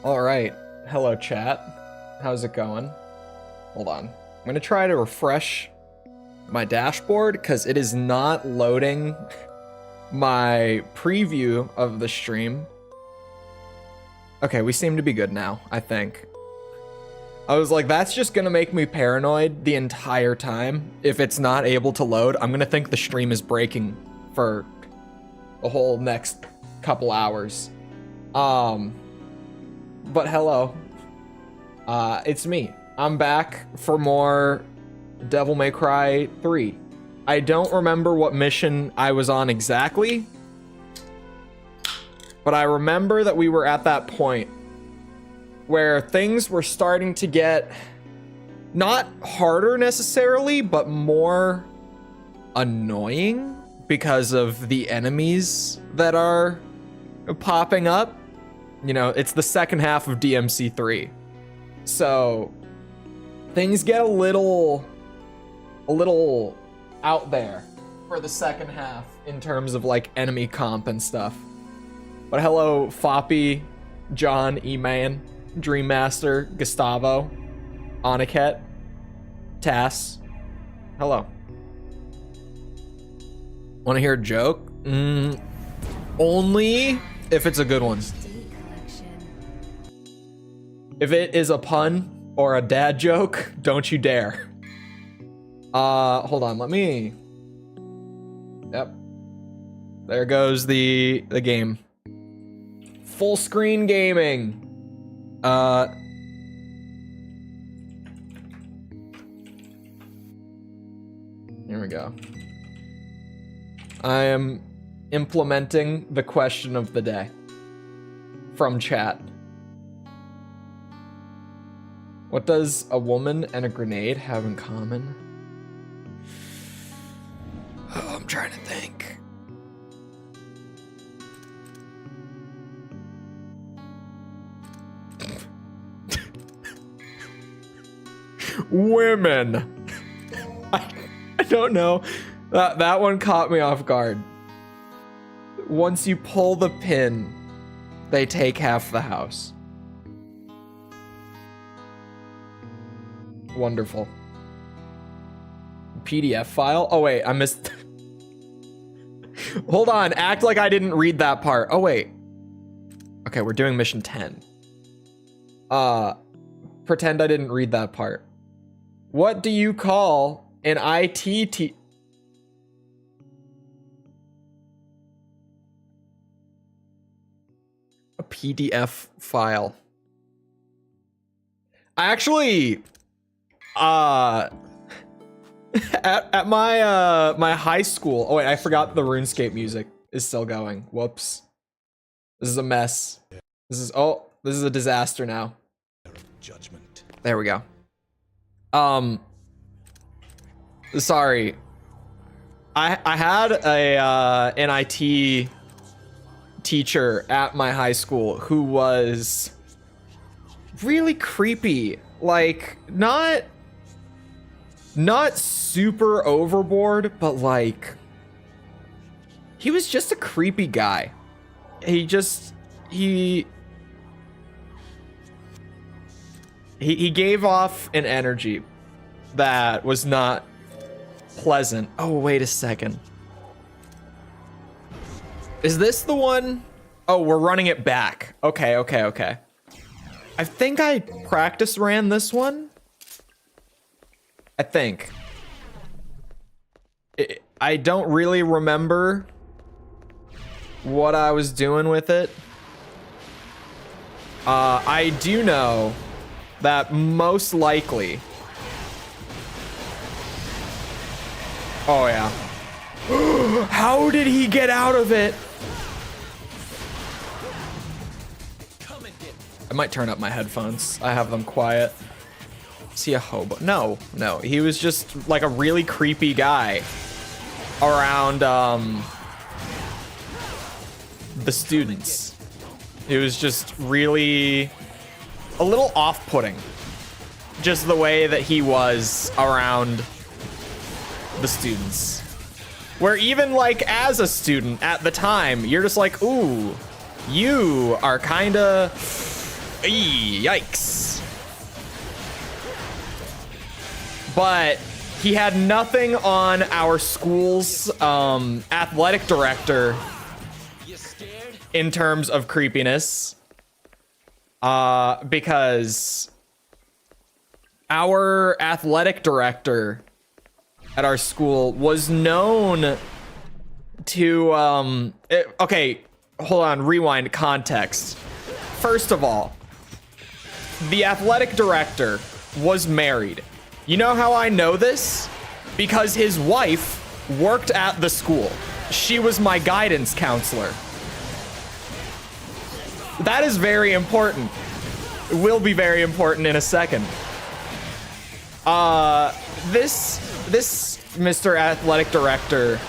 All right. Hello, chat. How's it going? Hold on. I'm going to try to refresh my dashboard because it is not loading my preview of the stream. Okay, we seem to be good now, I think. I was like, that's just going to make me paranoid the entire time. If it's not able to load, I'm going to think the stream is breaking for the whole next couple hours. But hello. It's me. I'm back for more Devil May Cry 3. I don't remember what mission I was on exactly, but I remember that we were at that point where things were starting to get not harder necessarily, but more annoying because of the enemies that are popping up. You know, it's the second half of DMC3. So things get a little out there for the second half in terms of like enemy comp and stuff. But hello, Foppy, John, E-Man, Dreammaster, Gustavo, Oniket, Tass. Hello. Want to hear a joke? Only if it's a good one. If it is a pun or a dad joke, don't you dare. Hold on, let me... Yep. There goes the game. Full screen gaming. Here we go. I am implementing the question of the day from chat. What does a woman and a grenade have in common? Oh, I'm trying to think. Women. I don't know. That one caught me off guard. Once you pull the pin, they take half the house. Wonderful. PDF file? Oh wait, I missed. Hold on, act like I didn't read that part. Oh wait. Okay, we're doing mission 10. Pretend I didn't read that part. What do you call an IT a PDF file? I actually at my my high school. Oh wait, I forgot the RuneScape music is still going. Whoops. This is a mess. This is a disaster now. Judgment. There we go. Sorry. I had an IT teacher at my high school who was really creepy. Like not super overboard, but like he was just a creepy guy. He gave off an energy that was not pleasant. Oh, wait a second. Is this the one? Oh, we're running it back. Okay. I think I practice ran this one. I think. I don't really remember what I was doing with it. I do know that most likely... Oh yeah. How did he get out of it? I might turn up my headphones. I have them quiet. Is he a hobo? No. He was just like a really creepy guy around the students. It was just really a little off-putting. Just the way that he was around the students. Where even like as a student at the time, you're just like, ooh, you are kinda Yikes. But he had nothing on our school's athletic director in terms of creepiness. Because our athletic director at our school was known to okay, hold on, rewind context. First of all, the athletic director was married. You know how I know this? Because his wife worked at the school. She was my guidance counselor. That is very important. It will be very important in a second. This Mr. Athletic Director,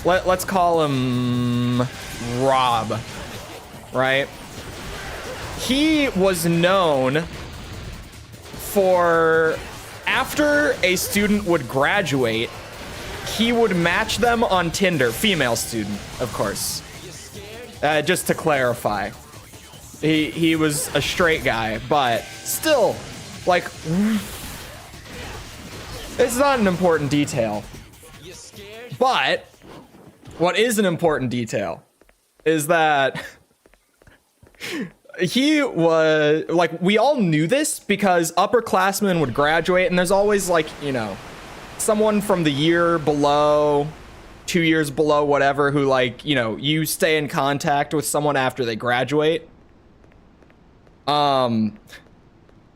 let's call him Rob, right? He was known for, after a student would graduate, he would match them on Tinder. Female student, of course. Just to clarify. He was a straight guy, but still, like, it's not an important detail. But what is an important detail is that he was, like, we all knew this because upperclassmen would graduate, and there's always, like, you know, someone from the year below, 2 years below, whatever, who, like, you know, you stay in contact with someone after they graduate.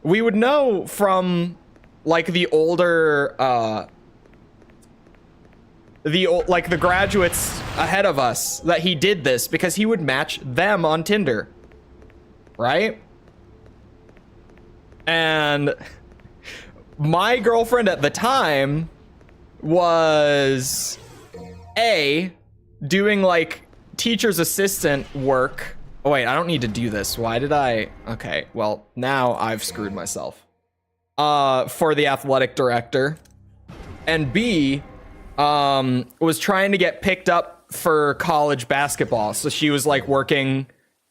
We would know from, like, the older, the graduates ahead of us that he did this because he would match them on Tinder, right? And my girlfriend at the time was doing, like, teacher's assistant work. Oh, wait, I don't need to do this. Why did I? Okay, well, now I've screwed myself. For the athletic director. And B, was trying to get picked up for college basketball. So she was, like, working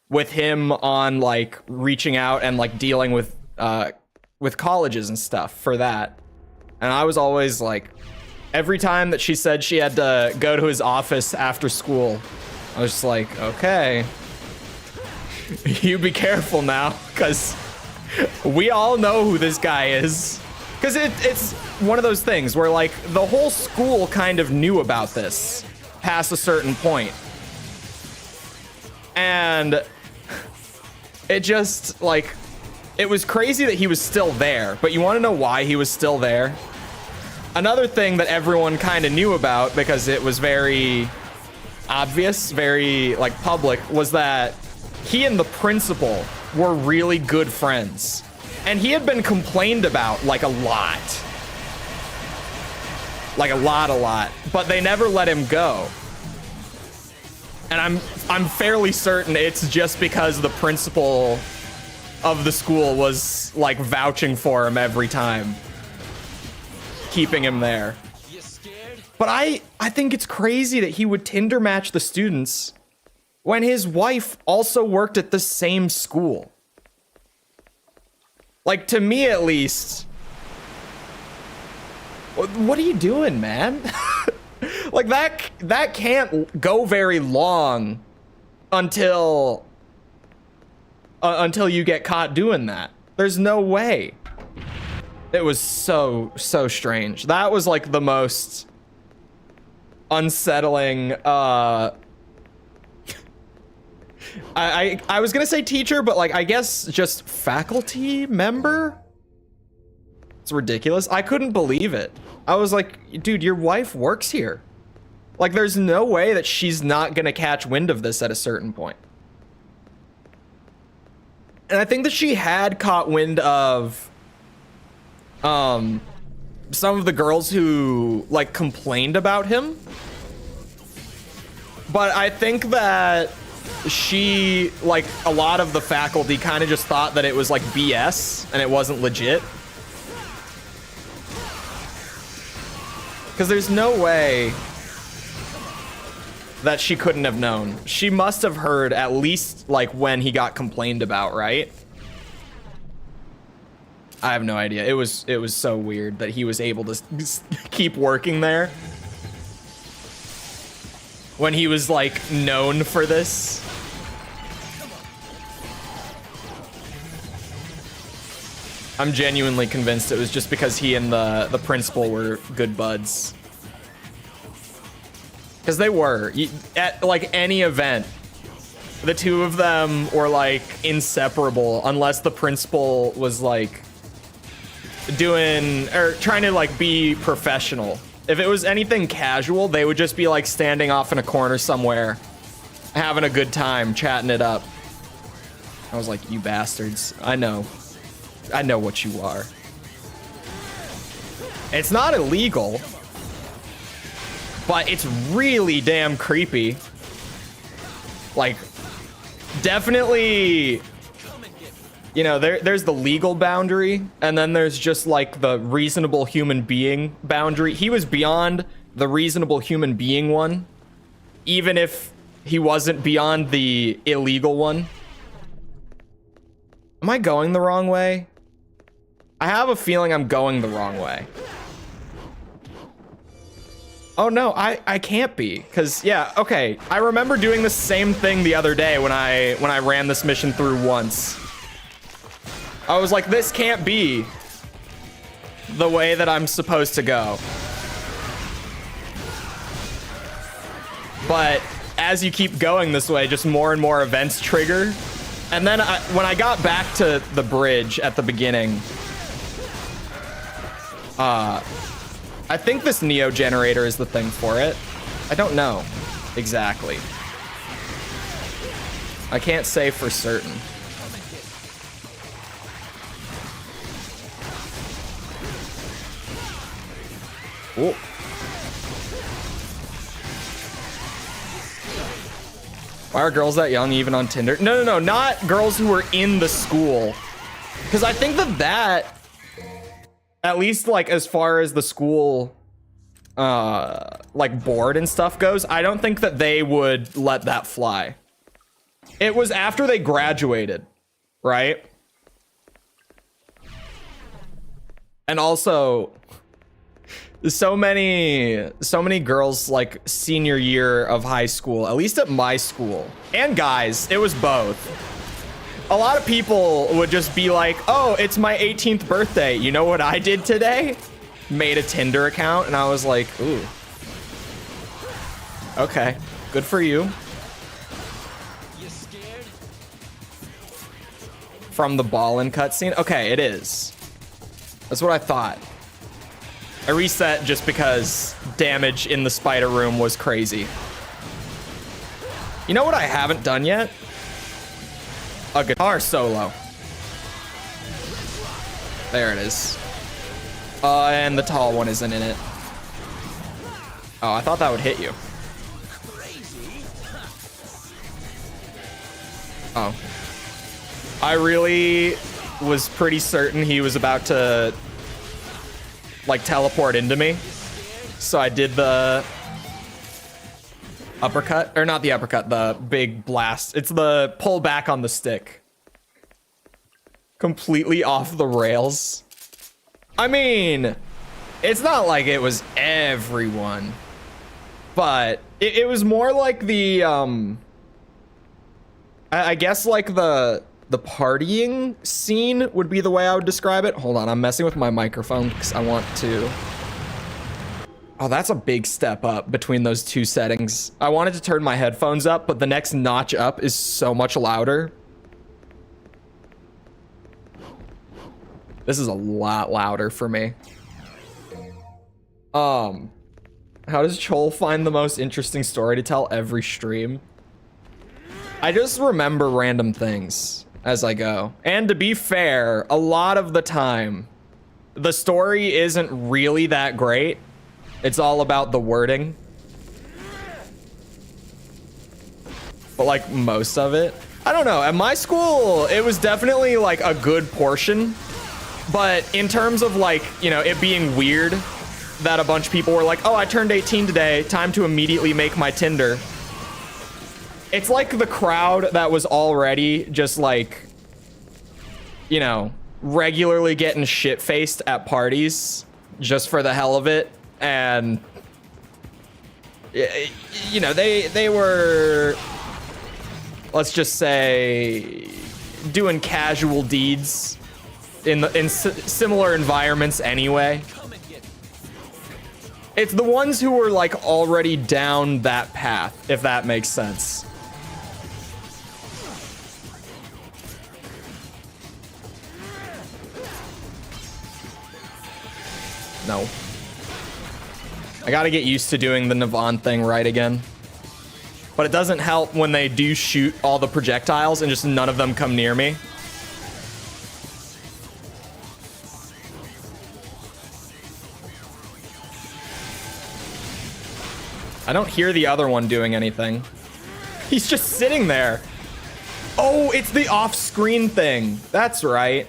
with him on, like, reaching out and, like, dealing with colleges and stuff for that. And I was always, like, every time that she said she had to go to his office after school, I was just like, okay. You be careful now, because we all know who this guy is. Because it's one of those things where, like, the whole school kind of knew about this past a certain point. And it just, like, it was crazy that he was still there. But you want to know why he was still there? Another thing that everyone kind of knew about, because it was very obvious, very, like, public, was that he and the principal were really good friends. And he had been complained about, like, a lot. Like, a lot. But they never let him go. And I'm fairly certain it's just because the principal of the school was, like, vouching for him every time, keeping him there. But I think it's crazy that he would Tinder match the students when his wife also worked at the same school. Like, to me at least, what are you doing, man? Like, that can't go very long until you get caught doing that. There's no way. It was so strange. That was, like, the most unsettling, I was gonna say teacher, but, like, I guess just faculty member? It's ridiculous. I couldn't believe it. I was like, dude, your wife works here. Like, there's no way that she's not gonna catch wind of this at a certain point. And I think that she had caught wind of some of the girls who, like, complained about him. But I think that she, like, a lot of the faculty kind of just thought that it was, like, BS and it wasn't legit. Because there's no way that she couldn't have known. She must have heard at least, like, when he got complained about, right? I have no idea. It was so weird that he was able to keep working there when he was like known for this. I'm genuinely convinced it was just because he and the principal were good buds. Because they were. At like any event, the two of them were like inseparable unless the principal was like doing or trying to like be professional. If it was anything casual, they would just be like standing off in a corner somewhere, having a good time, chatting it up. I was like, you bastards. I know what you are. It's not illegal, but it's really damn creepy. Like, definitely, you know, there's the legal boundary, and then there's just like the reasonable human being boundary. He was beyond the reasonable human being one, even if he wasn't beyond the illegal one. Am I going the wrong way? I have a feeling I'm going the wrong way. Oh no, I can't be, because yeah, okay. I remember doing the same thing the other day when I ran this mission through once. I was like, this can't be the way that I'm supposed to go. But as you keep going this way, just more and more events trigger. And then when I got back to the bridge at the beginning, I think this Neo generator is the thing for it. I don't know exactly. I can't say for certain. Ooh. Why are girls that young even on Tinder? No, not girls who are in the school. Because I think that at least like as far as the school like board and stuff goes, I don't think that they would let that fly. It was after they graduated, right? And also so many girls like senior year of high school, at least at my school, and guys, it was both. A lot of people would just be like, oh, it's my 18th birthday. You know what I did today? Made a Tinder account, and I was like, ooh. Okay, good for you. You scared? From the ballin' cutscene? Okay, it is. That's what I thought. I reset just because damage in the spider room was crazy. You know what I haven't done yet? A guitar solo. There it is. And the tall one isn't in it. Oh, I thought that would hit you. Oh. I really was pretty certain he was about to like teleport into me. So I did the uppercut, or not the uppercut, the big blast. It's the pull back on the stick. Completely off the rails. I mean, it's not like it was everyone, but it was more like the, I guess like the partying scene would be the way I would describe it. Hold on, I'm messing with my microphone because I want to. Oh, that's a big step up between those two settings. I wanted to turn my headphones up, but the next notch up is so much louder. This is a lot louder for me. How does Chole find the most interesting story to tell every stream? I just remember random things as I go. And to be fair, a lot of the time, the story isn't really that great. It's all about the wording. But like most of it, I don't know. At my school, it was definitely like a good portion. But in terms of like, you know, it being weird that a bunch of people were like, oh, I turned 18 today, time to immediately make my Tinder. It's like the crowd that was already just like, you know, regularly getting shit-faced at parties just for the hell of it, and you know, they were, let's just say, doing casual deeds in similar environments anyway. It's the ones who were like already down that path, if that makes sense. No. I gotta get used to doing the Navon thing right again. But it doesn't help when they do shoot all the projectiles and just none of them come near me. I don't hear the other one doing anything. He's just sitting there. Oh, it's the off-screen thing. That's right.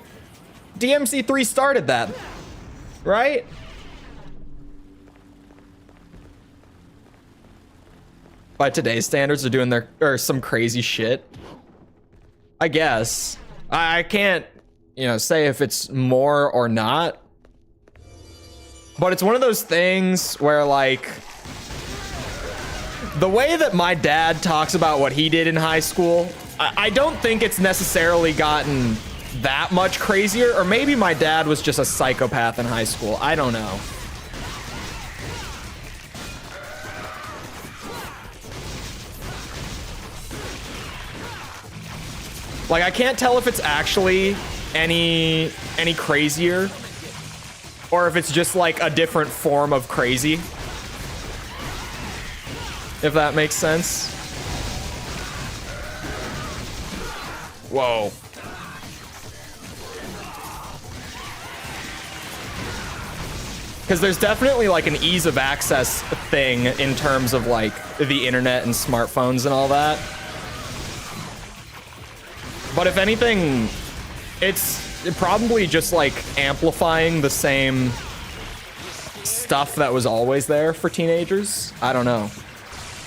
DMC3 started that, right? By today's standards, they're doing some crazy shit. I guess. I can't, you know, say if it's more or not. But it's one of those things where, like, the way that my dad talks about what he did in high school, I don't think it's necessarily gotten that much crazier. Or maybe my dad was just a psychopath in high school. I don't know. Like, I can't tell if it's actually any crazier or if it's just like a different form of crazy. If that makes sense. Whoa. Because there's definitely like an ease of access thing in terms of like the internet and smartphones and all that. But if anything, it's probably just like amplifying the same stuff that was always there for teenagers. I don't know.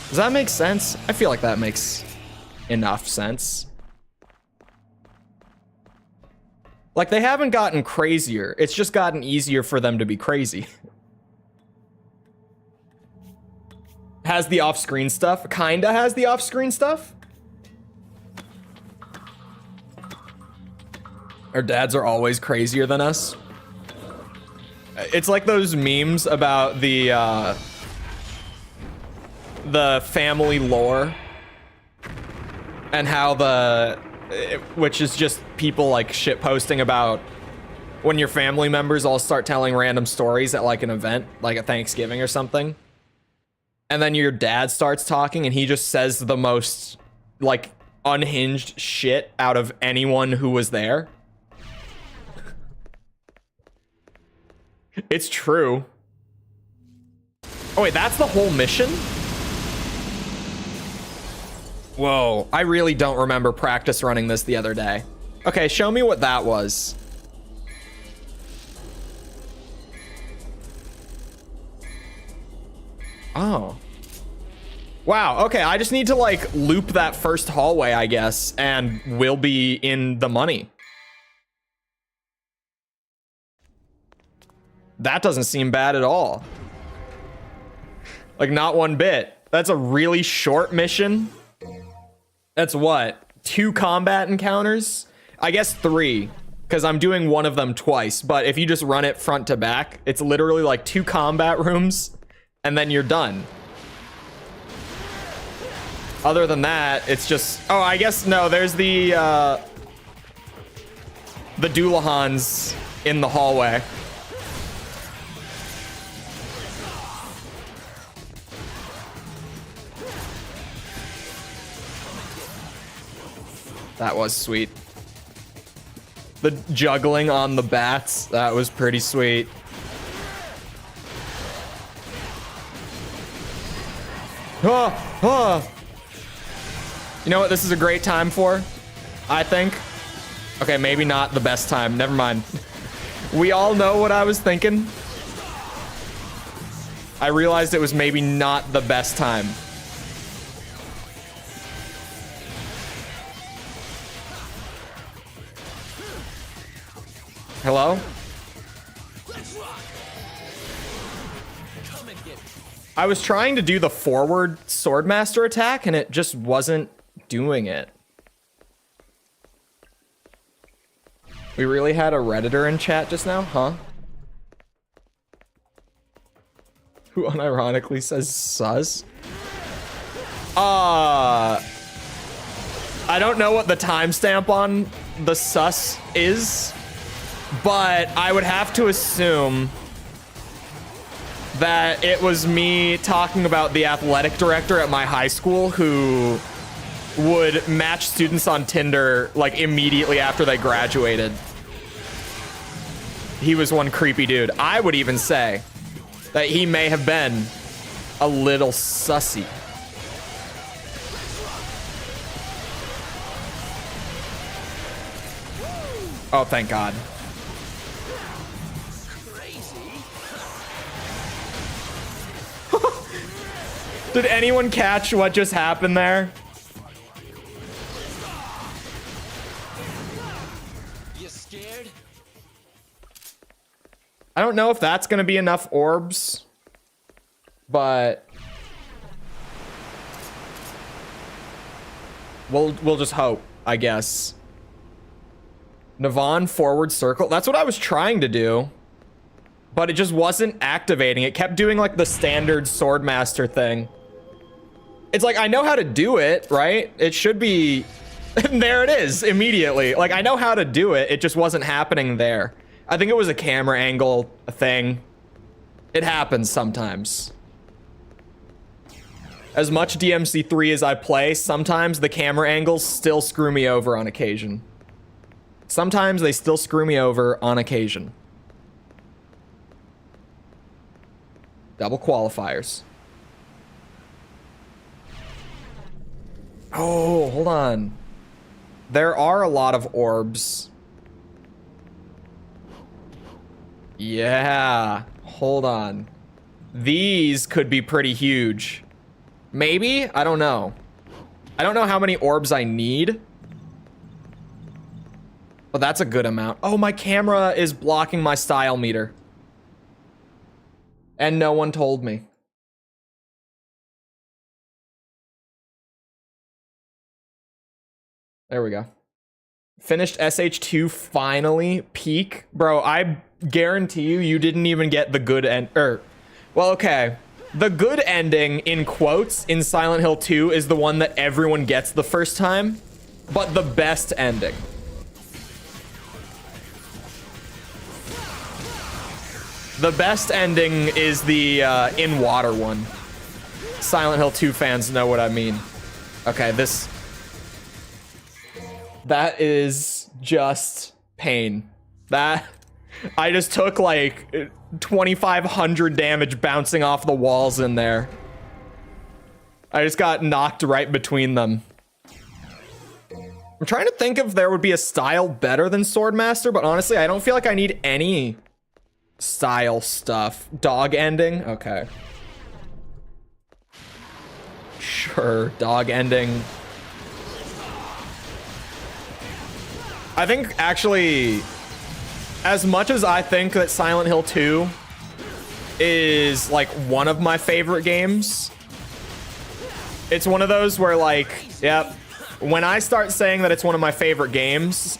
Does that make sense? I feel like that makes enough sense. Like, they haven't gotten crazier. It's just gotten easier for them to be crazy. Has the off-screen stuff. Kinda has the off-screen stuff. Our dads are always crazier than us. It's like those memes about the family lore and how which is just people like shit posting about when your family members all start telling random stories at like an event, like a Thanksgiving or something. And then your dad starts talking and he just says the most like unhinged shit out of anyone who was there. It's true. Oh wait, that's the whole mission? Whoa, I really don't remember practice running this the other day. Okay, show me what that was. Oh. Wow, okay, I just need to like loop that first hallway, I guess, and we'll be in the money. That doesn't seem bad at all. Like, not one bit. That's a really short mission. That's what? 2 combat encounters? I guess 3, because I'm doing one of them twice. But if you just run it front to back, it's literally like 2 combat rooms, and then you're done. Other than that, it's just... Oh, I guess, no, there's the Doolahans in the hallway. That was sweet. The juggling on the bats, that was pretty sweet. Oh, oh. You know what this is a great time for? I think. Okay, maybe not the best time. Never mind. We all know what I was thinking. I realized it was maybe not the best time. Hello? I was trying to do the forward Swordmaster attack and it just wasn't doing it. We really had a Redditor in chat just now, huh? Who unironically says sus? I don't know what the timestamp on the sus is, but I would have to assume that it was me talking about the athletic director at my high school who would match students on Tinder like immediately after they graduated. He was one creepy dude. I would even say that he may have been a little sussy. Oh, thank God. Did anyone catch what just happened there? You scared? I don't know if that's gonna be enough orbs, but we'll just hope, I guess. Navon forward circle. That's what I was trying to do, but it just wasn't activating. It kept doing like the standard Swordmaster thing. It's like, I know how to do it, right? It should be, there it is, immediately. Like, I know how to do it, it just wasn't happening there. I think it was a camera angle thing. It happens sometimes. As much DMC3 as I play, sometimes the camera angles still screw me over on occasion. Sometimes they still screw me over on occasion. Double qualifiers. Oh, hold on. There are a lot of orbs. Yeah, hold on. These could be pretty huge. Maybe? I don't know. I don't know how many orbs I need. But that's a good amount. Oh, my camera is blocking my style meter. And no one told me. There we go. Finished SH2 finally. Peak. Bro, I guarantee you didn't even get the good end. Well, okay. The good ending, in quotes, in Silent Hill 2 is the one that everyone gets the first time. But the best ending. The best ending is the in water one. Silent Hill 2 fans know what I mean. Okay, that is just pain. That I just took like 2,500 damage bouncing off the walls in there. I just got knocked right between them. I'm trying to think if there would be a style better than Swordmaster, but honestly, I don't feel like I need any style stuff. Dog ending? Okay. Sure, dog ending. I think, actually, as much as I think that Silent Hill 2 is, like, one of my favorite games, it's one of those where, like, yep, when I start saying that it's one of my favorite games,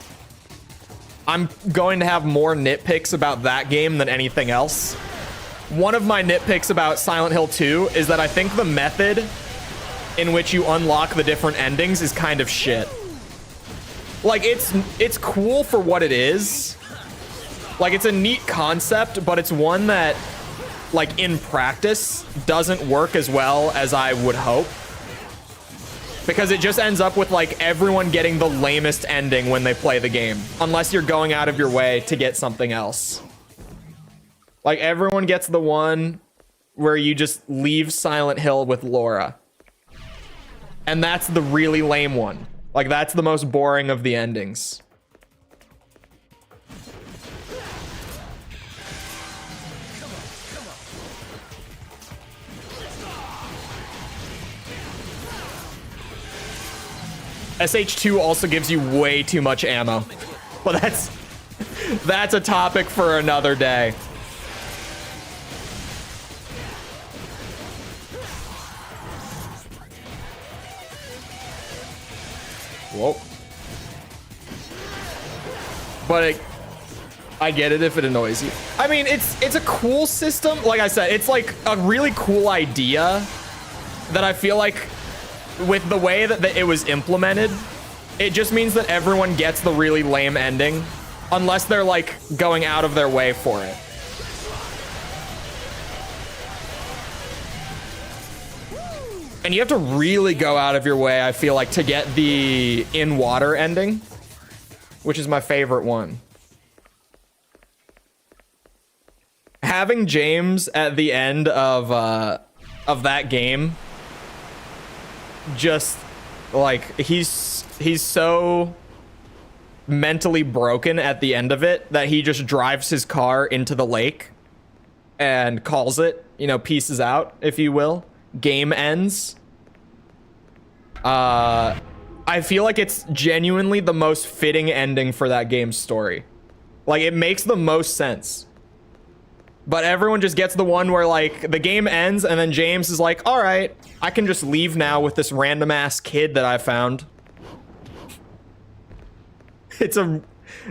I'm going to have more nitpicks about that game than anything else. One of my nitpicks about Silent Hill 2 is that I think the method in which you unlock the different endings is kind of shit. Like, it's cool for what it is. Like, it's a neat concept, but it's one that, like, in practice, doesn't work as well as I would hope. Because it just ends up with, like, everyone getting the lamest ending when they play the game. Unless you're going out of your way to get something else. Like, everyone gets the one where you just leave Silent Hill with Laura. And that's the really lame one. Like, that's the most boring of the endings. SH2 also gives you way too much ammo. Well, That's a topic for another day. Whoa. But I get it if it annoys you. I mean, it's a cool system. Like I said, it's like a really cool idea that I feel like with the way that it was implemented, it just means that everyone gets the really lame ending unless they're like going out of their way for it. And you have to really go out of your way, I feel like, to get the in water ending, which is my favorite one. Having James at the end of that game, just like he's so mentally broken at the end of it that he just drives his car into the lake and calls it, you know, pieces out, if you will. Game ends. I feel like it's genuinely the most fitting ending for that game's story. Like, it makes the most sense. But everyone just gets the one where, like, the game ends and then James is like, all right, I can just leave now with this random ass kid that I found. It's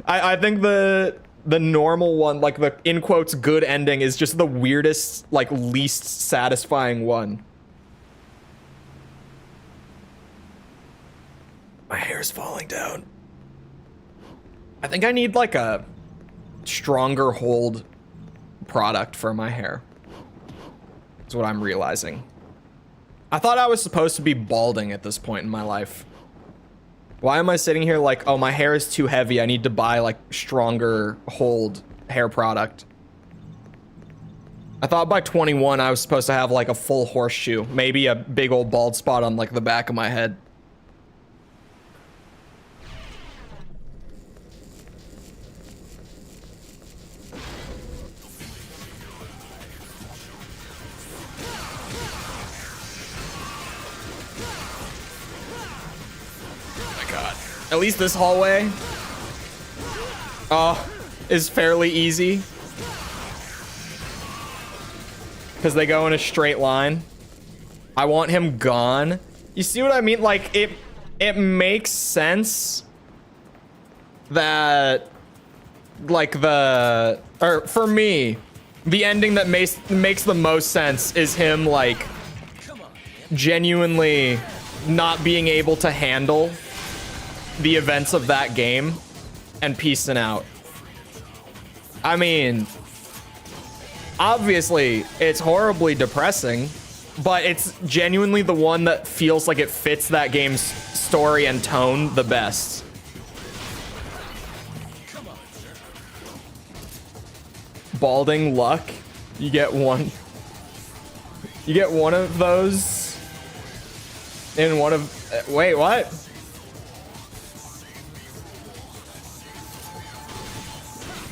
I think the normal one, like the in quotes good ending, is just the weirdest, like, least satisfying one. My hair's falling down. I think I need like a stronger hold product for my hair. That's what I'm realizing. I thought I was supposed to be balding at this point in my life. Why am I sitting here like, oh, my hair is too heavy, I need to buy like stronger hold hair product? I thought by 21 I was supposed to have like a full horseshoe, maybe a big old bald spot on like the back of my head. At least this hallway is fairly easy because they go in a straight line. I want him gone. You see what I mean? Like, it makes sense that, like, for me, the ending that makes the most sense is him, like, genuinely not being able to handle the events of that game and piecing out. I mean, obviously it's horribly depressing, but it's genuinely the one that feels like it fits that game's story and tone the best. Balding luck. You get one of those in one of wait, what?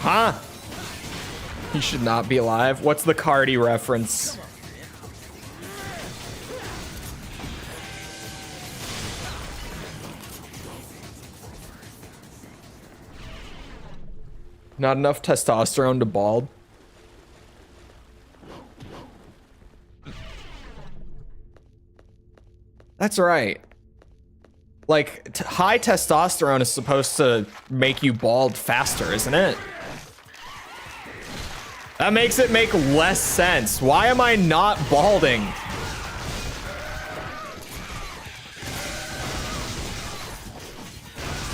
Huh? He should not be alive. What's the Cardi reference? Not enough testosterone to bald. That's right. Like, high testosterone is supposed to make you bald faster, isn't it? That makes it make less sense. Why am I not balding?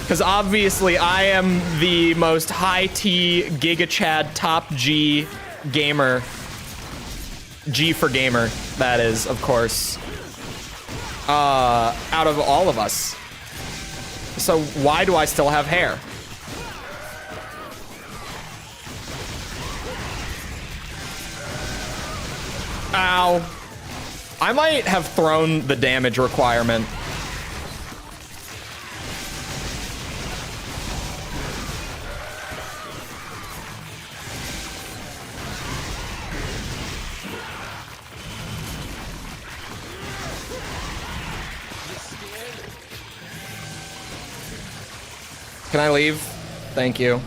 Because obviously I am the most high T, Giga Chad, top G gamer. G for gamer, that is, of course. Out of all of us. So why do I still have hair? Ow. I might have thrown the damage requirement. Can I leave? Thank you.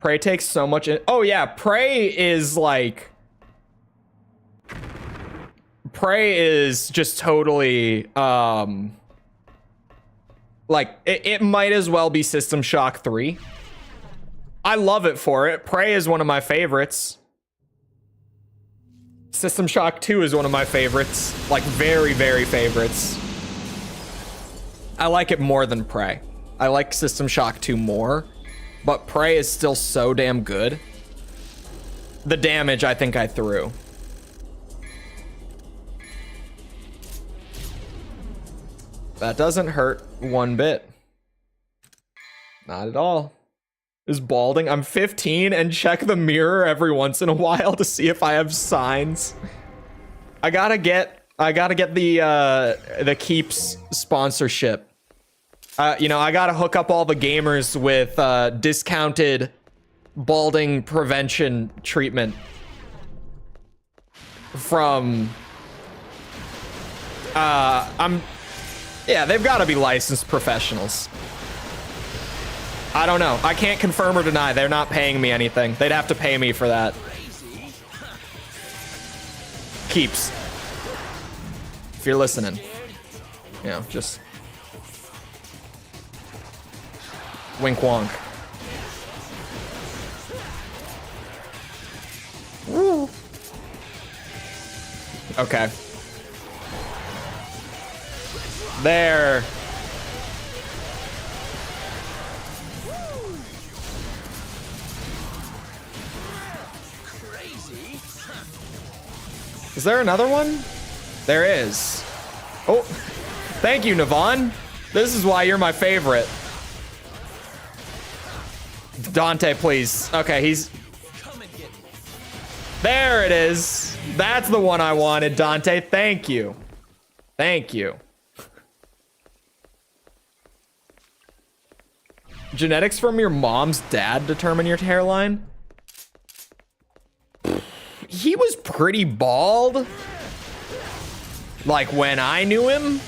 Prey takes so much oh yeah, Prey is like Prey is just totally like it might as well be System Shock 3. I love it for it. Prey is one of my favorites. System Shock 2 is one of my favorites. Like very, very favorites. I like it more than Prey. I like System Shock 2 more, but Prey is still so damn good. The damage I think I threw. That doesn't hurt one bit. Not at all. Is balding? I'm 15 and check the mirror every once in a while to see if I have signs. I gotta get the Keeps sponsorship. You know, I gotta hook up all the gamers with discounted balding prevention treatment from yeah, they've got to be licensed professionals. I don't know. I can't confirm or deny. They're not paying me anything. They'd have to pay me for that. Keeps. If you're listening. You know, just... wink wonk. Woo. Okay. There. Is there another one? There is. Oh, thank you, Navon. This is why you're my favorite. Dante, please. Okay, he's... there it is. That's the one I wanted, Dante. Thank you. Thank you. Genetics from your mom's dad determine your hairline? He was pretty bald. Like when I knew him.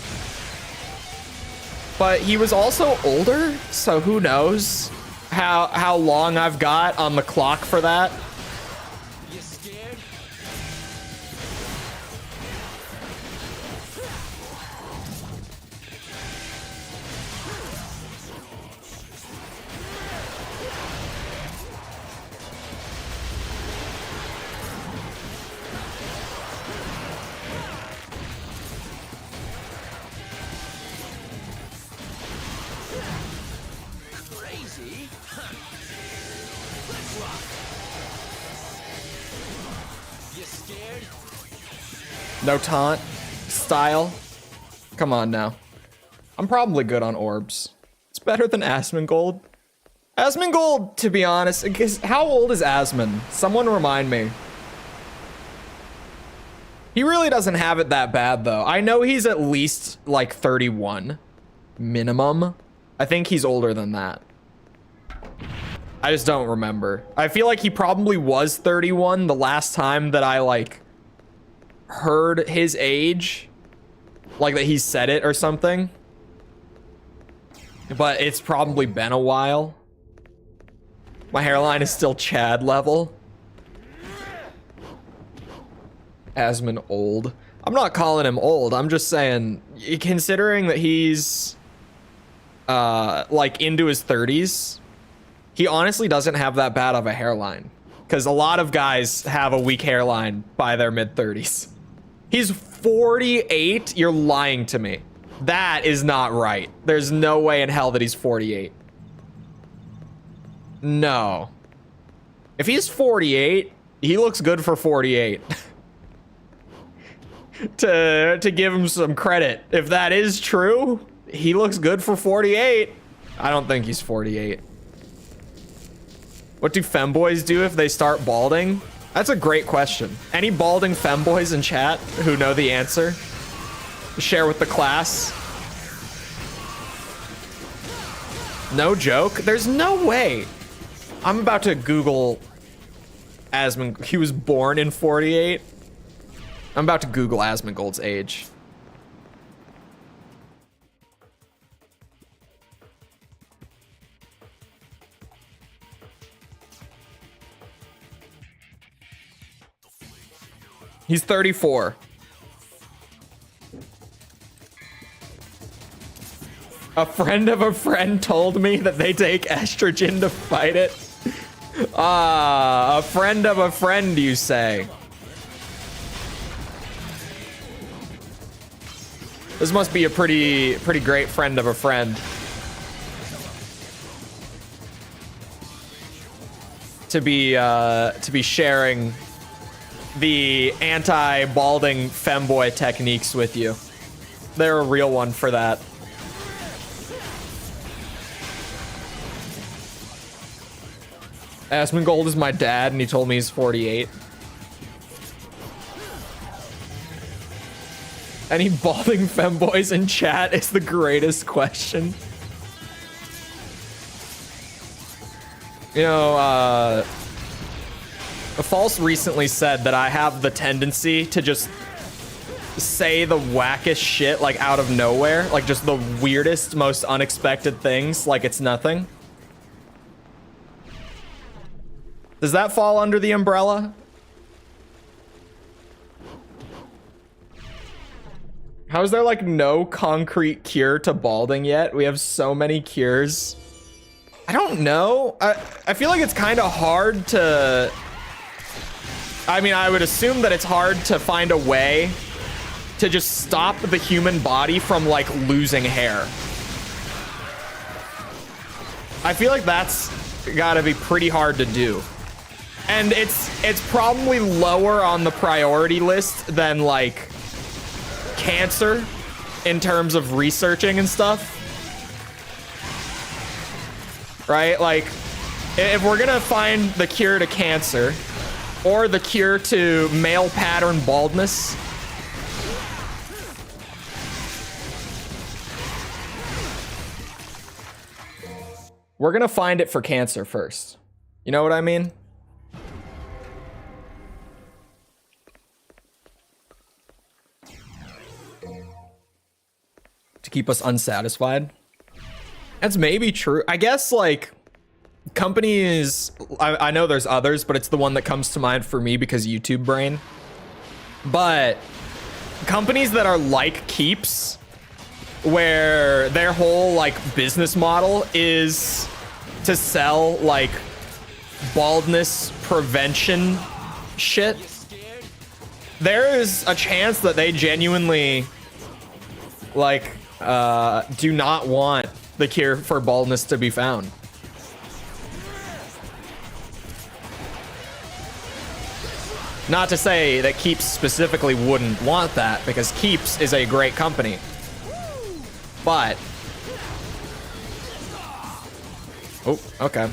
But he was also older, so who knows how long I've got on the clock for that. You scared? No taunt style. Come on now. I'm probably good on orbs. It's better than Asmongold. Asmongold, to be honest, because how old is Asmon? Someone remind me. He really doesn't have it that bad though. I know he's at least like 31 minimum. I think he's older than that. I just don't remember. I feel like he probably was 31 the last time that I like heard his age, like that he said it or something, but it's probably been a while. My hairline is still Chad level. Asmon old. I'm not calling him old. I'm just saying, considering that he's like into his 30s, he honestly doesn't have that bad of a hairline, because a lot of guys have a weak hairline by their mid-30s. He's 48? You're lying to me. That is not right. There's no way in hell that he's 48. No. If he's 48, he looks good for 48. to give him some credit. If that is true, he looks good for 48. I don't think he's 48. What do femboys do if they start balding? That's a great question. Any balding femboys in chat who know the answer? Share with the class. No joke. There's no way. I'm about to Google Asmon. He was born in 48. I'm about to Google Asmongold's age. He's 34. A friend of a friend told me that they take estrogen to fight it. Ah, a friend of a friend, you say? This must be a pretty great friend of a friend. To be sharing the anti-balding femboy techniques with you. They're a real one for that. Asmongold is my dad, and he told me he's 48. Any balding femboys in chat is the greatest question. You know, False recently said that I have the tendency to just say the wackest shit, like, out of nowhere. Like, just the weirdest, most unexpected things, like it's nothing. Does that fall under the umbrella? How is there, like, no concrete cure to balding yet? We have so many cures. I don't know. I feel like it's kind of hard to... I mean, I would assume that it's hard to find a way to just stop the human body from, like, losing hair. I feel like that's gotta be pretty hard to do. And it's probably lower on the priority list than, like, cancer in terms of researching and stuff. Right? Like, if we're gonna find the cure to cancer or the cure to male pattern baldness, we're gonna find it for cancer first. You know what I mean? To keep us unsatisfied. That's maybe true. I guess, like, companies, I know there's others, but it's the one that comes to mind for me because YouTube brain. But companies that are like Keeps, where their whole, like, business model is to sell, like, baldness prevention shit, there is a chance that they genuinely, like, do not want the cure for baldness to be found. Not to say that Keeps specifically wouldn't want that, because Keeps is a great company. But... oh, okay.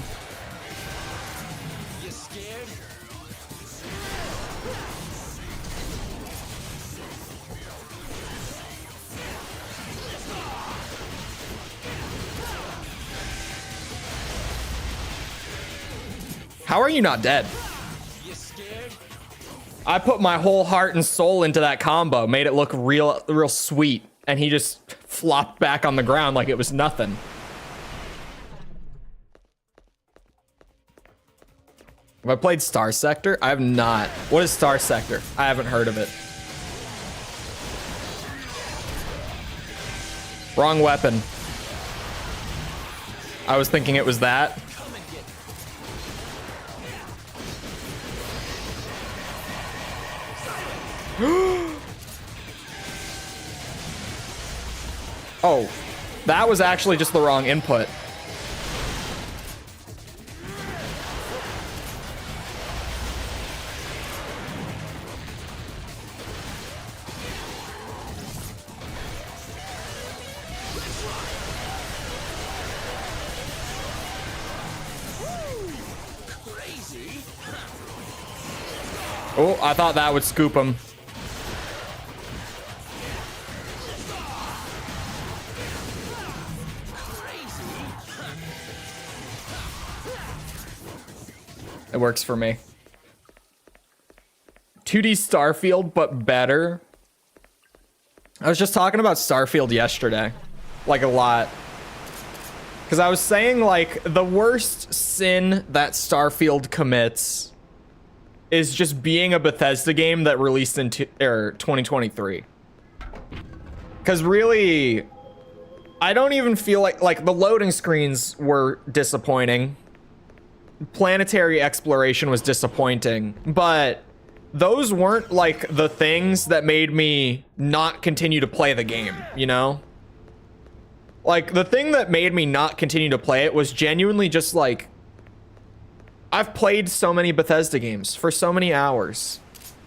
How are you not dead? I put my whole heart and soul into that combo, made it look real sweet, and he just flopped back on the ground like it was nothing. Have I played Star Sector? I have not. What is Star Sector? I haven't heard of it. Wrong weapon. I was thinking it was that. Oh, that was actually just the wrong input. Oh, I thought that would scoop him. It works for me. 2D Starfield, but better. I was just talking about Starfield yesterday. Like, a lot. Because I was saying, like, the worst sin that Starfield commits is just being a Bethesda game that released in 2023. Because really, I don't even feel like the loading screens were disappointing. Planetary exploration was disappointing, but those weren't like the things that made me not continue to play the game, you know? Like, the thing that made me not continue to play it was genuinely just like, I've played so many Bethesda games for so many hours.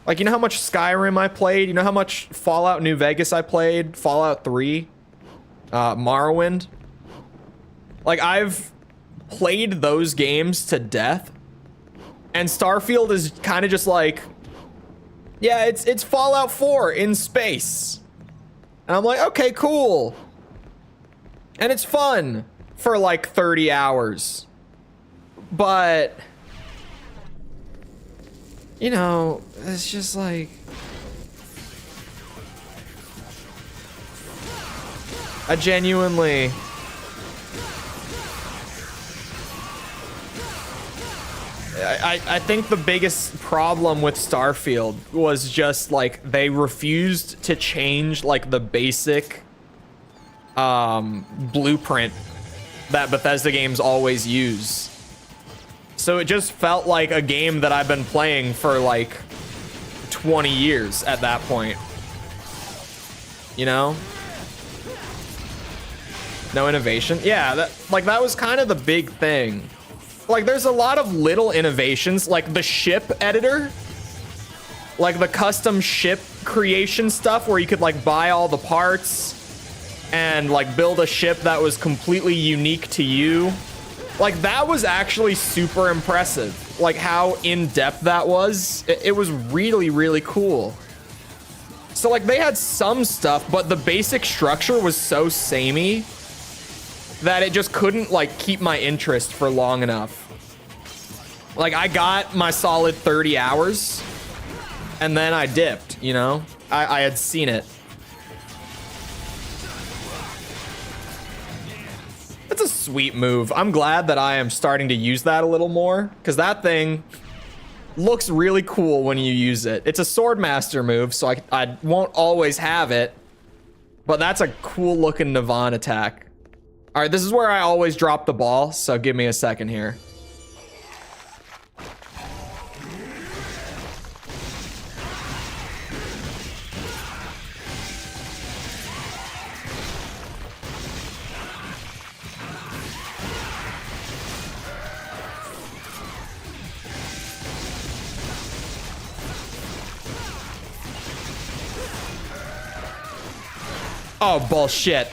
Like, you know how much Skyrim I played? You know how much Fallout New Vegas I played? Fallout 3? Morrowind? Like, I've played those games to death. And Starfield is kind of just like, yeah, it's Fallout 4 in space. And I'm like, okay, cool. And it's fun for like 30 hours. But, you know, it's just like, I genuinely, I think the biggest problem with Starfield was just like they refused to change like the basic blueprint that Bethesda games always use. So it just felt like a game that I've been playing for like 20 years at that point. You know? No innovation? Yeah, that was kind of the big thing. Like, there's a lot of little innovations, like the ship editor, like the custom ship creation stuff where you could like buy all the parts and like build a ship that was completely unique to you. Like, that was actually super impressive. Like how in-depth that was. It was really, really cool. So like they had some stuff, but the basic structure was so samey that it just couldn't like keep my interest for long enough. Like, I got my solid 30 hours and then I dipped, you know? I had seen it. It's a sweet move. I'm glad that I am starting to use that a little more, because that thing looks really cool when you use it. It's a Swordmaster move, so I won't always have it, but that's a cool looking Navon attack. All right, this is where I always drop the ball, so give me a second here. Oh, bullshit.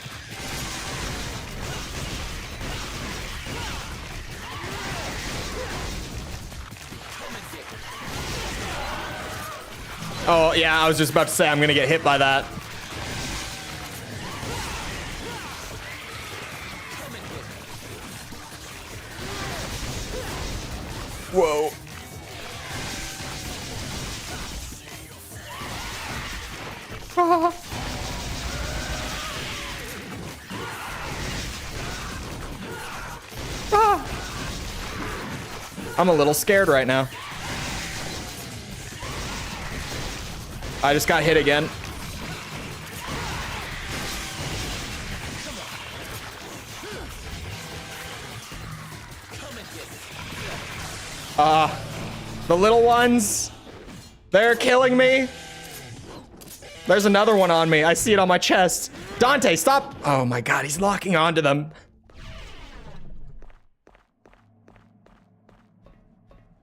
Oh, yeah, I was just about to say I'm gonna get hit by that. Whoa. Ah. Ah. I'm a little scared right now. I just got hit again. The little ones, they're killing me. There's another one on me. I see it on my chest. Dante, stop. Oh my God, he's locking onto them.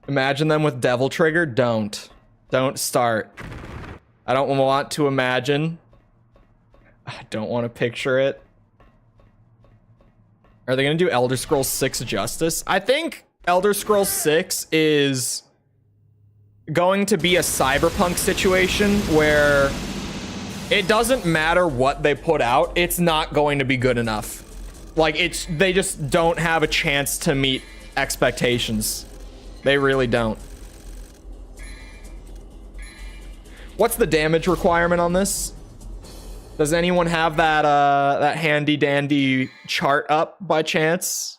Imagine them with Devil Trigger. Don't start. I don't want to imagine. I don't want to picture it. Are they going to do Elder Scrolls 6 justice? I think Elder Scrolls 6 is going to be a cyberpunk situation where it doesn't matter what they put out. It's not going to be good enough. Like, they just don't have a chance to meet expectations. They really don't. What's the damage requirement on this? Does anyone have that that handy dandy chart up by chance?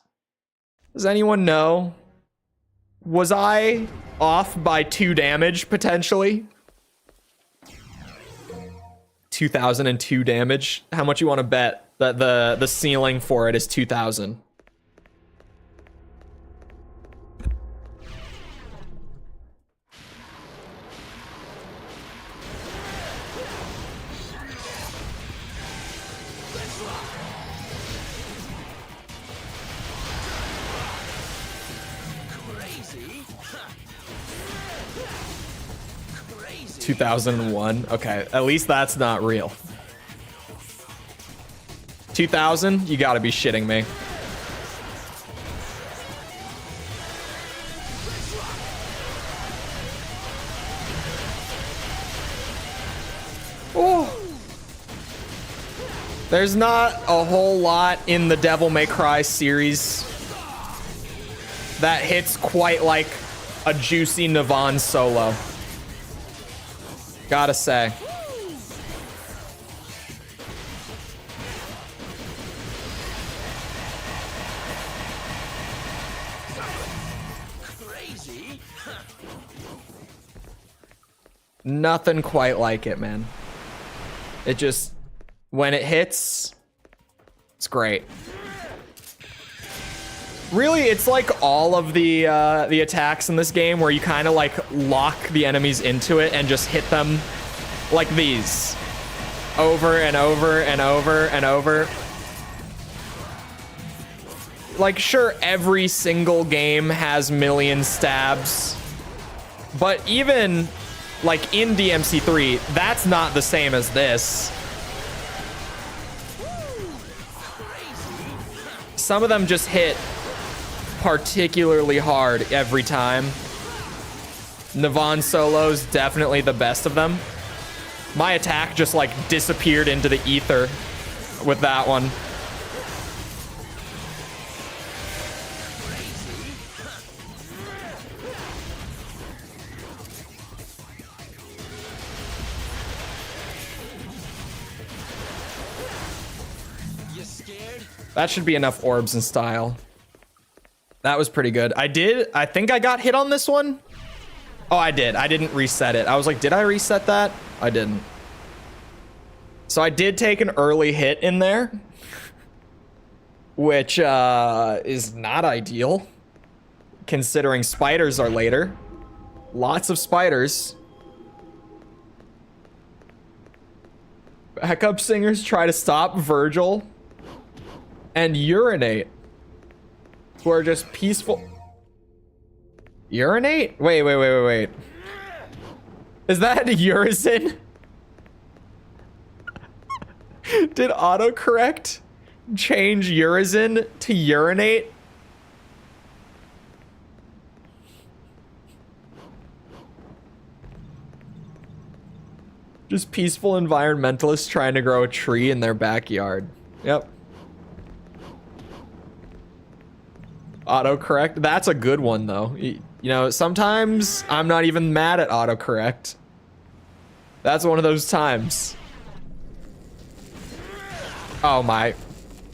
Does anyone know? Was I off by 2 damage, potentially? 2002 damage. How much you want to bet that the ceiling for it is 2000? Crazy. 2001. Okay, at least that's not real. 2000? You gotta be shitting me. Oh. There's not a whole lot in the Devil May Cry series that hits quite like a juicy Navon solo. Gotta say. Crazy. Nothing quite like it, man. It just, when it hits, it's great. Really, it's like all of the attacks in this game where you kind of like lock the enemies into it and just hit them like these. Over and over and over and over. Like, sure, every single game has million stabs. But even, like, in DMC3, that's not the same as this. Some of them just hit particularly hard every time. Navon solo's definitely the best of them. My attack just like disappeared into the ether with that one. You scared? That should be enough orbs and style. That was pretty good. I think I got hit on this one. Oh, I did. I didn't reset it. I was like, did I reset that? I didn't. So I did take an early hit in there, which is not ideal, considering spiders are later. Lots of spiders. Backup singers try to stop Virgil and urinate. Who are just peaceful. Urinate? Wait. Is that Urizen? Did autocorrect change Urizen to urinate? Just peaceful environmentalists trying to grow a tree in their backyard. Yep. Autocorrect. That's a good one, though. You know, sometimes I'm not even mad at autocorrect. That's one of those times. Oh my.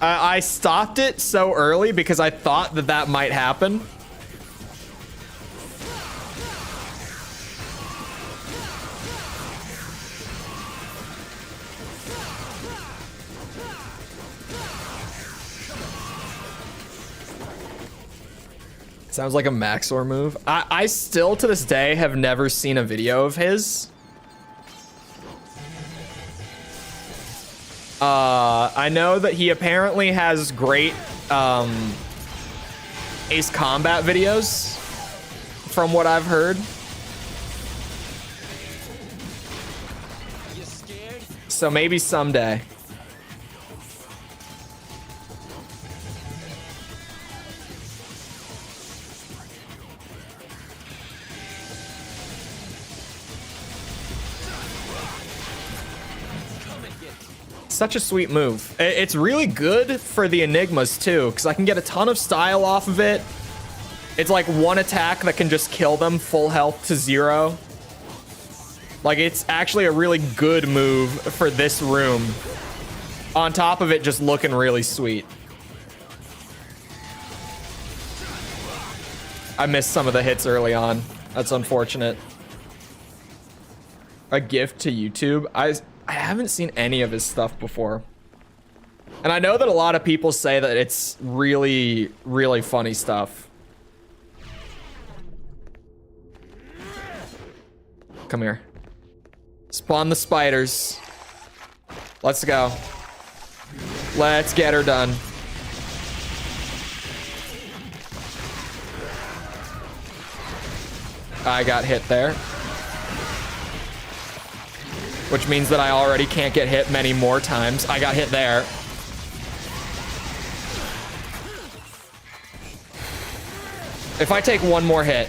I stopped it so early because I thought that that might happen. Sounds like a Maxor move. I still, to this day, have never seen a video of his. I know that he apparently has great Ace Combat videos, from what I've heard. You scared? So maybe someday. Such a sweet move. It's really good for the Enigmas too, because I can get a ton of style off of it. It's like one attack that can just kill them full health to 0. Like, it's actually a really good move for this room. On top of it just looking really sweet. I missed some of the hits early on. That's unfortunate. A gift to YouTube. I haven't seen any of his stuff before. And I know that a lot of people say that it's really, really funny stuff. Come here. Spawn the spiders. Let's go. Let's get her done. I got hit there. Which means that I already can't get hit many more times. I got hit there. If I take one more hit.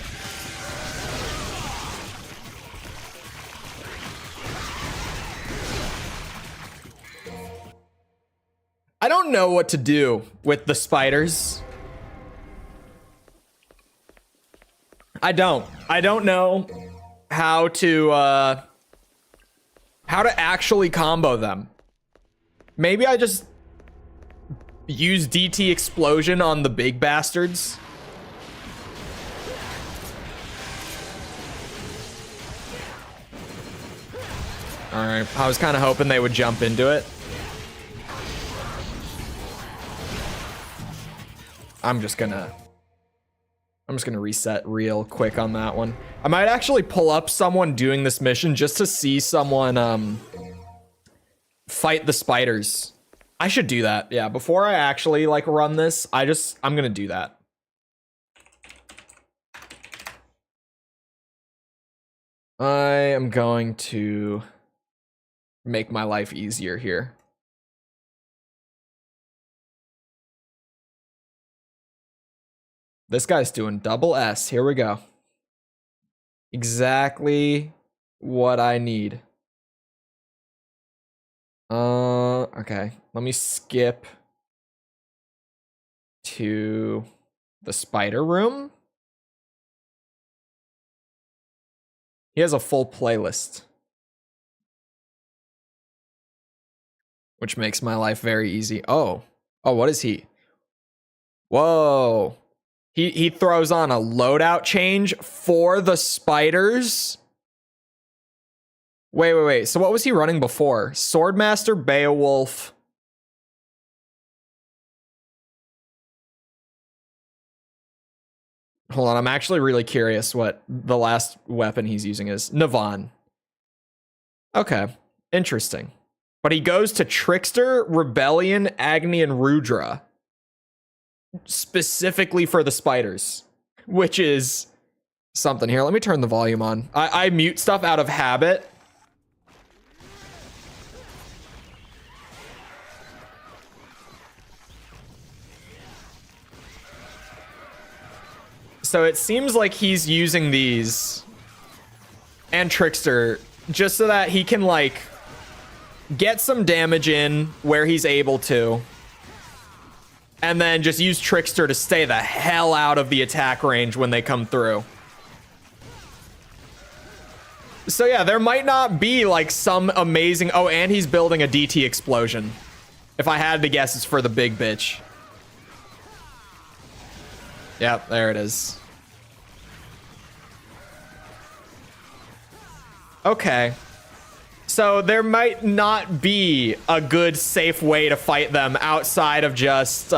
I don't know what to do with the spiders. I don't know how to actually combo them. Maybe I just use DT explosion on the big bastards. All right, I was kind of hoping they would jump into it. I'm just gonna reset real quick on that one. I might actually pull up someone doing this mission just to see someone fight the spiders. I should do that. Yeah, before I actually like run this, I'm gonna do that. I am going to make my life easier here. This guy's doing double S. Here we go. Exactly what I need. Okay. Let me skip to the spider room. He has a full playlist, which makes my life very easy. Oh, what is he? Whoa. He throws on a loadout change for the spiders. Wait. So what was he running before? Swordmaster, Beowulf. Hold on, I'm actually really curious what the last weapon he's using is. Navan. Okay, interesting. But he goes to Trickster, Rebellion, Agni, and Rudra. Specifically for the spiders, which is something. Here, let me turn the volume on. I mute stuff out of habit. So it seems like he's using these and Trickster just so that he can like get some damage in where he's able to. And then just use Trickster to stay the hell out of the attack range when they come through. So yeah, there might not be like some amazing... Oh, and he's building a DT explosion. If I had to guess, it's for the big bitch. Yep, there it is. Okay. So there might not be a good, safe way to fight them outside of just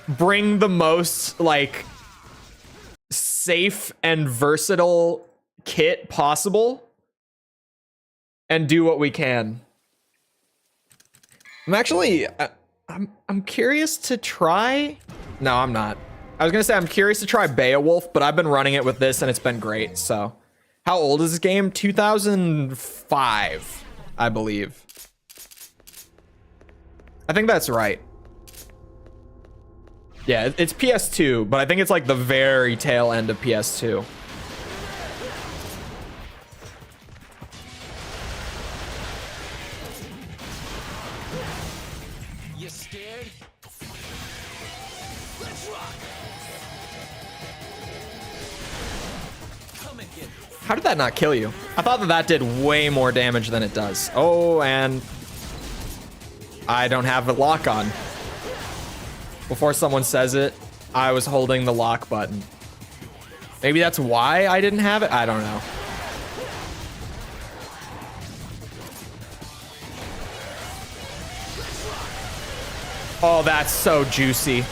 bring the most like safe and versatile kit possible and do what we can. I'm actually I'm curious to try. No, I'm not. I was gonna say I'm curious to try Beowulf, but I've been running it with this and it's been great. So how old is this game? 2005, I believe. I think that's right. Yeah, it's PS2, but I think it's like the very tail end of PS2. You scared? Let's rock. Come and get it. How did that not kill you? I thought that that did way more damage than it does. Oh, and I don't have a lock on. Before someone says it, I was holding the lock button. Maybe that's why I didn't have it. I don't know. Oh, that's so juicy.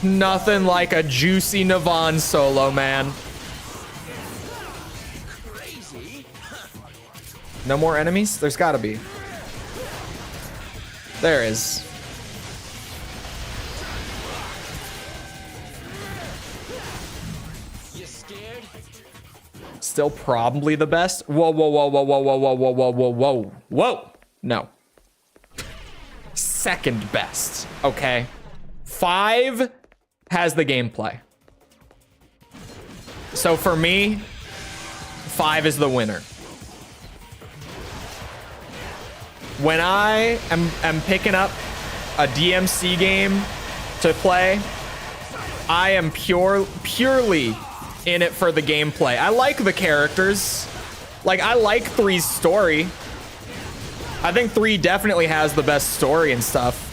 Nothing like a juicy Navon solo, man. Crazy. No more enemies? There's gotta be. There is. You scared? Still probably the best. Whoa, whoa, whoa, whoa, whoa, whoa, whoa, whoa, whoa, whoa, whoa. Whoa. No. Second best. Okay. 5 has the gameplay. So for me, 5 is the winner. When I am picking up a DMC game to play, I am purely in it for the gameplay. I like the characters. Like, I like 3's story. I think 3 definitely has the best story and stuff.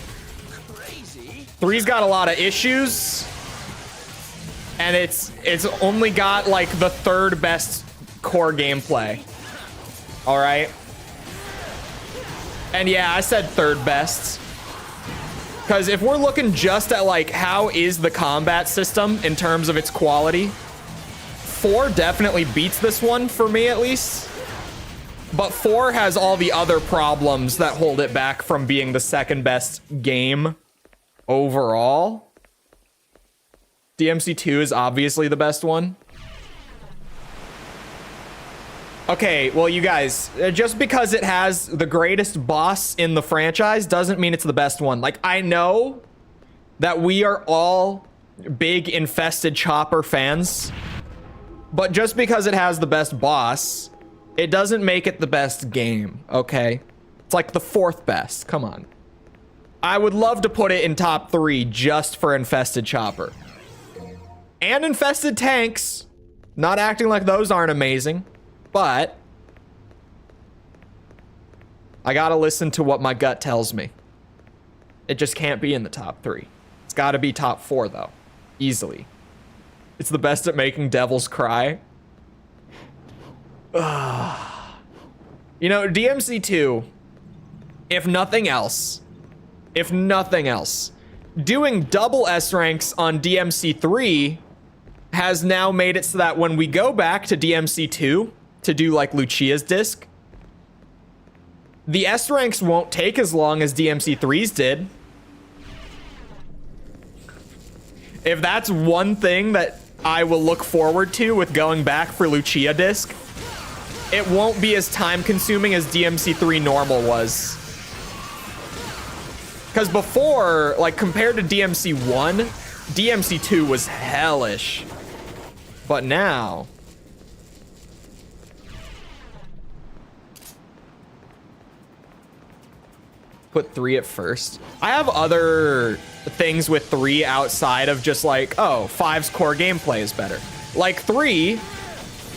Crazy. 3's got a lot of issues. And it's only got like the 3rd best core gameplay. All right. And yeah, I said 3rd best. Because if we're looking just at like how is the combat system in terms of its quality, 4 definitely beats this one for me at least. But 4 has all the other problems that hold it back from being the 2nd best game overall. DMC2 is obviously the best one. Okay, well, you guys, just because it has the greatest boss in the franchise doesn't mean it's the best one. Like, I know that we are all big Infested Chopper fans, but just because it has the best boss, it doesn't make it the best game, okay? It's like the 4th best. Come on. I would love to put it in top 3 just for Infested Chopper. And Infested Tanks. Not acting like those aren't amazing, but I gotta listen to what my gut tells me. It just can't be in the top 3. It's gotta be top 4, though. Easily. It's the best at making devils cry. You know, DMC2, if nothing else, doing double S ranks on DMC3 has now made it so that when we go back to DMC2 to do like Lucia's disc, the S ranks won't take as long as DMC3's did. If that's one thing that I will look forward to with going back for Lucia disc, it won't be as time consuming as DMC3 normal was. Because before, like compared to DMC1, DMC2 was hellish. But now, put 3 at first. I have other things with 3 outside of just like, oh, 5's core gameplay is better. Like 3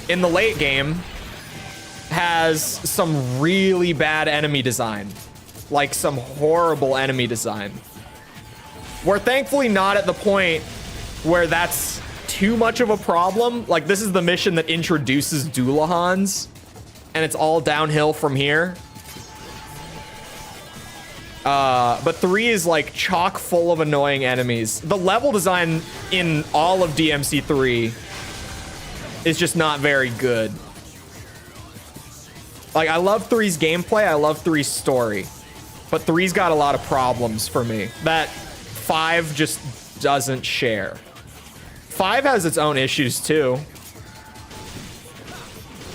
in the late game has some really bad enemy design. Like some horrible enemy design. We're thankfully not at the point where that's too much of a problem. Like this is the mission that introduces Doolahans and it's all downhill from here. But 3 is like chock full of annoying enemies. The level design in all of DMC3 is just not very good. Like, I love 3's gameplay, I love 3's story. But 3's got a lot of problems for me that 5 just doesn't share. 5 has its own issues too.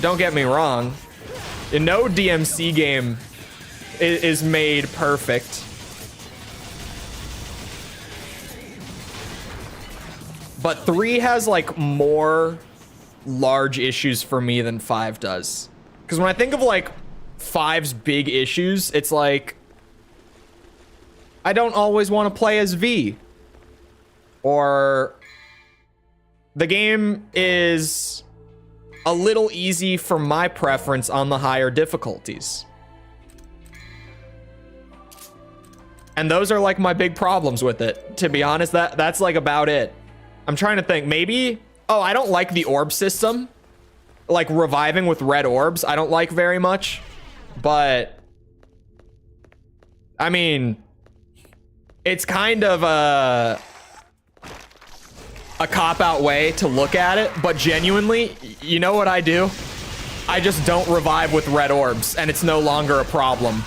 Don't get me wrong. No DMC game is made perfect. But 3 has like more large issues for me than 5 does. Because when I think of like 5's big issues, it's like I don't always want to play as V. Or the game is a little easy for my preference on the higher difficulties. And those are like my big problems with it. To be honest, that's like about it. I'm trying to think. Maybe... Oh, I don't like the orb system. Like reviving with red orbs, I don't like very much. But... I mean... It's kind of a cop-out way to look at it. But genuinely, you know what I do? I just don't revive with red orbs. And it's no longer a problem.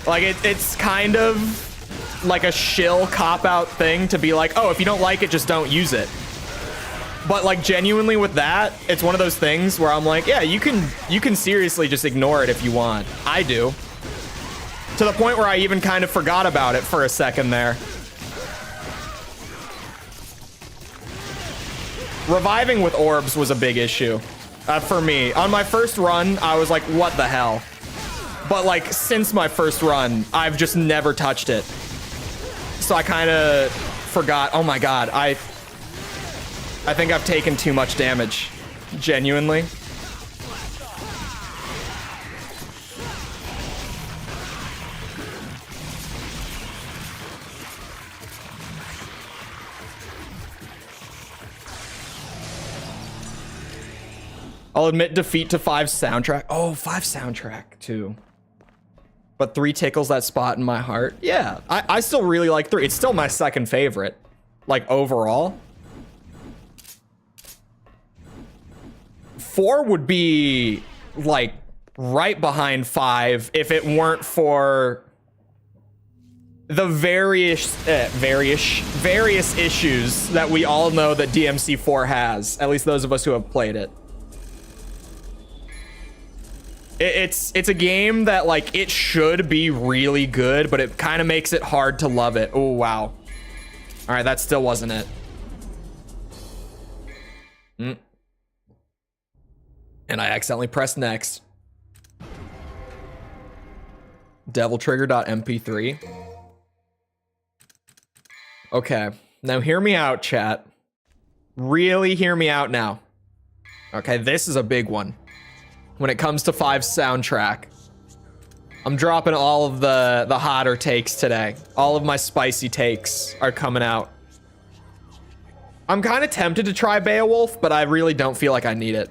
Like, it's kind of like a shill cop-out thing to be like, oh, if you don't like it, just don't use it. But like genuinely with that, it's one of those things where I'm like, yeah, you can seriously just ignore it if you want. I do. To the point where I even kind of forgot about it for a second there. Reviving with orbs was a big issue for me. On my first run, I was like, what the hell? But like since my first run, I've just never touched it. So I kind of forgot. Oh my god, I think I've taken too much damage. Genuinely. I'll admit defeat to 5 soundtrack. Oh, 5 soundtrack too. But 3 tickles that spot in my heart. Yeah, I still really like 3. It's still my second favorite. Like overall. 4 would be like right behind 5 if it weren't for the various issues that we all know that DMC4 has. At least those of us who have played it. It's a game that like it should be really good, but it kind of makes it hard to love it. Oh wow. All right, that still wasn't it. And I accidentally pressed next. Deviltrigger.mp3. Okay, now hear me out, chat. Really hear me out now. Okay, this is a big one. When it comes to 5 soundtrack, I'm dropping all of the hotter takes today. All of my spicy takes are coming out. I'm kind of tempted to try Beowulf, but I really don't feel like I need it.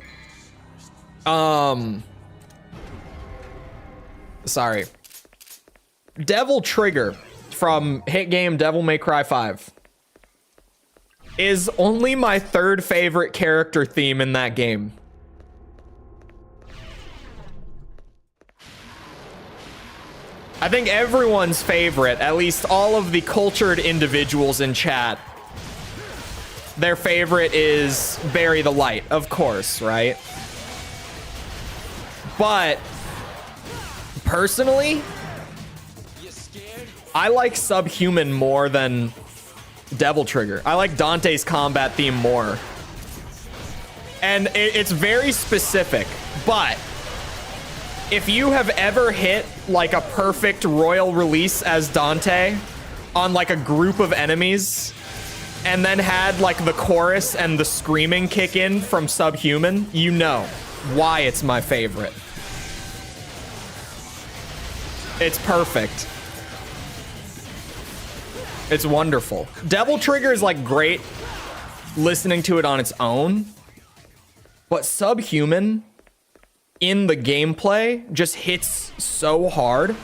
Sorry. Devil Trigger from hit game Devil May Cry 5 is only my 3rd favorite character theme in that game. I think everyone's favorite, at least all of the cultured individuals in chat, their favorite is Bury the Light, of course, right? But personally, I like Subhuman more than Devil Trigger. I like Dante's combat theme more. And it's very specific, but if you have ever hit like a perfect royal release as Dante on like a group of enemies and then had like the chorus and the screaming kick in from Subhuman, you know why it's my favorite. It's perfect. It's wonderful. Devil Trigger is like great listening to it on its own, but Subhuman in the gameplay just hits so hard.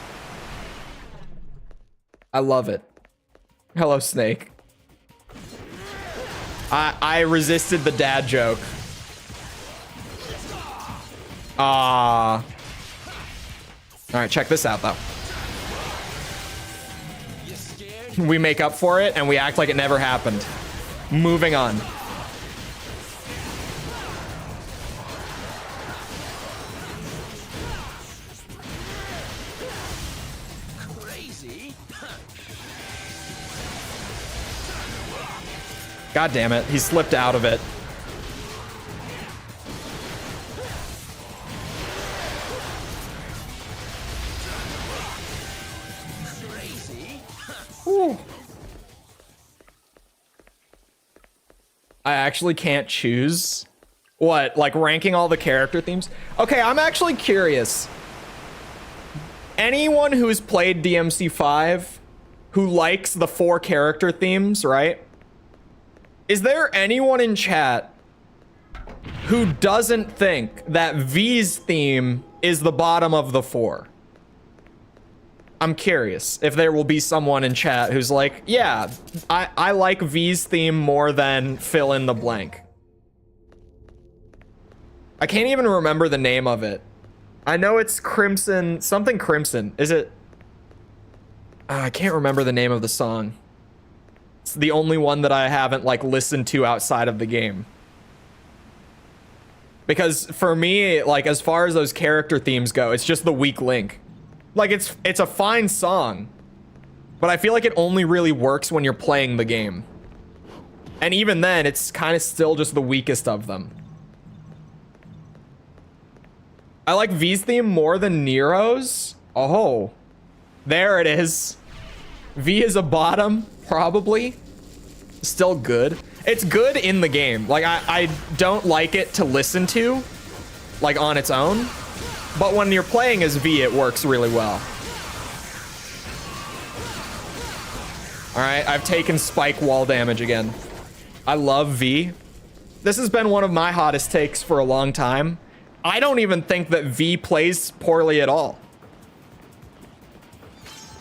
I love it. Hello, Snake. I resisted the dad joke. All right, check this out though. We make up for it and we act like it never happened. Moving on. God damn it, he slipped out of it. Whew. I actually can't choose. What, like ranking all the character themes? Okay, I'm actually curious. anyone who's played DMC5 who likes the 4 character themes, right? Is there anyone in chat who doesn't think that V's theme is the bottom of the 4? I'm curious if there will be someone in chat who's like, yeah, I like V's theme more than fill in the blank. I can't even remember the name of it. I know it's Crimson, something Crimson. Is it? I can't remember the name of the song. It's the only one that I haven't like listened to outside of the game. Because for me, like as far as those character themes go, it's just the weak link. Like it's a fine song, but I feel like it only really works when you're playing the game. And even then, it's kind of still just the weakest of them. I like V's theme more than Nero's. Oh, there it is. V is a bottom, probably. Still good. It's good in the game. Like I don't like it to listen to, like on its own. But when you're playing as V, it works really well. All right, I've taken spike wall damage again. I love V. This has been one of my hottest takes for a long time. I don't even think that V plays poorly at all.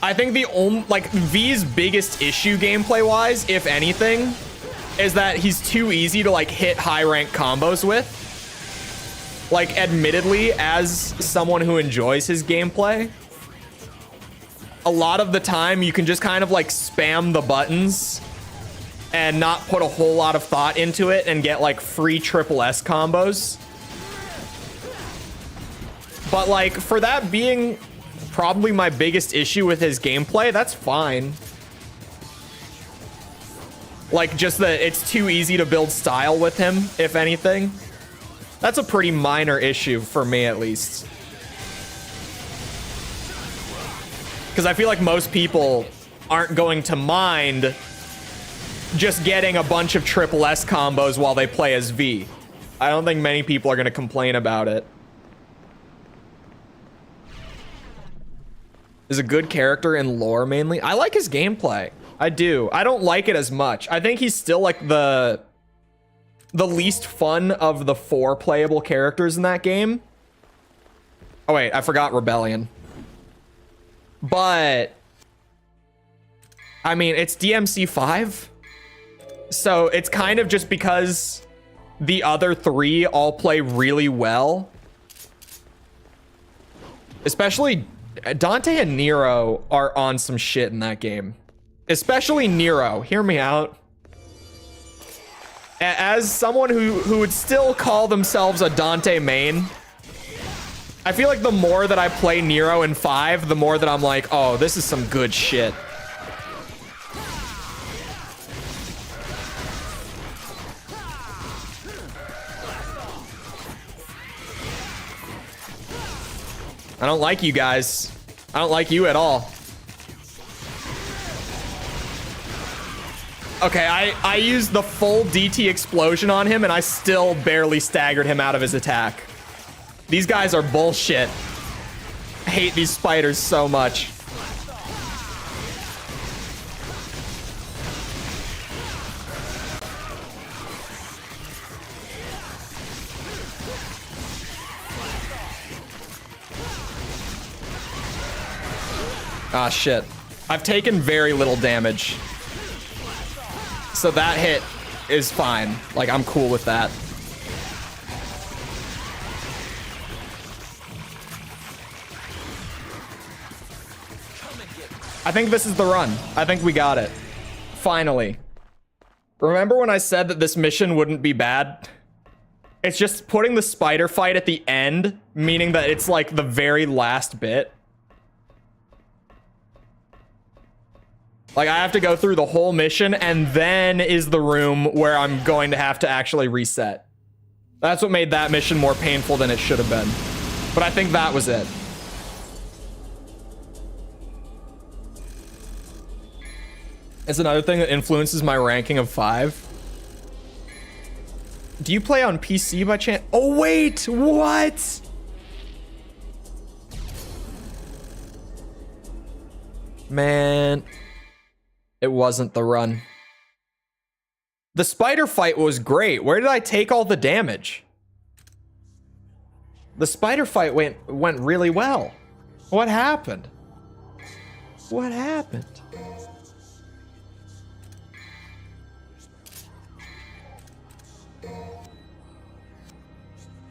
I think the only, like, V's biggest issue gameplay-wise, if anything, is that he's too easy to, like, hit high-rank combos with. Like, admittedly, as someone who enjoys his gameplay, a lot of the time you can just kind of like spam the buttons and not put a whole lot of thought into it and get like free triple S combos. But like for that being probably my biggest issue with his gameplay, that's fine. Like just that it's too easy to build style with him, if anything. That's a pretty minor issue for me, at least. Because I feel like most people aren't going to mind just getting a bunch of triple S combos while they play as V. I don't think many people are going to complain about it. Is a good character in lore mainly. I like his gameplay. I do. I don't like it as much. I think he's still like the least fun of the 4 playable characters in that game. Oh wait, I forgot Rebellion. But I mean, it's DMC5. So it's kind of just because the other 3 all play really well. Especially Dante and Nero are on some shit in that game. Especially Nero, hear me out. As someone who would still call themselves a Dante main, I feel like the more that I play Nero in 5, the more that I'm like, oh, this is some good shit. I don't like you guys. I don't like you at all. Okay, I used the full DT explosion on him, and I still barely staggered him out of his attack. These guys are bullshit. I hate these spiders so much. Ah, shit. I've taken very little damage. So that hit is fine. Like, I'm cool with that. I think this is the run. I think we got it. Finally. Remember when I said that this mission wouldn't be bad? It's just putting the spider fight at the end, meaning that it's like the very last bit. Like, I have to go through the whole mission, and then is the room where I'm going to have to actually reset. That's what made that mission more painful than it should have been. But I think that was it. It's another thing that influences my ranking of 5. Do you play on PC by chance? Oh, wait! What? Man, it wasn't the run. The spider fight was great. Where did I take all the damage? The spider fight went really well. What happened? What happened?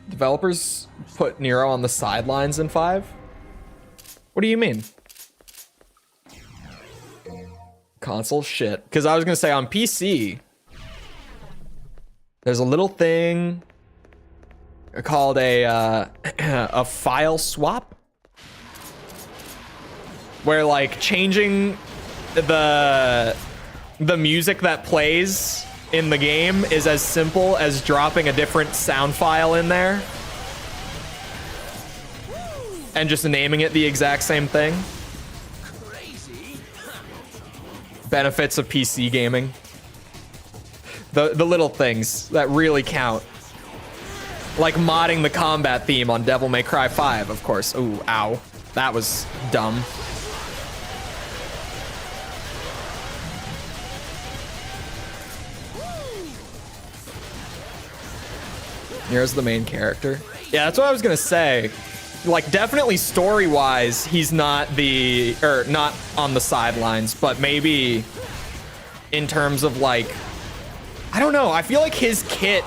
Developers put Nero on the sidelines in 5? What do you mean? Console shit. Because I was going to say on PC, there's a little thing called a file swap, where like changing the music that plays in the game is as simple as dropping a different sound file in there and just naming it the exact same thing. Crazy. Benefits of PC gaming. The little things that really count. Like modding the combat theme on Devil May Cry 5, of course. Ooh, ow. That was dumb. Here's the main character. Yeah, that's what I was gonna say. Like, definitely story-wise, he's not not on the sidelines, but maybe in terms of like, I don't know. I feel like his kit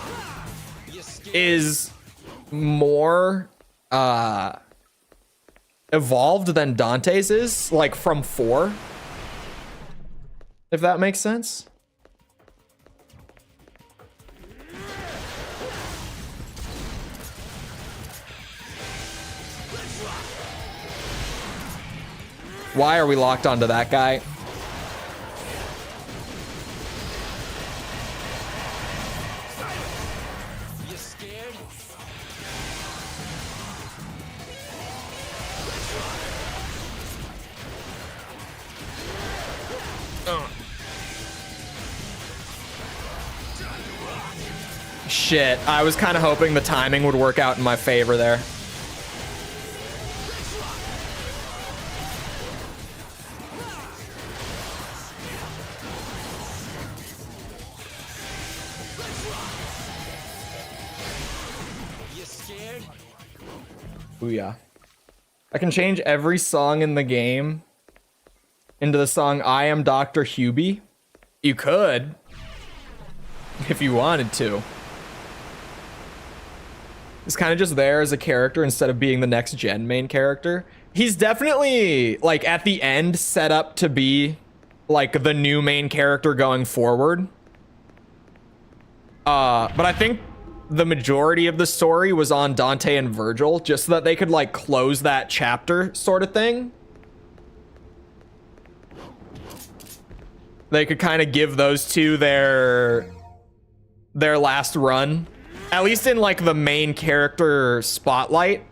is more evolved than Dante's is, like from 4. If that makes sense. Why are we locked onto that guy? You scared? Shit, I was kind of hoping the timing would work out in my favor there. Booyah. I can change every song in the game into the song I Am Dr. Hubie. You could, if you wanted to. He's kind of just there as a character instead of being the next gen main character. He's definitely, like, at the end set up to be, like, the new main character going forward. But I think the majority of the story was on Dante and Virgil, just so that they could like close that chapter sort of thing. They could kind of give those two their last run, at least in like the main character spotlight,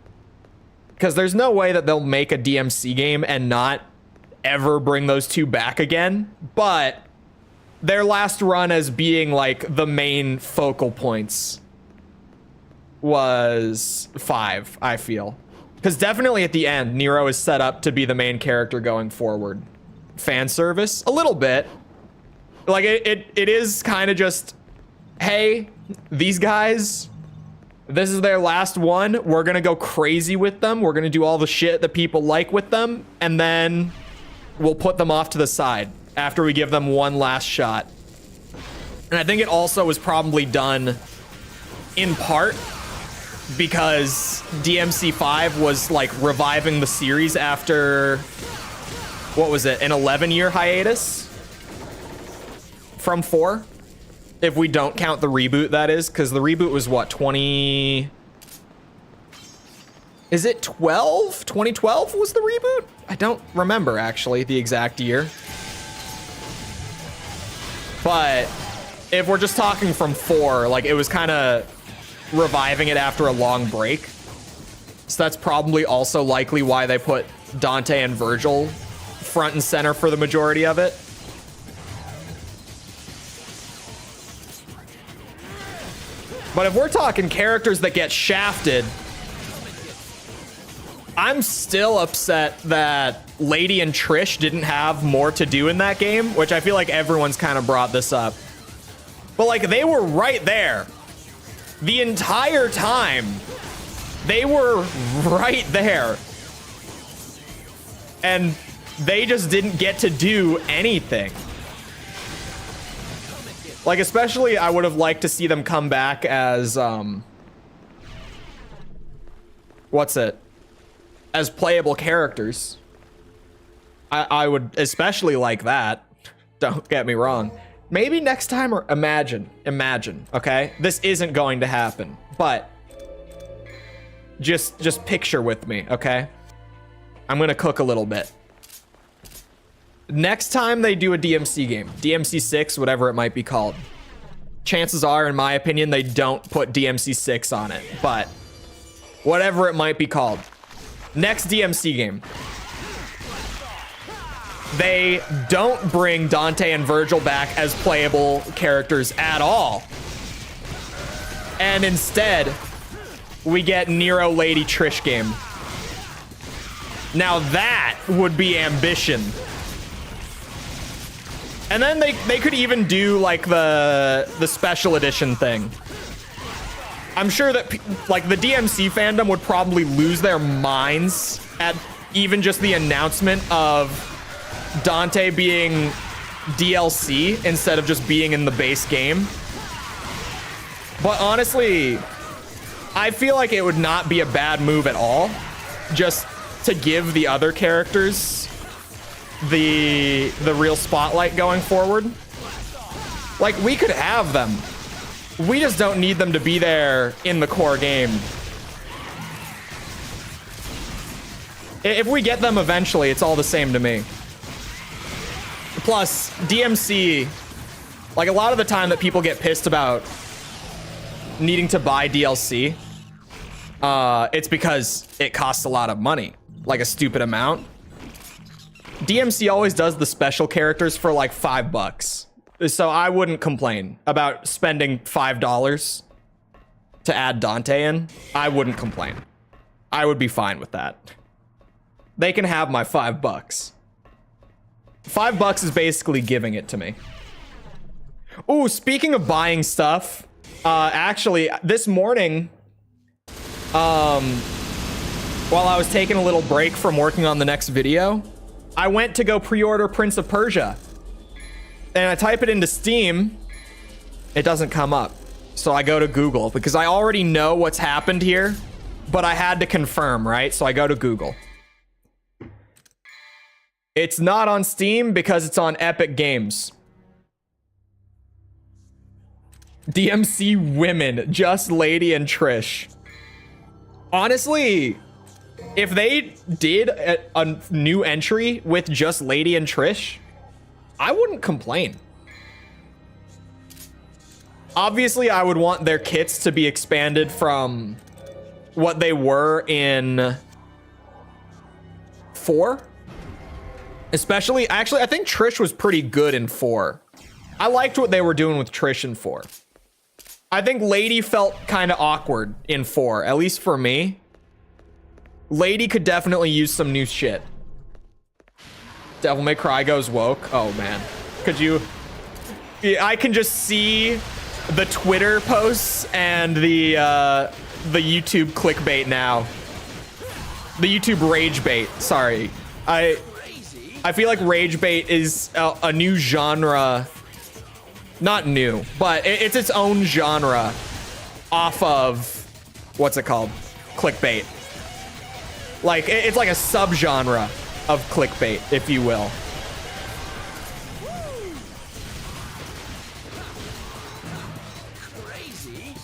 because there's no way that they'll make a DMC game and not ever bring those two back again. But their last run as being like the main focal points was 5, I feel. Because definitely at the end, Nero is set up to be the main character going forward. Fan service? A little bit. Like, it is kind of just, hey, these guys, this is their last one. We're going to go crazy with them. We're going to do all the shit that people like with them. And then we'll put them off to the side after we give them one last shot. And I think it also was probably done in part because DMC5 was like reviving the series after, what was it, an 11-year hiatus from 4? If we don't count the reboot, that is, because the reboot was what, 20... Is it 12? 2012 was the reboot? I don't remember, actually, the exact year. But if we're just talking from 4, like, it was kind of reviving it after a long break. So that's probably also likely why they put Dante and Virgil front and center for the majority of it. But if we're talking characters that get shafted, I'm still upset that Lady and Trish didn't have more to do in that game, which I feel like everyone's kind of brought this up. But like, they were right there the entire time. They were right there. And they just didn't get to do anything. Like, especially, I would have liked to see them come back as, what's it? As playable characters. I would especially like that. Don't get me wrong. Maybe next time, or imagine, okay? This isn't going to happen, but just picture with me, okay? I'm gonna cook a little bit. Next time they do a DMC game, DMC 6, whatever it might be called, chances are, in my opinion, they don't put DMC 6 on it, but whatever it might be called. Next DMC game, they don't bring Dante and Virgil back as playable characters at all. And instead, we get Nero Lady Trish game. Now that would be ambition. And then they could even do like the special edition thing. I'm sure that like the DMC fandom would probably lose their minds at even just the announcement of Dante being DLC instead of just being in the base game. But honestly, I feel like it would not be a bad move at all, just to give the other characters the real spotlight going forward. Like, we could have them. We just don't need them to be there in the core game. If we get them eventually, it's all the same to me. Plus, DMC, like a lot of the time that people get pissed about needing to buy DLC, it's because it costs a lot of money, like a stupid amount. DMC always does the special characters for like $5. So I wouldn't complain about spending $5 to add Dante in. I wouldn't complain. I would be fine with that. They can have my $5. $5 is basically giving it to me. Ooh, speaking of buying stuff, actually, this morning, while I was taking a little break from working on the next video, I went to go pre-order Prince of Persia. And I type it into Steam, it doesn't come up. So I go to Google because I already know what's happened here, but I had to confirm, right? So I go to Google. It's not on Steam because it's on Epic Games. DMC women, just Lady and Trish. Honestly, if they did a new entry with just Lady and Trish, I wouldn't complain. Obviously, I would want their kits to be expanded from what they were in 4. Especially, actually, I think Trish was pretty good in 4. I liked what they were doing with Trish in 4. I think Lady felt kind of awkward in 4, at least for me. Lady could definitely use some new shit. Devil May Cry goes woke. Oh man, could you? I can just see the Twitter posts and the YouTube clickbait now. The YouTube rage bait. Sorry, I feel like rage bait is a new genre. Not new, but it's its own genre off of what's it called? Clickbait. Like it's like a subgenre of clickbait, if you will. Crazy.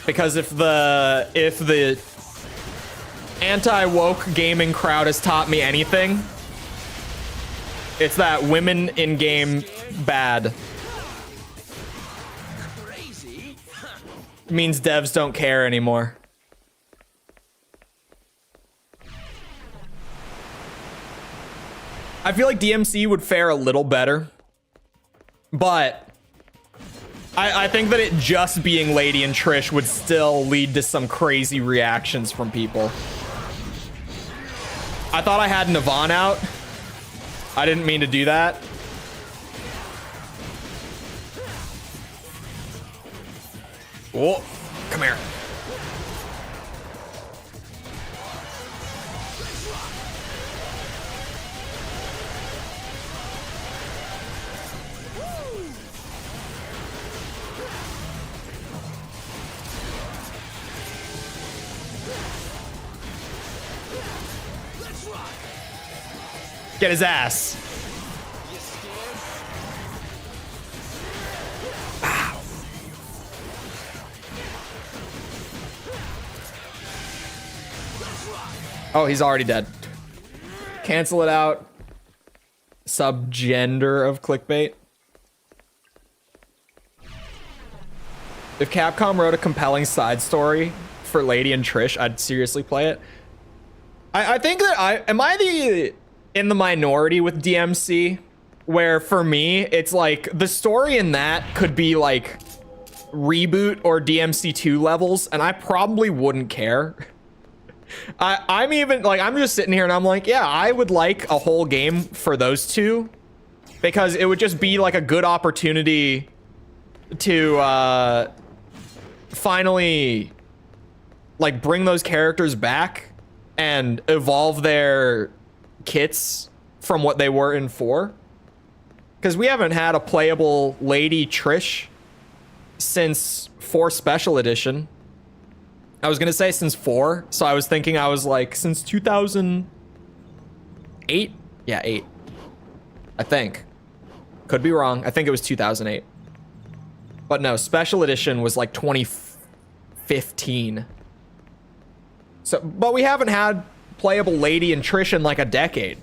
Because if the anti-woke gaming crowd has taught me anything, it's that women in game bad. Means devs don't care anymore. I feel like DMC would fare a little better, but I think that it just being Lady and Trish would still lead to some crazy reactions from people. I thought I had Navon out. I didn't mean to do that. Oh, come here. Get his ass. Ow. Oh, he's already dead. Cancel it out. Subgender of clickbait. If Capcom wrote a compelling side story for Lady and Trish, I'd seriously play it. I think that am I in the minority with DMC, where for me it's like the story in that could be like reboot or DMC2 levels, and I probably wouldn't care. I'm even like, I'm just sitting here and I'm like, yeah, I would like a whole game for those two, because it would just be like a good opportunity to finally like bring those characters back and evolve their kits from what they were in 4, because we haven't had a playable Lady Trish since 4 Special Edition. I was gonna say since 4, so I was thinking, I was like, since 2008. Yeah, 8, I think. Could be wrong. I think it was 2008, but no, Special Edition was like 2015. So, but we haven't had playable Lady and Trish in like a decade.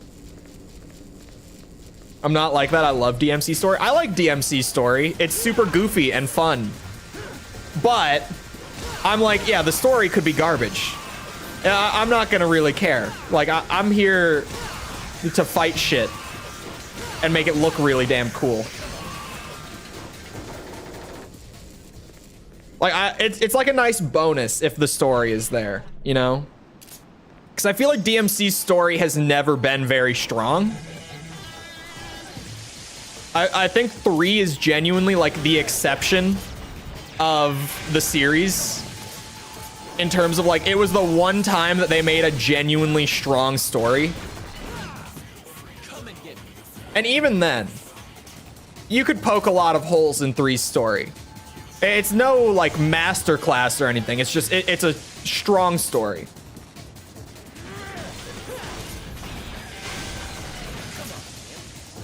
I'm not like that. I love DMC story. I like DMC story. It's super goofy and fun. But I'm like, yeah, the story could be garbage. I'm not gonna really care. Like, I'm here to fight shit and make it look really damn cool. Like, it's like a nice bonus if the story is there, you know? Because I feel like DMC's story has never been very strong. I think 3 is genuinely like the exception of the series, in terms of like, it was the one time that they made a genuinely strong story. And even then, you could poke a lot of holes in 3's story. It's no like masterclass or anything. It's just, it's a strong story.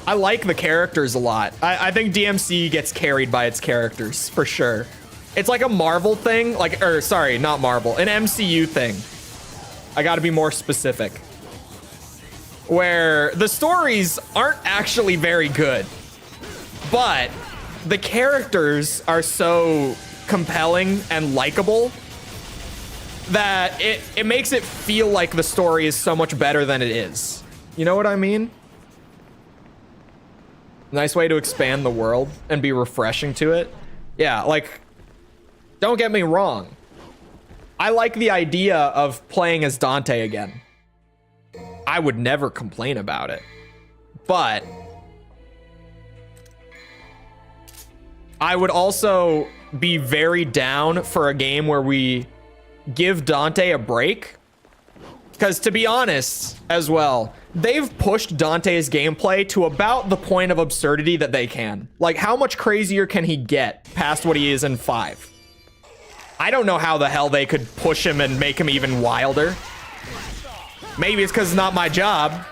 I like the characters a lot. I think DMC gets carried by its characters, for sure. It's like a Marvel thing, like, or sorry, not Marvel, an MCU thing. I gotta be more specific. Where the stories aren't actually very good, but the characters are so compelling and likable that it makes it feel like the story is so much better than it is. You know what I mean? Nice way to expand the world and be refreshing to it. Yeah, like, don't get me wrong. I like the idea of playing as Dante again. I would never complain about it. But I would also be very down for a game where we give Dante a break. Because to be honest, as well, they've pushed Dante's gameplay to about the point of absurdity that they can. Like, how much crazier can he get past what he is in 5? I don't know how the hell they could push him and make him even wilder. Maybe it's because it's not my job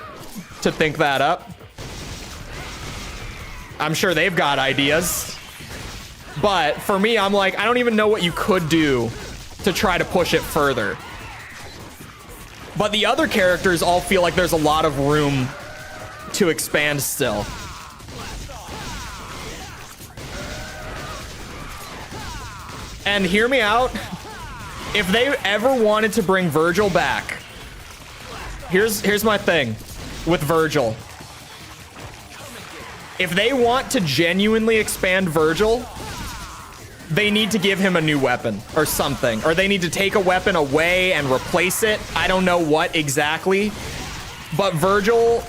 to think that up. I'm sure they've got ideas. But for me, I'm like, I don't even know what you could do to try to push it further. But the other characters all feel like there's a lot of room to expand still. And hear me out. If they ever wanted to bring Virgil back, here's my thing with Virgil. If they want to genuinely expand Virgil, they need to give him a new weapon or something, or they need to take a weapon away and replace it. I don't know what exactly, but Virgil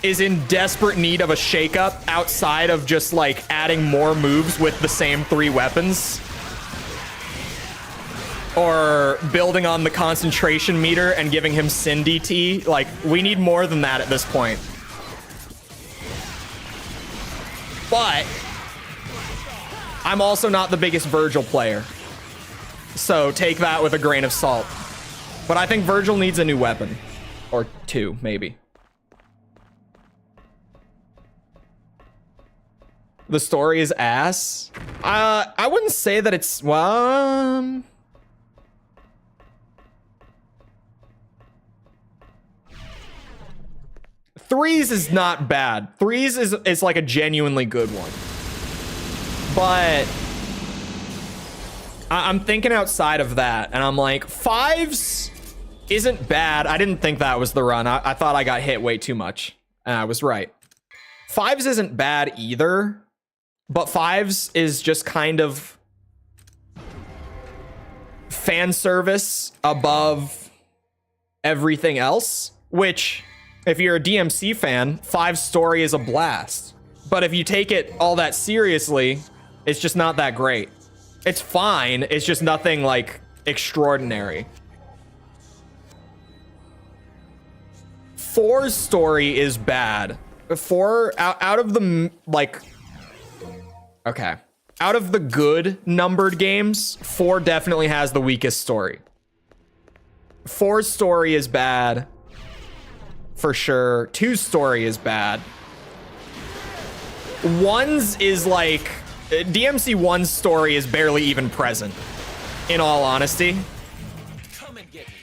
is in desperate need of a shakeup outside of just like adding more moves with the same 3 weapons, or building on the concentration meter and giving him Sin DT. Like, we need more than that at this point. But I'm also not the biggest Virgil player, so take that with a grain of salt. But I think Virgil needs a new weapon, or 2 maybe. The story is ass. I wouldn't say that it's, well, Threes is not bad. Threes is like a genuinely good one. But I'm thinking outside of that, and I'm like, 5s isn't bad. I didn't think that was the run. I thought I got hit way too much, and I was right. 5s isn't bad either, but 5s is just kind of fan service above everything else, which, if you're a DMC fan, 5's story is a blast. But if you take it all that seriously, it's just not that great. It's fine, it's just nothing like extraordinary. 4's story is bad. 4, out of the, like, okay. Out of the good numbered games, 4 definitely has the weakest story. 4's story is bad, for sure. 2's story is bad. 1's is like, DMC 1's story is barely even present, in all honesty. Come and get me.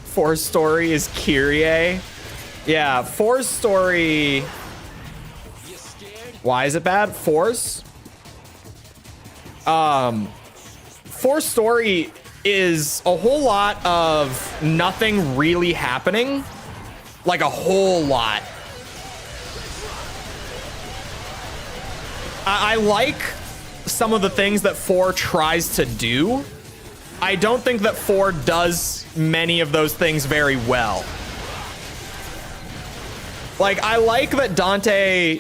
4's story is Kyrie. Yeah, 4's story. You scared? Why is it bad? 4's? 4's story is a whole lot of nothing really happening. Like a whole lot. I like some of the things that 4 tries to do. I don't think that 4 does many of those things very well. Like, I like that Dante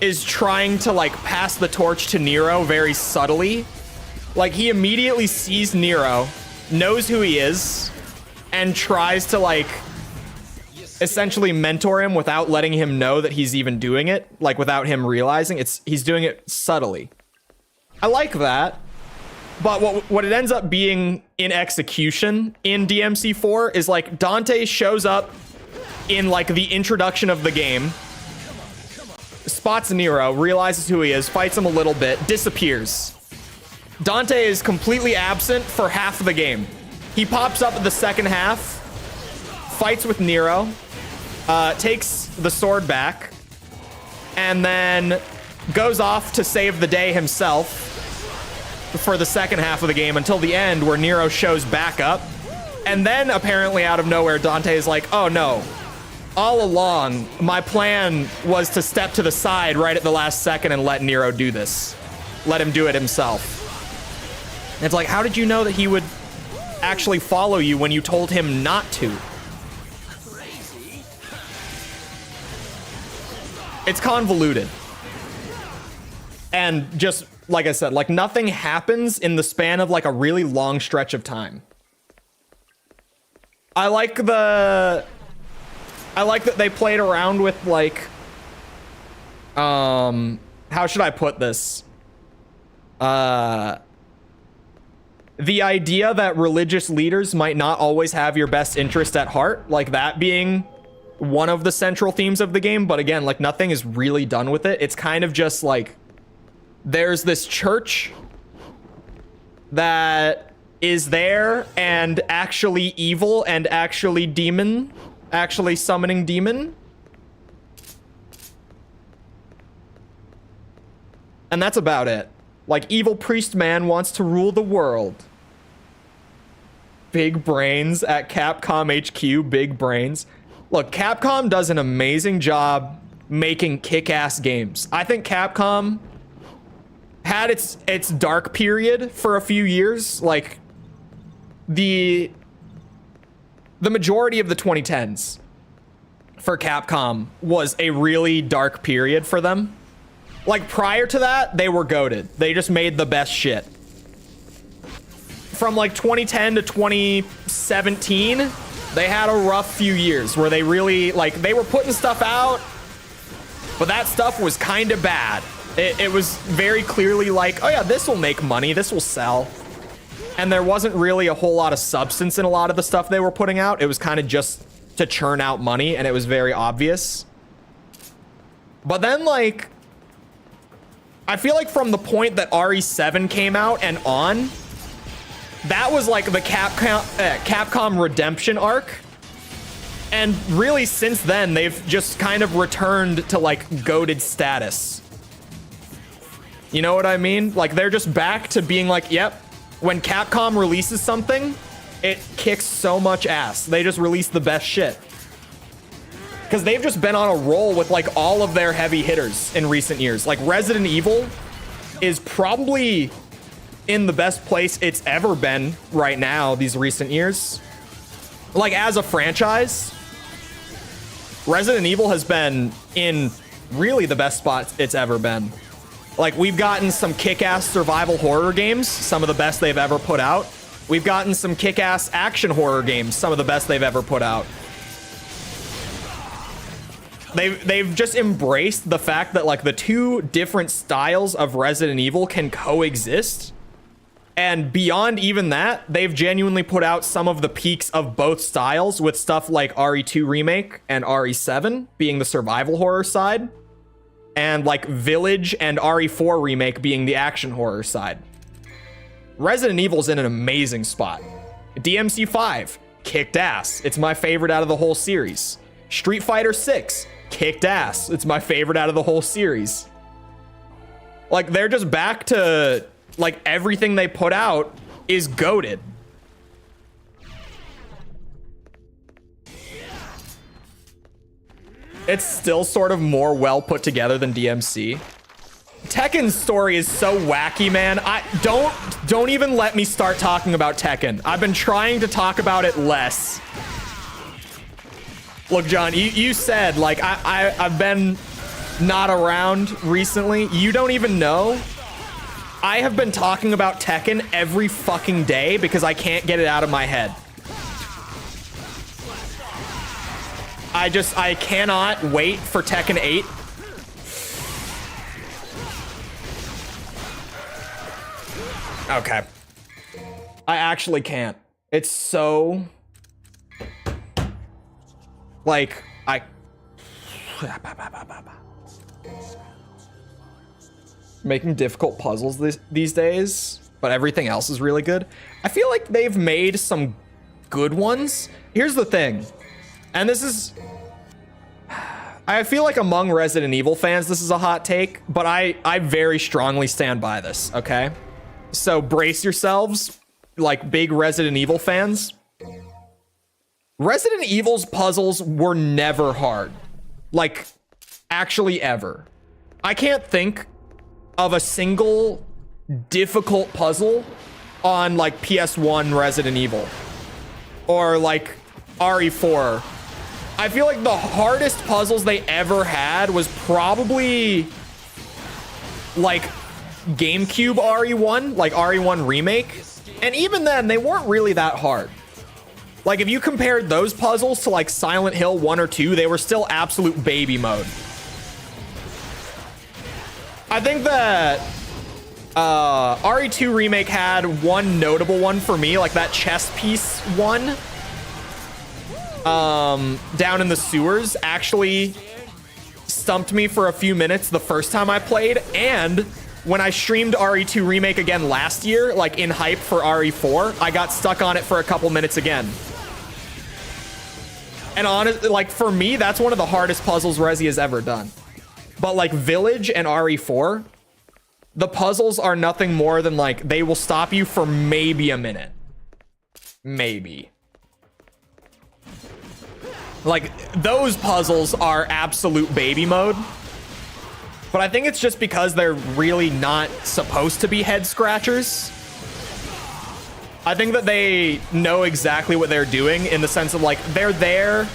is trying to, like, pass the torch to Nero very subtly. Like, he immediately sees Nero, knows who he is, and tries to, like, essentially mentor him without letting him know that he's even doing it. Like, without him realizing he's doing it subtly. I like that. But what it ends up being in execution in DMC4 is, like, Dante shows up in, like, the introduction of the game, spots Nero, realizes who he is, fights him a little bit, disappears. Dante is completely absent for half of the game. He pops up at the second half, fights with Nero, takes the sword back, and then goes off to save the day himself for the second half of the game until the end, where Nero shows back up. And then apparently out of nowhere, Dante is like, oh no, all along my plan was to step to the side right at the last second and let Nero do this. Let him do it himself. And it's like, how did you know that he would actually follow you when you told him not to? Crazy. It's convoluted. And just, like I said, like, nothing happens in the span of, like, a really long stretch of time. I like that they played around with, like, how should I put this? The idea that religious leaders might not always have your best interest at heart, like that being one of the central themes of the game. But again, like, nothing is really done with it. It's kind of just like, there's this church that is there and actually evil and actually demon, actually summoning demon. And that's about it. Like, evil priest man wants to rule the world. Big brains at Capcom HQ, big brains. Look, Capcom does an amazing job making kick-ass games. I think Capcom had its dark period for a few years. Like the majority of the 2010s for Capcom was a really dark period for them. Like prior to that, they were goated. They just made the best shit. From like 2010 to 2017, they had a rough few years where they really, like, they were putting stuff out, but that stuff was kind of bad. It was very clearly like, oh yeah, this will make money, this will sell. And there wasn't really a whole lot of substance in a lot of the stuff they were putting out. It was kind of just to churn out money, and it was very obvious. But then, like, I feel like from the point that RE7 came out and on, that was like the Capcom redemption arc. And really since then, they've just kind of returned to like goated status. You know what I mean? Like they're just back to being like, yep, when Capcom releases something, it kicks so much ass. They just release the best shit. Because they've just been on a roll with like all of their heavy hitters in recent years. Like Resident Evil is probably in the best place it's ever been right now these recent years. Like as a franchise, Resident Evil has been in really the best spot it's ever been. Like we've gotten some kick-ass survival horror games, some of the best they've ever put out. We've gotten some kick-ass action horror games, some of the best they've ever put out. They've just embraced the fact that like the two different styles of Resident Evil can coexist. And beyond even that, they've genuinely put out some of the peaks of both styles with stuff like RE2 Remake and RE7 being the survival horror side. And like Village and RE4 Remake being the action horror side. Resident Evil's in an amazing spot. DMC5, kicked ass. It's my favorite out of the whole series. Street Fighter 6, kicked ass. It's my favorite out of the whole series. Like they're just back to like everything they put out is goated. It's still sort of more well put together than DMC. Tekken's story is so wacky, man. Don't even let me start talking about Tekken. I've been trying to talk about it less. Look, John, you said like I've been not around recently. You don't even know. I have been talking about Tekken every fucking day because I can't get it out of my head. I cannot wait for Tekken 8. Okay. I actually can't. It's so... Like, making difficult puzzles these days, but everything else is really good. I feel like they've made some good ones. Here's the thing, and this is... I feel like among Resident Evil fans, this is a hot take, but I very strongly stand by this, okay? So brace yourselves, like big Resident Evil fans. Resident Evil's puzzles were never hard. Like, actually ever. I can't think of a single difficult puzzle on like PS1 Resident Evil. Or like RE4. I feel like the hardest puzzles they ever had was probably like GameCube RE1, like RE1 Remake. And even then, they weren't really that hard. Like if you compared those puzzles to like Silent Hill 1 or 2, they were still absolute baby mode. I think that RE2 Remake had one notable one for me, like that chess piece one. Down in the sewers actually stumped me for a few minutes the first time I played, and when I streamed RE2 Remake again last year, like in hype for RE4, I got stuck on it for a couple minutes again. And honestly, like for me, that's one of the hardest puzzles Resi has ever done. But like Village and RE4, the puzzles are nothing more than like, they will stop you for maybe a minute. Maybe. Like, those puzzles are absolute baby mode. But I think it's just because they're really not supposed to be head scratchers. I think that they know exactly what they're doing in the sense of, like, they're there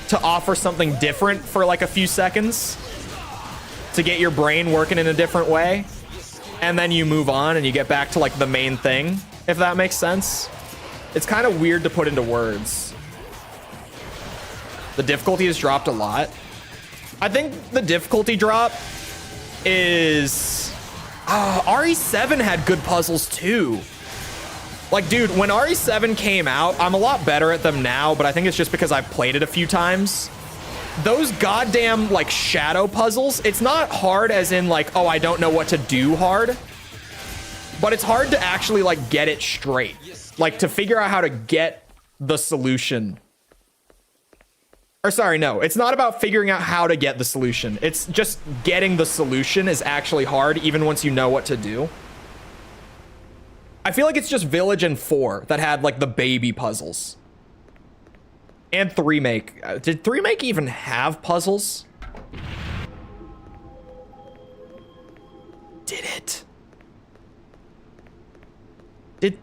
to offer something different for like a few seconds to get your brain working in a different way. And then you move on and you get back to like the main thing, if that makes sense. It's kind of weird to put into words. The difficulty has dropped a lot. I think the difficulty drop is... RE7 had good puzzles too. Like, dude, when RE7 came out, I'm a lot better at them now, but I think it's just because I've played it a few times. Those goddamn, like, shadow puzzles, it's not hard as in, like, oh, I don't know what to do hard. But it's hard to actually, like, get it straight. Like, to figure out how to get the solution. Or sorry, no, it's not about figuring out how to get the solution. It's just getting the solution is actually hard, even once you know what to do. I feel like it's just Village and 4 that had like the baby puzzles. And 3-make. Did 3-make even have puzzles? Did it? Did...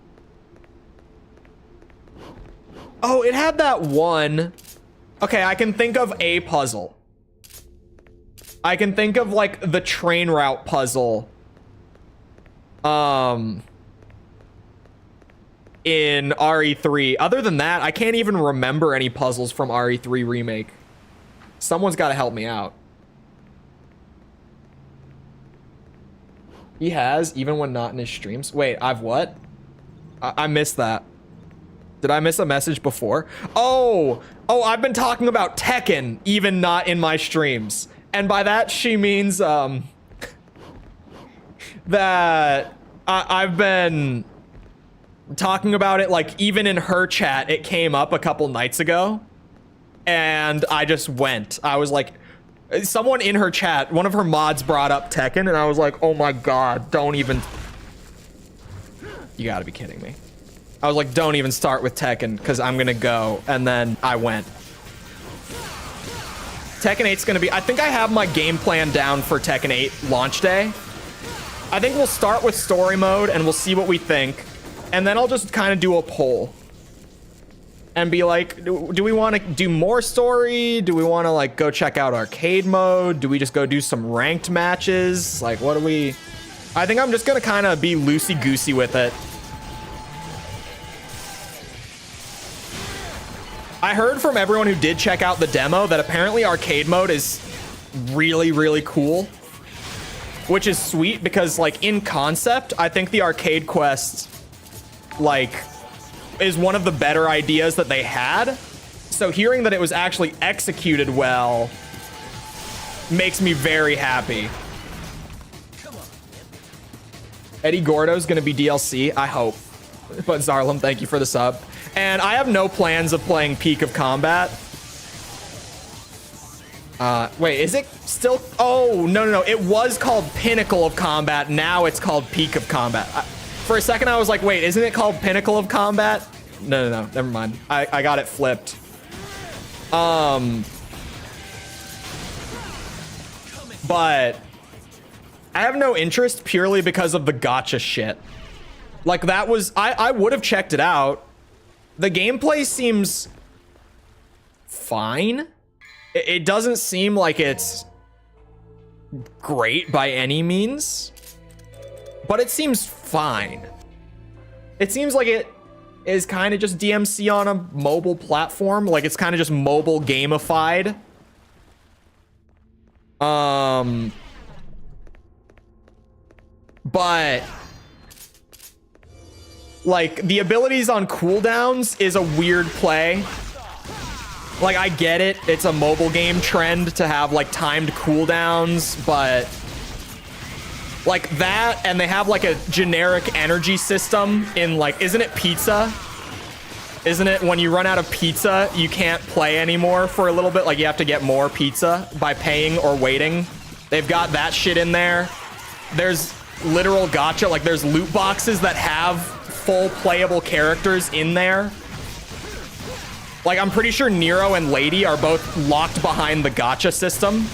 Oh, it had that one. Okay, I can think of a puzzle. I can think of like the train route puzzle. In RE3. Other than that, I can't even remember any puzzles from RE3 Remake. Someone's got to help me out. He has, even when not in his streams. Wait, I've what? I missed that. Did I miss a message before? Oh, I've been talking about Tekken, even not in my streams. And by that, she means, that I've been talking about it, like, even in her chat, it came up a couple nights ago. And I just went. I was like, someone in her chat, one of her mods brought up Tekken, and I was like, oh my god, don't even... You gotta be kidding me. I was like, don't even start with Tekken, because I'm gonna go. And then I went. Tekken 8's gonna be... I think I have my game plan down for Tekken 8 launch day. I think we'll start with story mode, and we'll see what we think. And then I'll just kind of do a poll. And be like, do we want to do more story? Do we want to, like, go check out arcade mode? Do we just go do some ranked matches? Like, what do we... I think I'm just gonna kind of be loosey-goosey with it. I heard from everyone who did check out the demo that apparently arcade mode is really, really cool. Which is sweet because, like, in concept, I think the arcade quest, like, is one of the better ideas that they had. So hearing that it was actually executed well makes me very happy. Eddie Gordo's gonna be DLC, I hope. But Zarlum, thank you for the sub. And I have no plans of playing Peak of Combat. Wait, is it still... Oh, no. It was called Pinnacle of Combat. Now it's called Peak of Combat. For a second, I was like, wait, isn't it called Pinnacle of Combat? No. Never mind. I got it flipped. But I have no interest purely because of the gacha shit. Like, that was... I would have checked it out. The gameplay seems fine. It doesn't seem like it's great by any means, but it seems fine. It seems like it is kind of just DMC on a mobile platform. Like, it's kind of just mobile gamified. But like, the abilities on cooldowns is a weird play. Like, I get it. It's a mobile game trend to have, like, timed cooldowns, but... Like, that, and they have, like, a generic energy system in, like... Isn't it pizza? Isn't it when you run out of pizza, you can't play anymore for a little bit? Like, you have to get more pizza by paying or waiting. They've got that shit in there. There's literal gacha. Like, there's loot boxes that have full playable characters in there. Like, I'm pretty sure Nero and Lady are both locked behind the gacha system.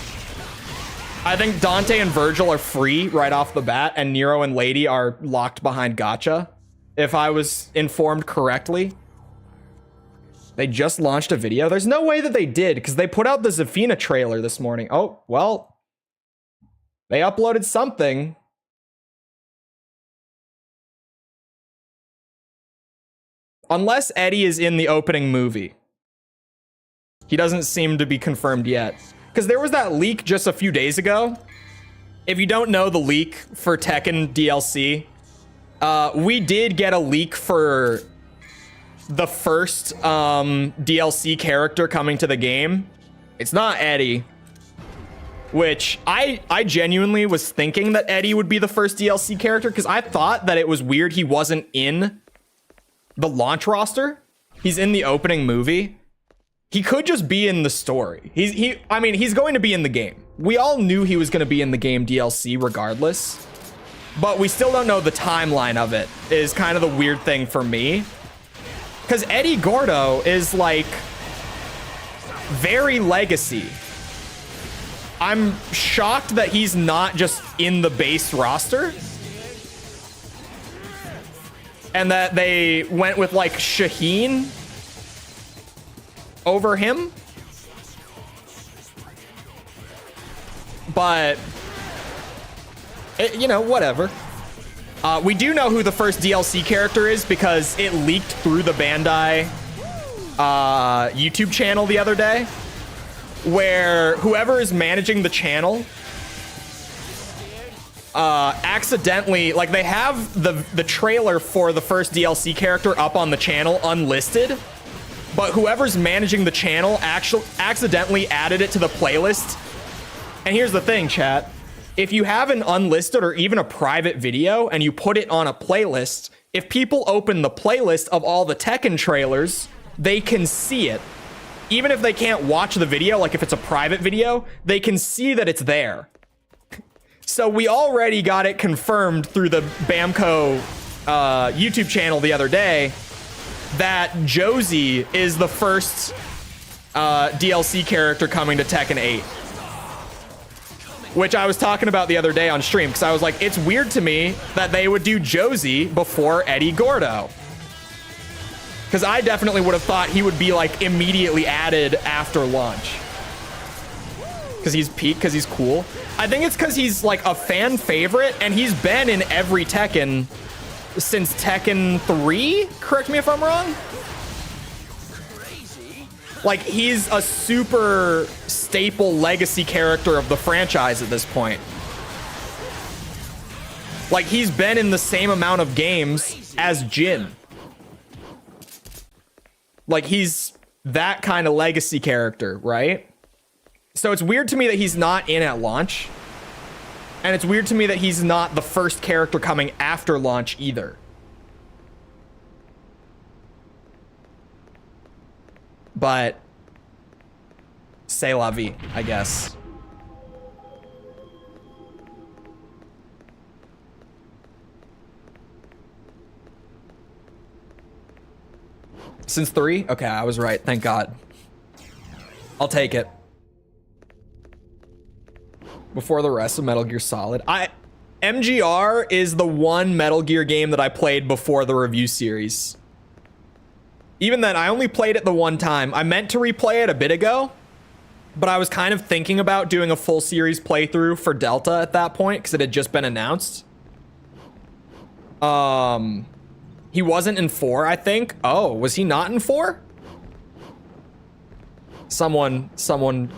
I think Dante and Virgil are free right off the bat, and Nero and Lady are locked behind gacha, if I was informed correctly. They just launched a video. There's no way that they did, because they put out the Zafina trailer this morning. Oh, well, they uploaded something. Unless Eddie is in the opening movie. He doesn't seem to be confirmed yet. Because there was that leak just a few days ago. If you don't know the leak for Tekken DLC, we did get a leak for the first DLC character coming to the game. It's not Eddie. Which I genuinely was thinking that Eddie would be the first DLC character, because I thought that it was weird he wasn't in the launch roster. He's in the opening movie. He could just be in the story. I mean, he's going to be in the game. We all knew he was going to be in the game DLC regardless, but we still don't know the timeline of it, is kind of the weird thing for me. Because Eddie Gordo is like very legacy. I'm shocked that he's not just in the base roster. And that they went with like Shaheen over him. But you know, whatever. We do know who the first DLC character is because it leaked through the Bandai YouTube channel the other day, where whoever is managing the channel accidentally, like, they have the trailer for the first DLC character up on the channel unlisted, but whoever's managing the channel accidentally added it to the playlist. And here's the thing, chat. If you have an unlisted or even a private video and you put it on a playlist, if people open the playlist of all the Tekken trailers, they can see it. Even if they can't watch the video, like if it's a private video, they can see that it's there. So we already got it confirmed through the Bamco YouTube channel the other day that Josie is the first DLC character coming to Tekken 8. Which I was talking about the other day on stream, because I was like, it's weird to me that they would do Josie before Eddie Gordo. Because I definitely would have thought he would be like immediately added after launch. Because he's peak, because he's cool. I think it's because he's like a fan favorite, and he's been in every Tekken since Tekken 3? Correct me if I'm wrong? Like, he's a super staple legacy character of the franchise at this point. Like, he's been in the same amount of games as Jin. Like, he's that kind of legacy character, right? So it's weird to me that he's not in at launch. And it's weird to me that he's not the first character coming after launch either. But c'est la vie, I guess. Since 3? Okay, I was right. Thank God. I'll take it. Before the rest of Metal Gear Solid. MGR is the one Metal Gear game that I played before the review series. Even then, I only played it the one time. I meant to replay it a bit ago, but I was kind of thinking about doing a full series playthrough for Delta at that point, because it had just been announced. He wasn't in 4, I think. Oh, was he not in 4? Someone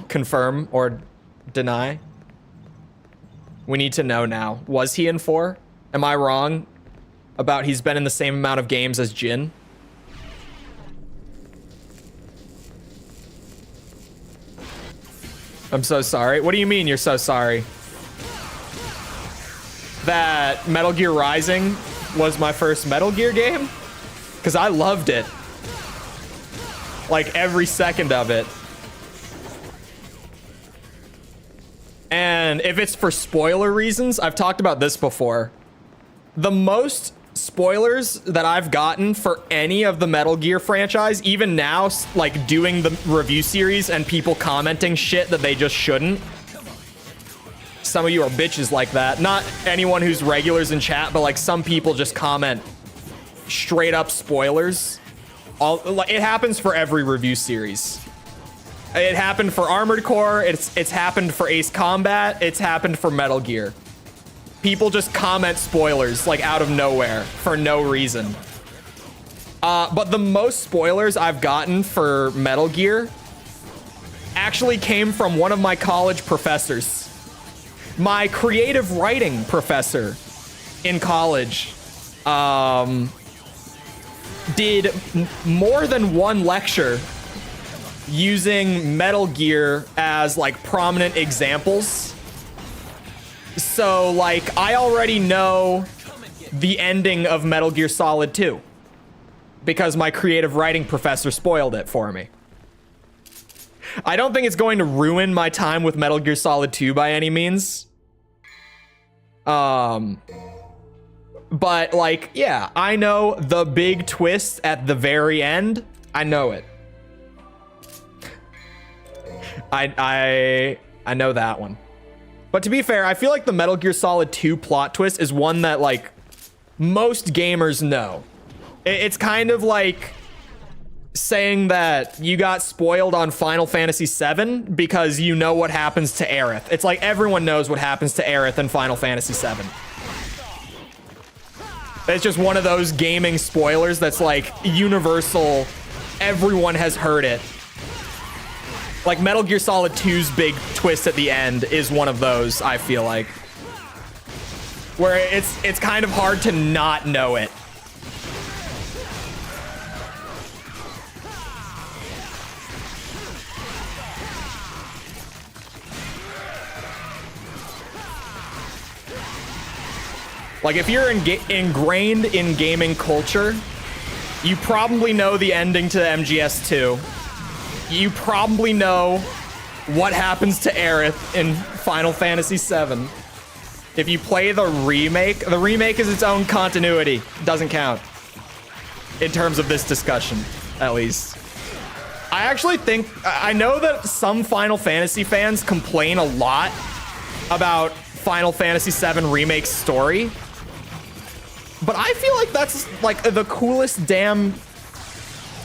confirm or deny. We need to know now. Was he in 4? Am I wrong about he's been in the same amount of games as Jin? I'm so sorry. What do you mean you're so sorry? That Metal Gear Rising was my first Metal Gear game? Because I loved it. Like, every second of it. And if it's for spoiler reasons, I've talked about this before. The most spoilers that I've gotten for any of the Metal Gear franchise, even now, like doing the review series and people commenting shit that they just shouldn't. Some of you are bitches like that. Not anyone who's regulars in chat, but like some people just comment straight up spoilers. It happens for every review series. It happened for Armored Core. It's happened for Ace Combat. It's happened for Metal Gear. People just comment spoilers like out of nowhere for no reason. But the most spoilers I've gotten for Metal Gear actually came from one of my college professors. My creative writing professor in college did more than one lecture using Metal Gear as like prominent examples. So like I already know the ending of Metal Gear Solid 2 because my creative writing professor spoiled it for me. I don't think it's going to ruin my time with Metal Gear Solid 2 by any means. But like, yeah, I know the big twist at the very end. I know it. I know that one. But to be fair, I feel like the Metal Gear Solid 2 plot twist is one that like most gamers know. It's kind of like saying that you got spoiled on Final Fantasy VII because you know what happens to Aerith. It's like everyone knows what happens to Aerith in Final Fantasy VII. It's just one of those gaming spoilers that's like universal. Everyone has heard it. Like Metal Gear Solid 2's big twist at the end is one of those, I feel like. Where it's kind of hard to not know it. Like if you're ingrained in gaming culture, you probably know the ending to MGS2. You probably know what happens to Aerith in Final Fantasy VII. If you play the remake is its own continuity. Doesn't count. In terms of this discussion, at least. I actually think, I know that some Final Fantasy fans complain a lot about Final Fantasy VII Remake's story. But I feel like that's like the coolest damn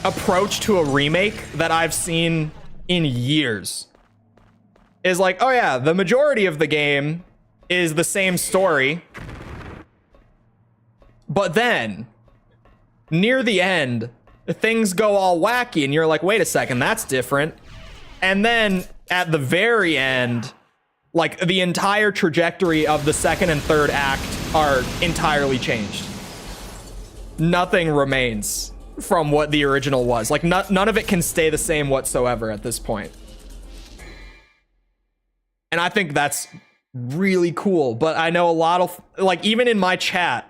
approach to a remake that I've seen in years. Is like, oh yeah, the majority of the game is the same story. But then, near the end, things go all wacky and you're like, wait a second, that's different. And then at the very end, like the entire trajectory of the second and third act are entirely changed. Nothing remains from what the original was. Like none of it can stay the same whatsoever at this point. And I think that's really cool. But I know a lot of, like, even in my chat,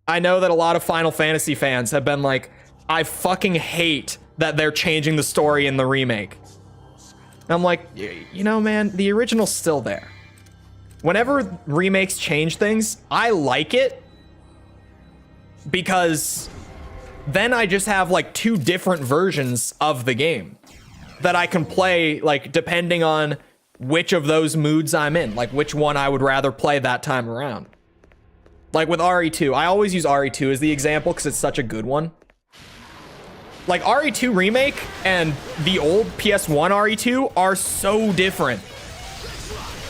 I know that a lot of Final Fantasy fans have been like, I fucking hate that they're changing the story in the remake. And I'm like, you know, man, the original's still there. Whenever remakes change things, I like it. Because then I just have like two different versions of the game that I can play, like, depending on which of those moods I'm in, like which one I would rather play that time around. Like with RE2, I always use RE2 as the example because it's such a good one. Like RE2 Remake and the old PS1 RE2 are so different.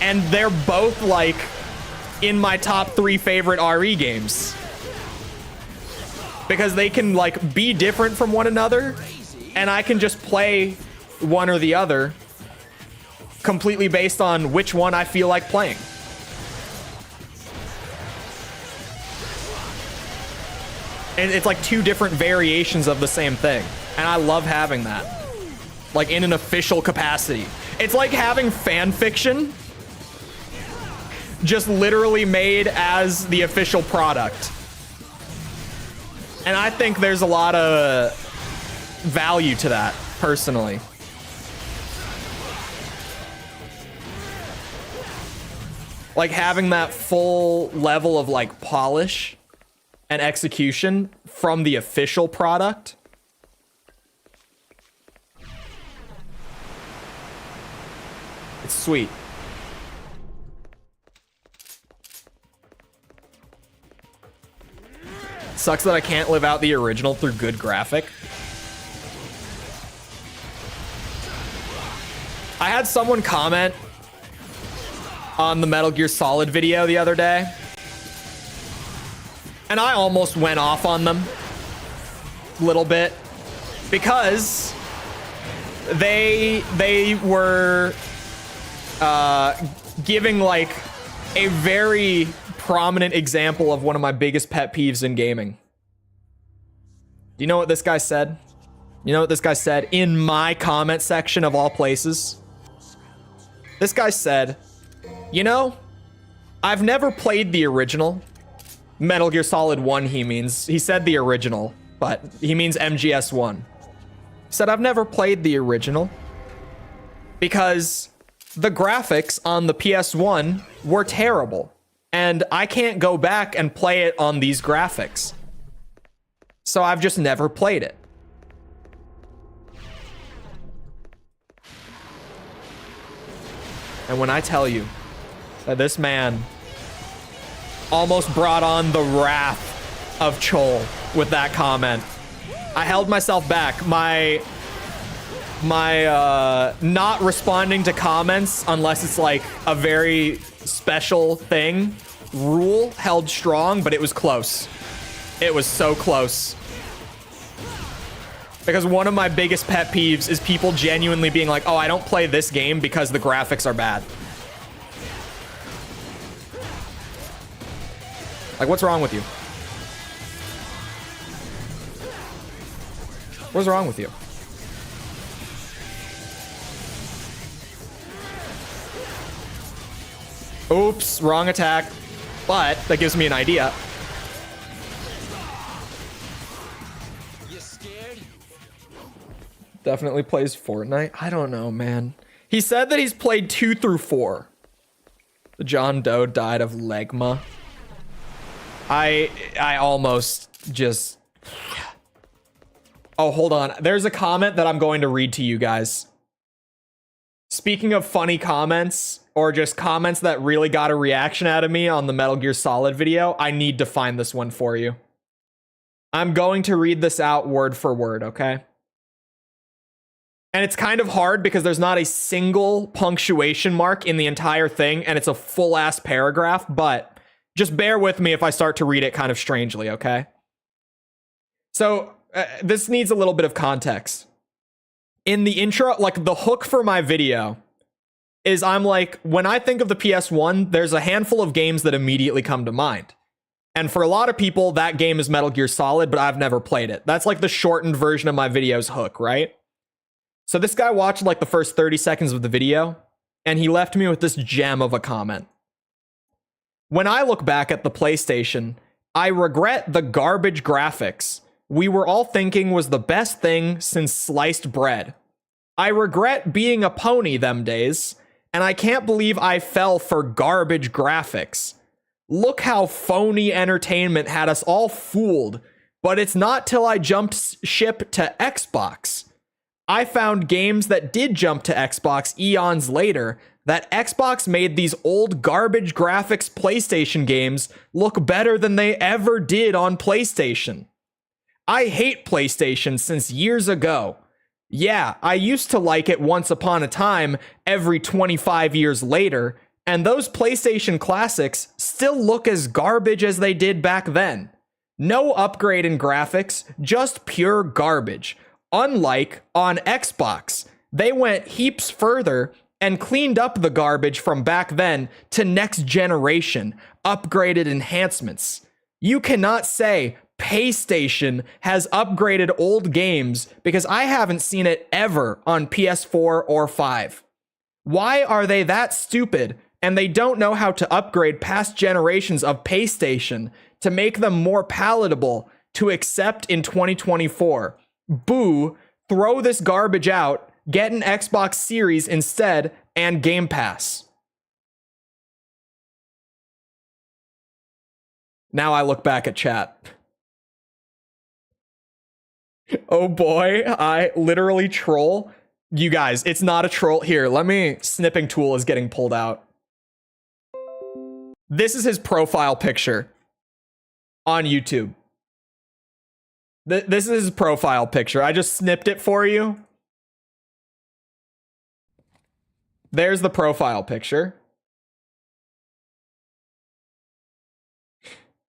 And they're both like in my top 3 favorite RE games. Because they can like be different from one another, and I can just play one or the other completely based on which one I feel like playing. And it's like two different variations of the same thing. And I love having that. Like in an official capacity. It's like having fan fiction just literally made as the official product. And I think there's a lot of value to that, personally. Like having that full level of like polish and execution from the official product. It's sweet. Sucks that I can't live out the original through good graphic. I had someone comment on the Metal Gear Solid video the other day, and I almost went off on them a little bit because they were giving like a very prominent example of one of my biggest pet peeves in gaming. Do you know what this guy said? You know what this guy said in my comment section of all places? This guy said, you know, I've never played the original. Metal Gear Solid 1, he means. He said the original, but he means MGS1. He said, I've never played the original because the graphics on the PS1 were terrible. And I can't go back and play it on these graphics. So I've just never played it. And when I tell you that this man almost brought on the wrath of Chole with that comment, I held myself back. My not responding to comments unless it's like a very special thing rule held strong, but it was close. It was so close. Because one of my biggest pet peeves is people genuinely being like, oh, I don't play this game because the graphics are bad. Like, what's wrong with you? What's wrong with you? Oops, wrong attack. But that gives me an idea. You scared? Definitely plays Fortnite. I don't know, man. He said that he's played 2 through 4. The John Doe died of legma. I almost just... Oh, hold on. There's a comment that I'm going to read to you guys. Speaking of funny comments, or just comments that really got a reaction out of me on the Metal Gear Solid video, I need to find this one for you. I'm going to read this out word for word, okay? And it's kind of hard because there's not a single punctuation mark in the entire thing, and it's a full-ass paragraph, but just bear with me if I start to read it kind of strangely, okay? So, this needs a little bit of context. In the intro, like the hook for my video is I'm like, when I think of the PS1, there's a handful of games that immediately come to mind. And for a lot of people, that game is Metal Gear Solid, but I've never played it. That's like the shortened version of my video's hook, right? So this guy watched like the first 30 seconds of the video, and he left me with this gem of a comment. When I look back at the PlayStation, I regret the garbage graphics we were all thinking was the best thing since sliced bread. I regret being a pony them days, and I can't believe I fell for garbage graphics. Look how phony entertainment had us all fooled, but it's not till I jumped ship to Xbox. I found games that did jump to Xbox eons later that Xbox made these old garbage graphics PlayStation games look better than they ever did on PlayStation. I hate PlayStation since years ago. Yeah, I used to like it once upon a time every 25 years later, and those PlayStation classics still look as garbage as they did back then. No upgrade in graphics, just pure garbage. Unlike on Xbox, they went heaps further and cleaned up the garbage from back then to next generation, upgraded enhancements. You cannot say PlayStation has upgraded old games because I haven't seen it ever on PS4 or 5. Why are they that stupid and they don't know how to upgrade past generations of PlayStation to make them more palatable to accept in 2024? Boo, throw this garbage out, get an Xbox Series instead, and Game Pass. Now I look back at chat. Oh boy, I literally troll. You guys, it's not a troll. Here, let me... Snipping tool is getting pulled out. This is his profile picture on YouTube. This is his profile picture. I just snipped it for you. There's the profile picture.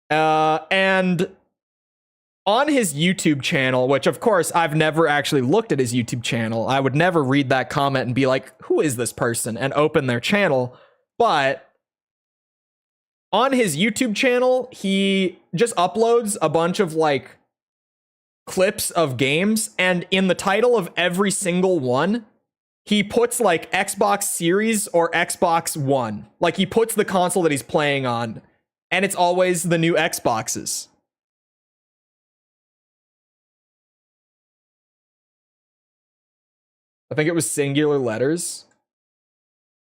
And on his YouTube channel, which of course I've never actually looked at his YouTube channel. I would never read that comment and be like, who is this person? And open their channel. But on his YouTube channel, he just uploads a bunch of like clips of games. And in the title of every single one, he puts like Xbox Series or Xbox One. Like he puts the console that he's playing on. And it's always the new Xboxes. I think it was singular letters.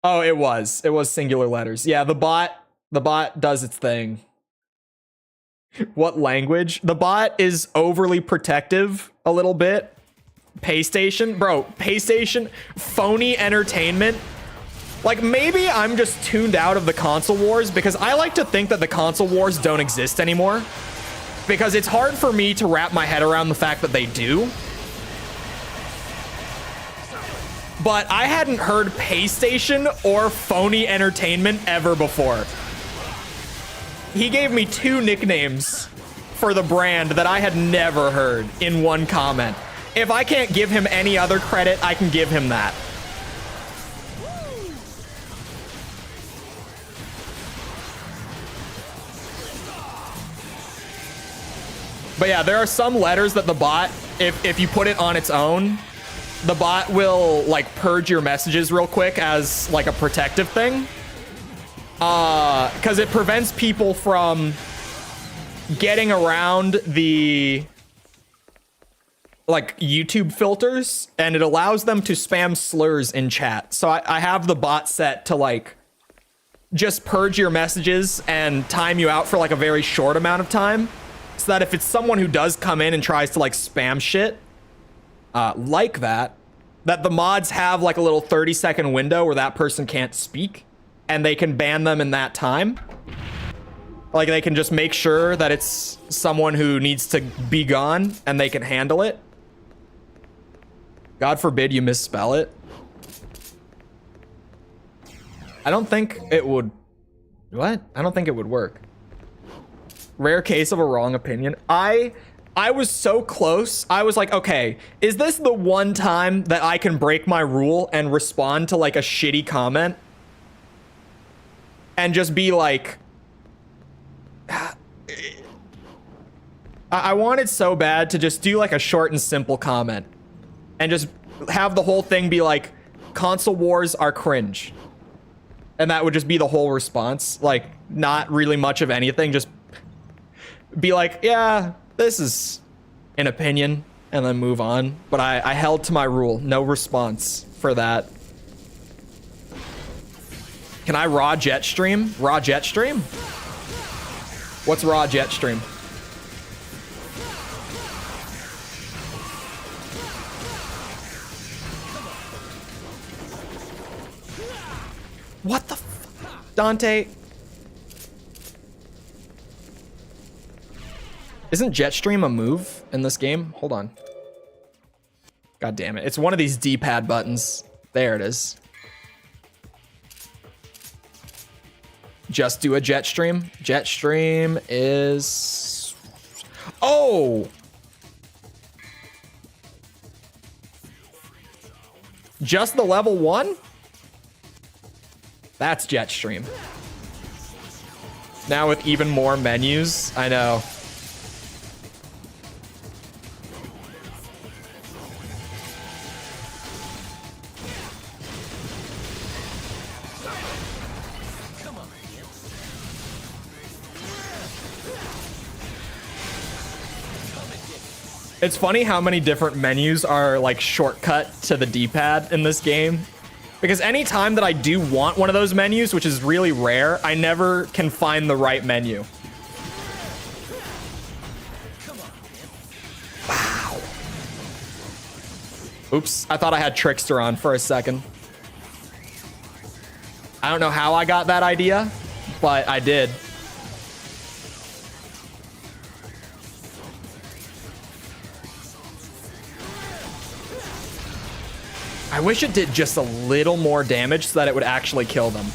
Oh, it was. It was singular letters. Yeah, the bot does its thing. What language? The bot is overly protective a little bit. PlayStation? Bro, PlayStation, phony entertainment. Like, maybe I'm just tuned out of the console wars because I like to think that the console wars don't exist anymore. Because it's hard for me to wrap my head around the fact that they do. But I hadn't heard PlayStation or phony entertainment ever before. He gave me 2 nicknames for the brand that I had never heard in one comment. If I can't give him any other credit, I can give him that. But yeah, there are some letters that the bot, if you put it on its own, the bot will like purge your messages real quick as like a protective thing. Because it prevents people from getting around the like YouTube filters, and it allows them to spam slurs in chat. So I have the bot set to like just purge your messages and time you out for like a very short amount of time. So that if it's someone who does come in and tries to like spam shit, like that the mods have like a little 30-second window where that person can't speak and they can ban them in that time. Like they can just make sure that it's someone who needs to be gone and they can handle it. God forbid you misspell it. I don't think it would... What? I don't think it would work. Rare case of a wrong opinion. I was so close. I was like, okay, is this the one time that I can break my rule and respond to like a shitty comment? And just be like... I wanted so bad to just do like a short and simple comment. And just have the whole thing be like, console wars are cringe. And that would just be the whole response. Like, not really much of anything. Just be like, yeah, this is an opinion. And then move on. But I held to my rule. No response for that. Can I raw jet stream? Raw jet stream? What's raw jet stream? What the f- Dante? Isn't Jetstream a move in this game? Hold on. God damn it. It's one of these D-pad buttons. There it is. Just do a Jetstream. Jetstream is... Oh! Just the level 1? That's Jetstream. Now with even more menus. I know. It's funny how many different menus are like shortcut to the D-pad in this game. Because any time that I do want one of those menus, which is really rare, I never can find the right menu. Wow. Oops, I thought I had Trickster on for a second. I don't know how I got that idea, but I did. I wish it did just a little more damage so that it would actually kill them.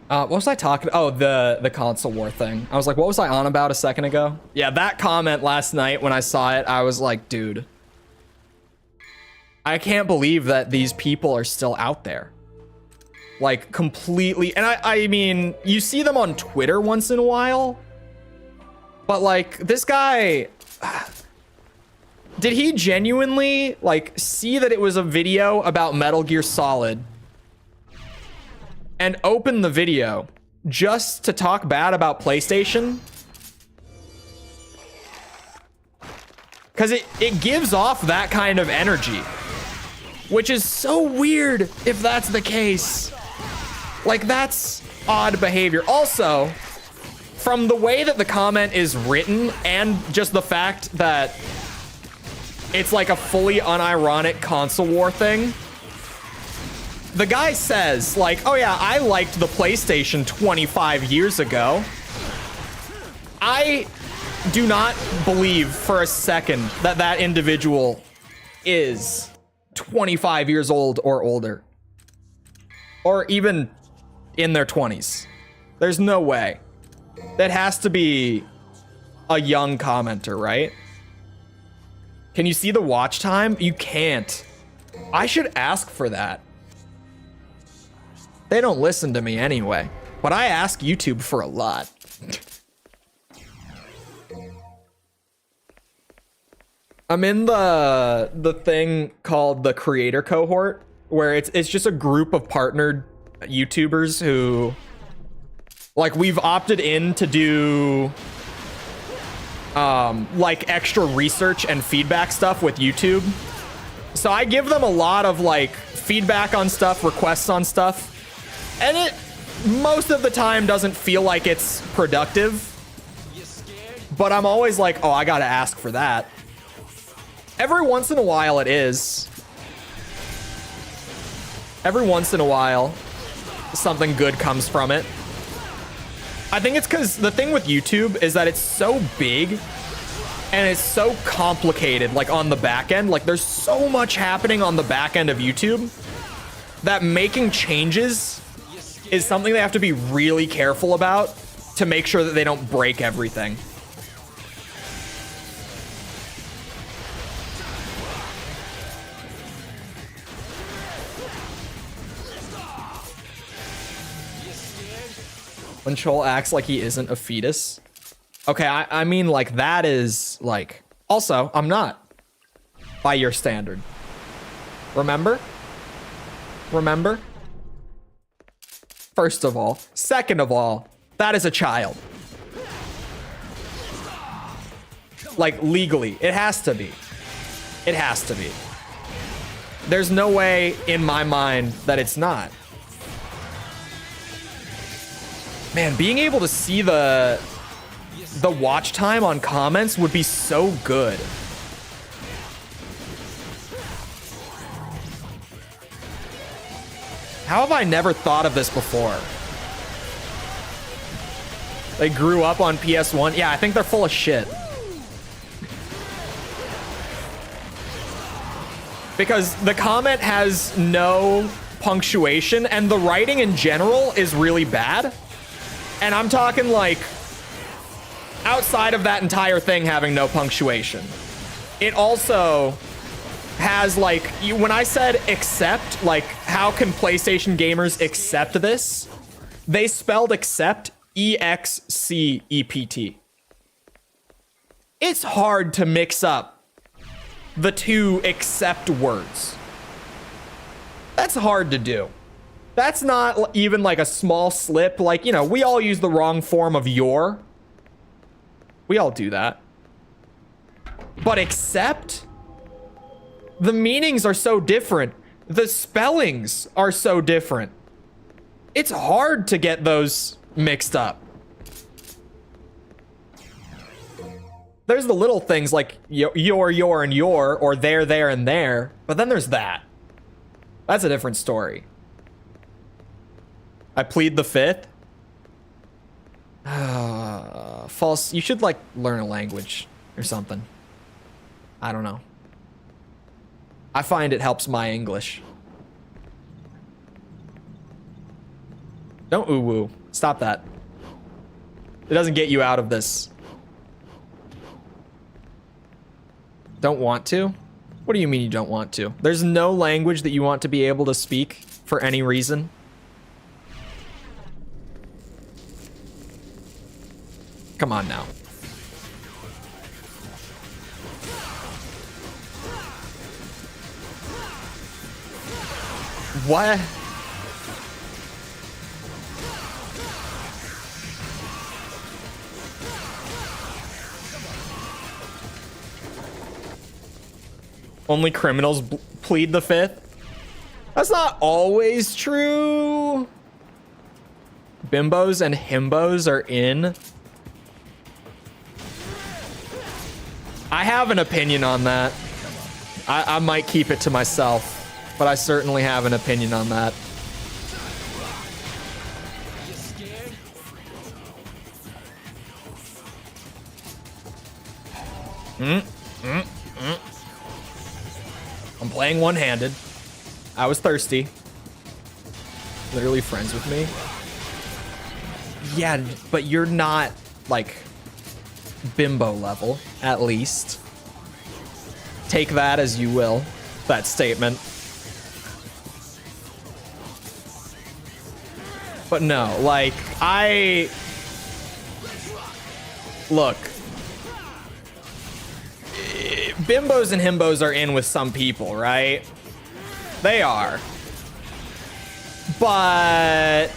What was I talking? Oh, the console war thing. I was like, what was I on about a second ago? Yeah, that comment last night when I saw it, I was like, dude, I can't believe that these people are still out there. Like, completely. And I mean, you see them on Twitter once in a while, but like, this guy, did he genuinely like see that it was a video about Metal Gear Solid and open the video just to talk bad about PlayStation? Because it gives off that kind of energy, which is so weird if that's the case. Like, that's odd behavior. Also, from the way that the comment is written and just the fact that it's like a fully unironic console war thing, the guy says, like, oh yeah, I liked the PlayStation 25 years ago. I do not believe for a second that that individual is 25 years old or older. Or even in their 20s. There's no way. That has to be a young commenter, right? Can you see the watch time? You can't. I should ask for that. They don't listen to me anyway, but I ask YouTube for a lot. I'm in the thing called the creator cohort, where it's just a group of partnered YouTubers who, like, we've opted in to do like extra research and feedback stuff with YouTube. So I give them a lot of like feedback on stuff, requests on stuff, and it most of the time doesn't feel like it's productive. But I'm always like, oh, I gotta ask for that. Every once in a while it is. Every once in a while, something good comes from it. I think it's because the thing with YouTube is that it's so big and it's so complicated, like on the back end. Like, there's so much happening on the back end of YouTube that making changes is something they have to be really careful about to make sure that they don't break everything. When Chole acts like he isn't a fetus. Okay, I mean, like, that is, like... Also, I'm not. By your standard. Remember? Remember? First of all. Second of all, that is a child. Like, legally. It has to be. It has to be. There's no way in my mind that it's not. Man, being able to see the watch time on comments would be so good. How have I never thought of this before? They grew up on PS1. Yeah, I think they're full of shit. Because the comment has no punctuation and the writing in general is really bad. And I'm talking like outside of that entire thing having no punctuation. It also has like, when I said accept, like how can PlayStation gamers accept this? They spelled accept E-X-C-E-P-T. It's hard to mix up the two accept words. That's hard to do. That's not even like a small slip. Like, you know, we all use the wrong form of your. We all do that. But accept? The meanings are so different. The spellings are so different. It's hard to get those mixed up. There's the little things like your, and your, or there, and there. But then there's that. That's a different story. I plead the fifth. False. You should like learn a language or something. I don't know. I find it helps my English. Don't ooh-woo. Stop that. It doesn't get you out of this. Don't want to? What do you mean you don't want to? There's no language that you want to be able to speak for any reason? Come on now. What? Only criminals plead the fifth? That's not always true. Bimbos and himbos are in. I have an opinion on that. I might keep it to myself, but I certainly have an opinion on that. I'm playing one-handed. I was thirsty. Literally friends with me. Yeah, but you're not, like, bimbo level, at least. Take that as you will, that statement. But no, like, look. Bimbos and himbos are in with some people, right? They are. But...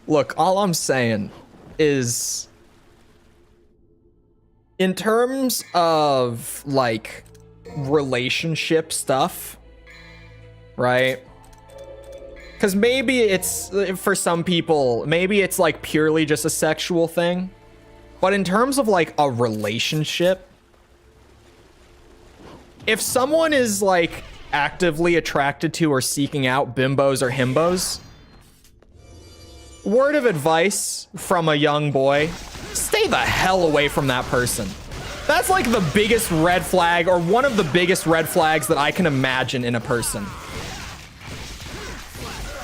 Look, all I'm saying is... in terms of, like, relationship stuff, right? Because maybe it's, for some people, maybe it's like purely just a sexual thing. But in terms of like a relationship, if someone is like actively attracted to or seeking out bimbos or himbos, word of advice from a young boy, stay the hell away from that person. That's like the biggest red flag, or one of the biggest red flags that I can imagine in a person.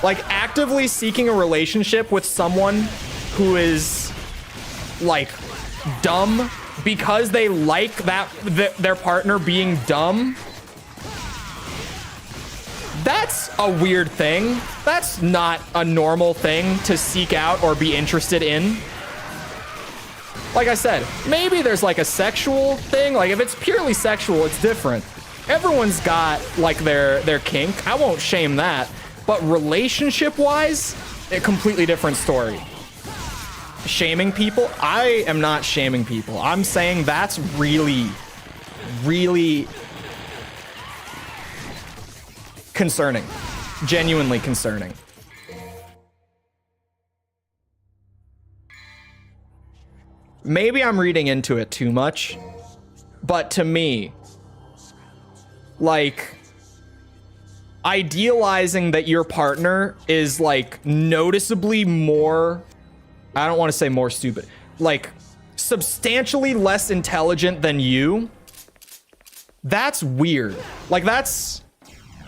Like, actively seeking a relationship with someone who is, like, dumb because they like their partner being dumb. That's a weird thing. That's not a normal thing to seek out or be interested in. Like I said, maybe there's like a sexual thing. Like, if it's purely sexual, it's different. Everyone's got, like, their kink. I won't shame that. But relationship-wise, a completely different story. Shaming people? I am not shaming people. I'm saying that's really, really concerning. Genuinely concerning. Maybe I'm reading into it too much, but to me, like, idealizing that your partner is like noticeably more, I don't want to say more stupid, like substantially less intelligent than you, that's weird. Like, that's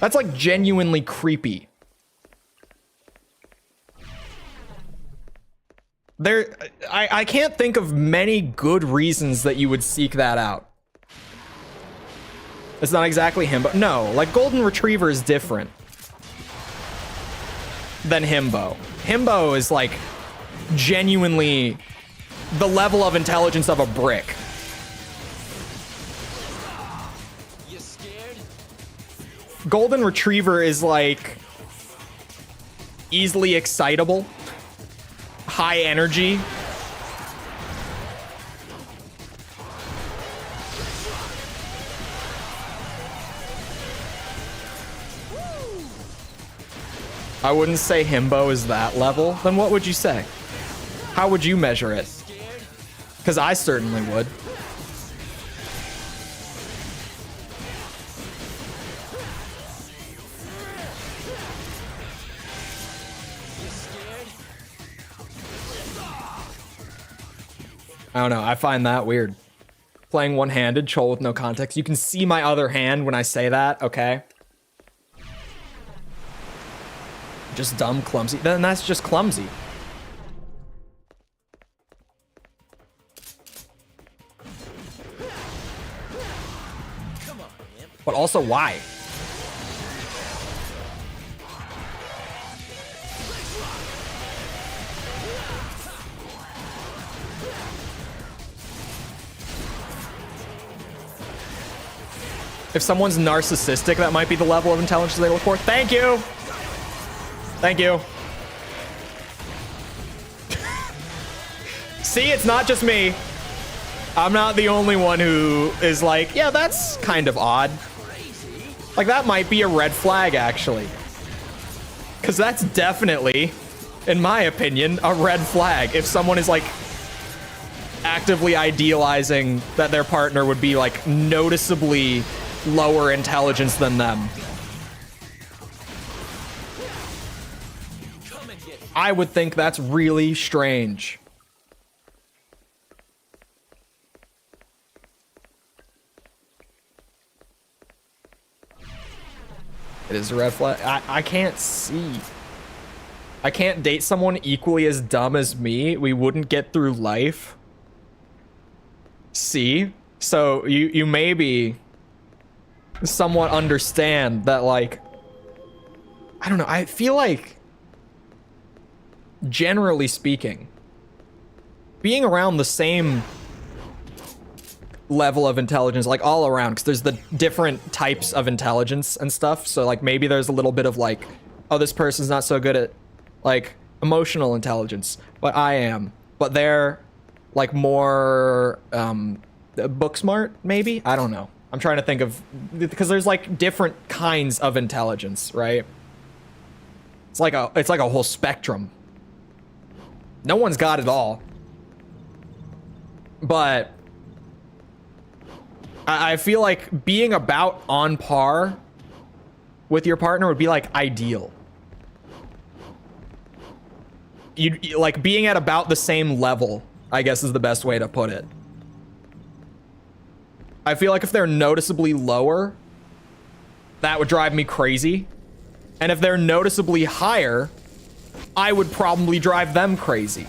like genuinely creepy. I can't think of many good reasons that you would seek that out. It's not exactly him, but no, like, golden retriever is different than himbo. Himbo is like genuinely the level of intelligence of a brick. You scared? Golden retriever is like easily excitable, high energy. I wouldn't say himbo is that level. Then what would you say? How would you measure it? Because I certainly would. I don't know. I find that weird. Playing one-handed, Chole with no context. You can see my other hand when I say that, okay? Just dumb, clumsy. Then that's just clumsy. But also, why? If someone's narcissistic, that might be the level of intelligence they look for. Thank you. Thank you. See, it's not just me. I'm not the only one who is like, yeah, that's kind of odd. Like, that might be a red flag, actually. Because that's definitely, in my opinion, a red flag. If someone is, like, actively idealizing that their partner would be, like, noticeably lower intelligence than them. I would think that's really strange. It is a red flag. I can't see. I can't date someone equally as dumb as me. We wouldn't get through life. See? So you maybe somewhat understand that, like, I don't know. I feel like, generally speaking, being around the same level of intelligence, like all around, because there's the different types of intelligence and stuff. So like maybe there's a little bit of like, oh, this person's not so good at like emotional intelligence, but I am. But they're like more book smart, maybe? I don't know. I'm trying to think of, because there's like different kinds of intelligence, right? It's like a whole spectrum. No one's got it all. But I feel like being about on par with your partner would be like ideal. You like being at about the same level, I guess is the best way to put it. I feel like if they're noticeably lower, that would drive me crazy. And if they're noticeably higher, I would probably drive them crazy.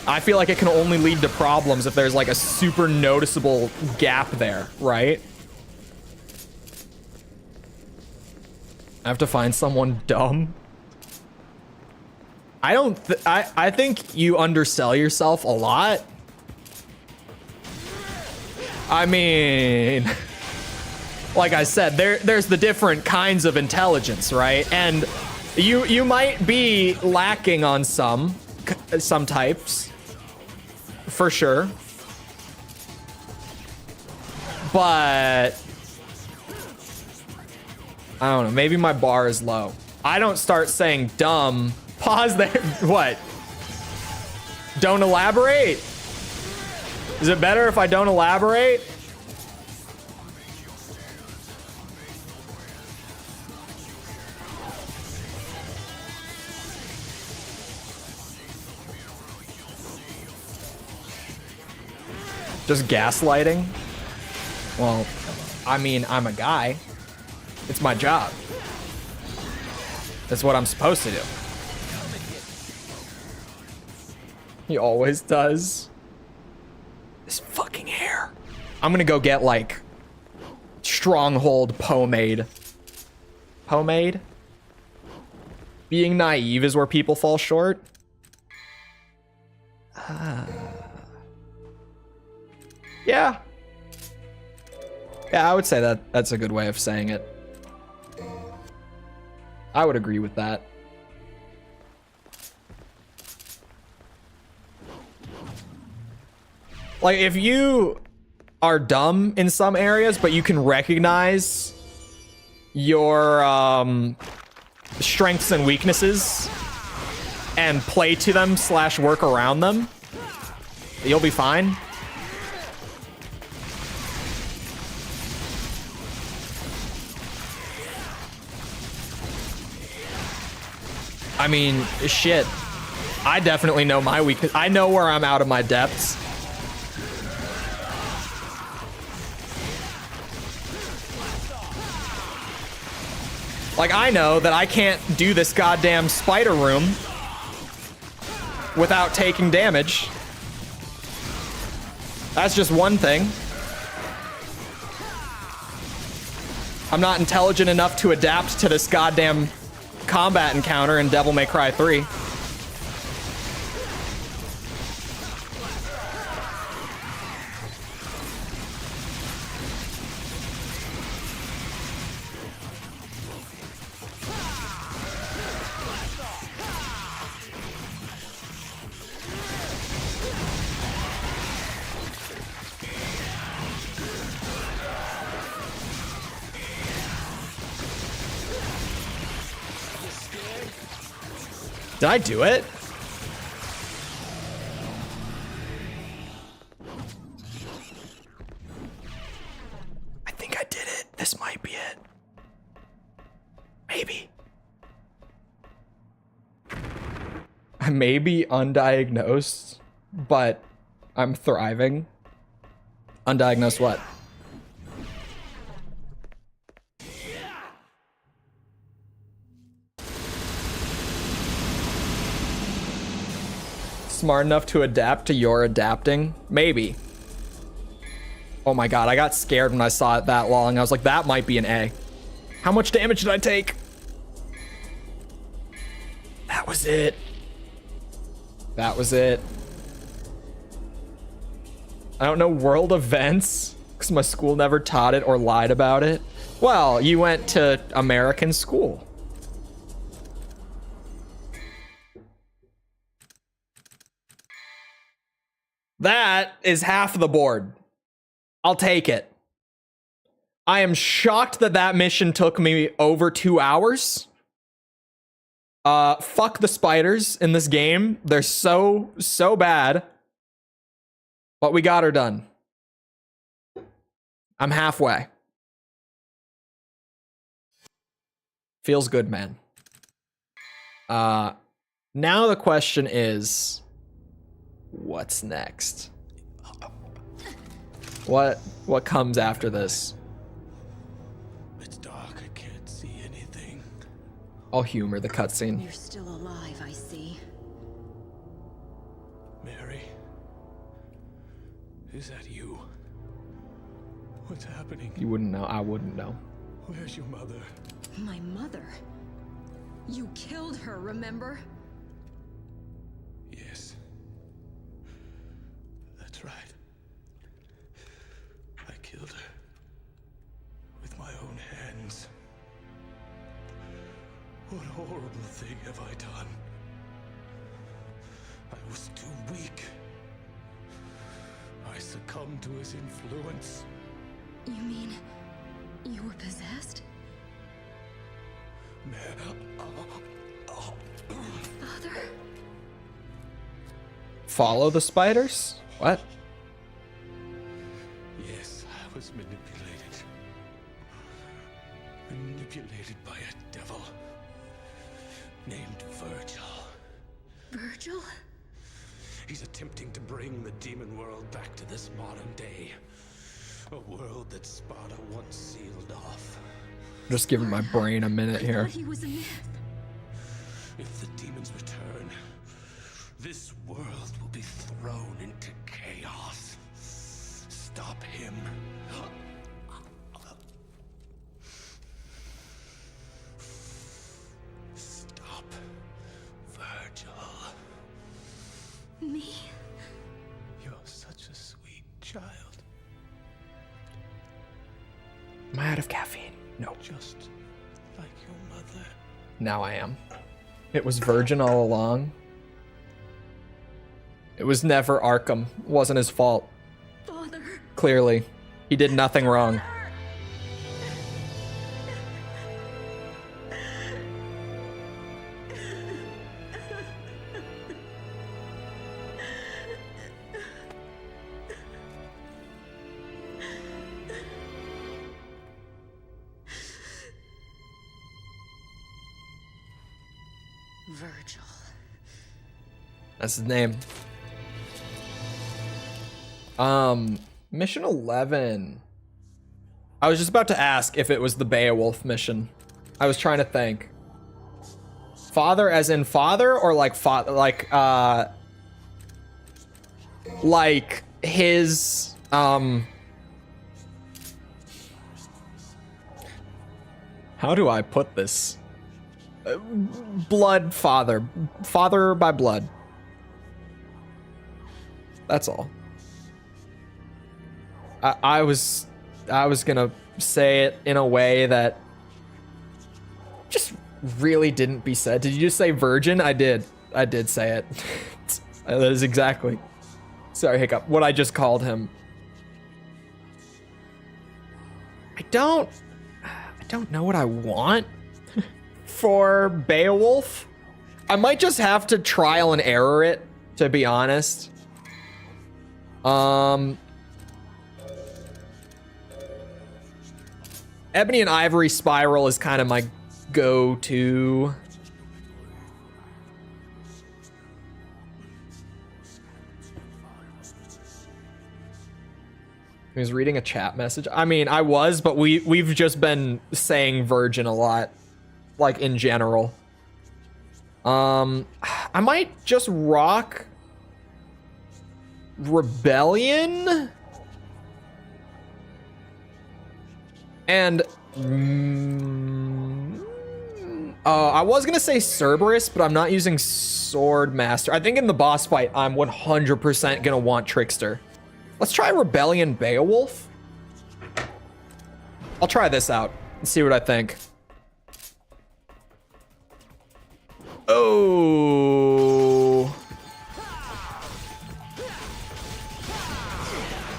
I feel like it can only lead to problems if there's like a super noticeable gap there, right? I have to find someone dumb. I think you undersell yourself a lot. I mean, like I said, there's the different kinds of intelligence, right? And you might be lacking on some types, for sure. But I don't know, maybe my bar is low. I don't start saying dumb. Pause there. What? Don't elaborate? Is it better if I don't elaborate? Just gaslighting? Well, I mean, I'm a guy. It's my job. That's what I'm supposed to do. He always does. This fucking hair. I'm gonna go get like stronghold pomade. Pomade? Being naive is where people fall short. Yeah. Yeah, I would say that that's a good way of saying it. I would agree with that. Like, if you are dumb in some areas, but you can recognize your strengths and weaknesses and play to them / work around them, you'll be fine. I mean, shit. I definitely know my weakness. I know where I'm out of my depths. Like, I know that I can't do this goddamn spider room without taking damage. That's just one thing. I'm not intelligent enough to adapt to this goddamn combat encounter in Devil May Cry 3. Did I do it? I think I did it. This might be it. Maybe. I may be undiagnosed, but I'm thriving. Undiagnosed what? Smart enough to adapt to your adapting? Maybe. Oh my god, I got scared when I saw it that long. I was like, that might be an A. How much damage did I take? That was it. That was it. I don't know world events because my school never taught it or lied about it. Well, you went to American school. That is half the board. I'll take it. I am shocked that that mission took me over 2 hours. Fuck the spiders in this game. They're so bad. But we got her done. I'm halfway. Feels good, man. Now the question is, what's next? What comes after this? It's dark. I can't see anything. I'll humor the cutscene. You're still alive, I see. Mary, is that you? What's happening? You wouldn't know. I wouldn't know. Where's your mother? My mother? You killed her, remember? Yes. That's right. I killed her. With my own hands. What horrible thing have I done? I was too weak. I succumbed to his influence. You mean you were possessed? Father? Follow the spiders? What? Yes, I was manipulated. Manipulated by a devil named Virgil. Virgil? He's attempting to bring the demon world back to this modern day. A world that Sparta once sealed off. Just giving my brain a minute I here. thought he was a myth. If the demons return, this world will be thrown into chaos. Stop him. Stop Virgil. Me? You're such a sweet child. Am I out of caffeine? No. Just like your mother. Now I am. It was Virgin all along. It was never Arkham. It wasn't his fault. Father? Clearly. He did nothing wrong. Virgil. That's his name. Mission 11. I was just about to ask if it was the Beowulf mission. I was trying to think. Father as in father, or like like his how do I put this? Blood father. Father by blood. That's all. I was gonna say it in a way that just really didn't be said. Did you just say virgin? I did say it. That is exactly, sorry, hiccup, what I just called him. I don't know what I want for Beowulf. I might just have to trial and error it, to be honest. Ebony and Ivory Spiral is kind of my go-to. He was reading a chat message. I mean, I was, but we've just been saying virgin a lot, like in general. I might just rock Rebellion. And I was gonna say Cerberus, but I'm not using Sword Master. I think in the boss fight, I'm 100% gonna want Trickster. Let's try Rebellion Beowulf. I'll try this out and see what I think. Oh.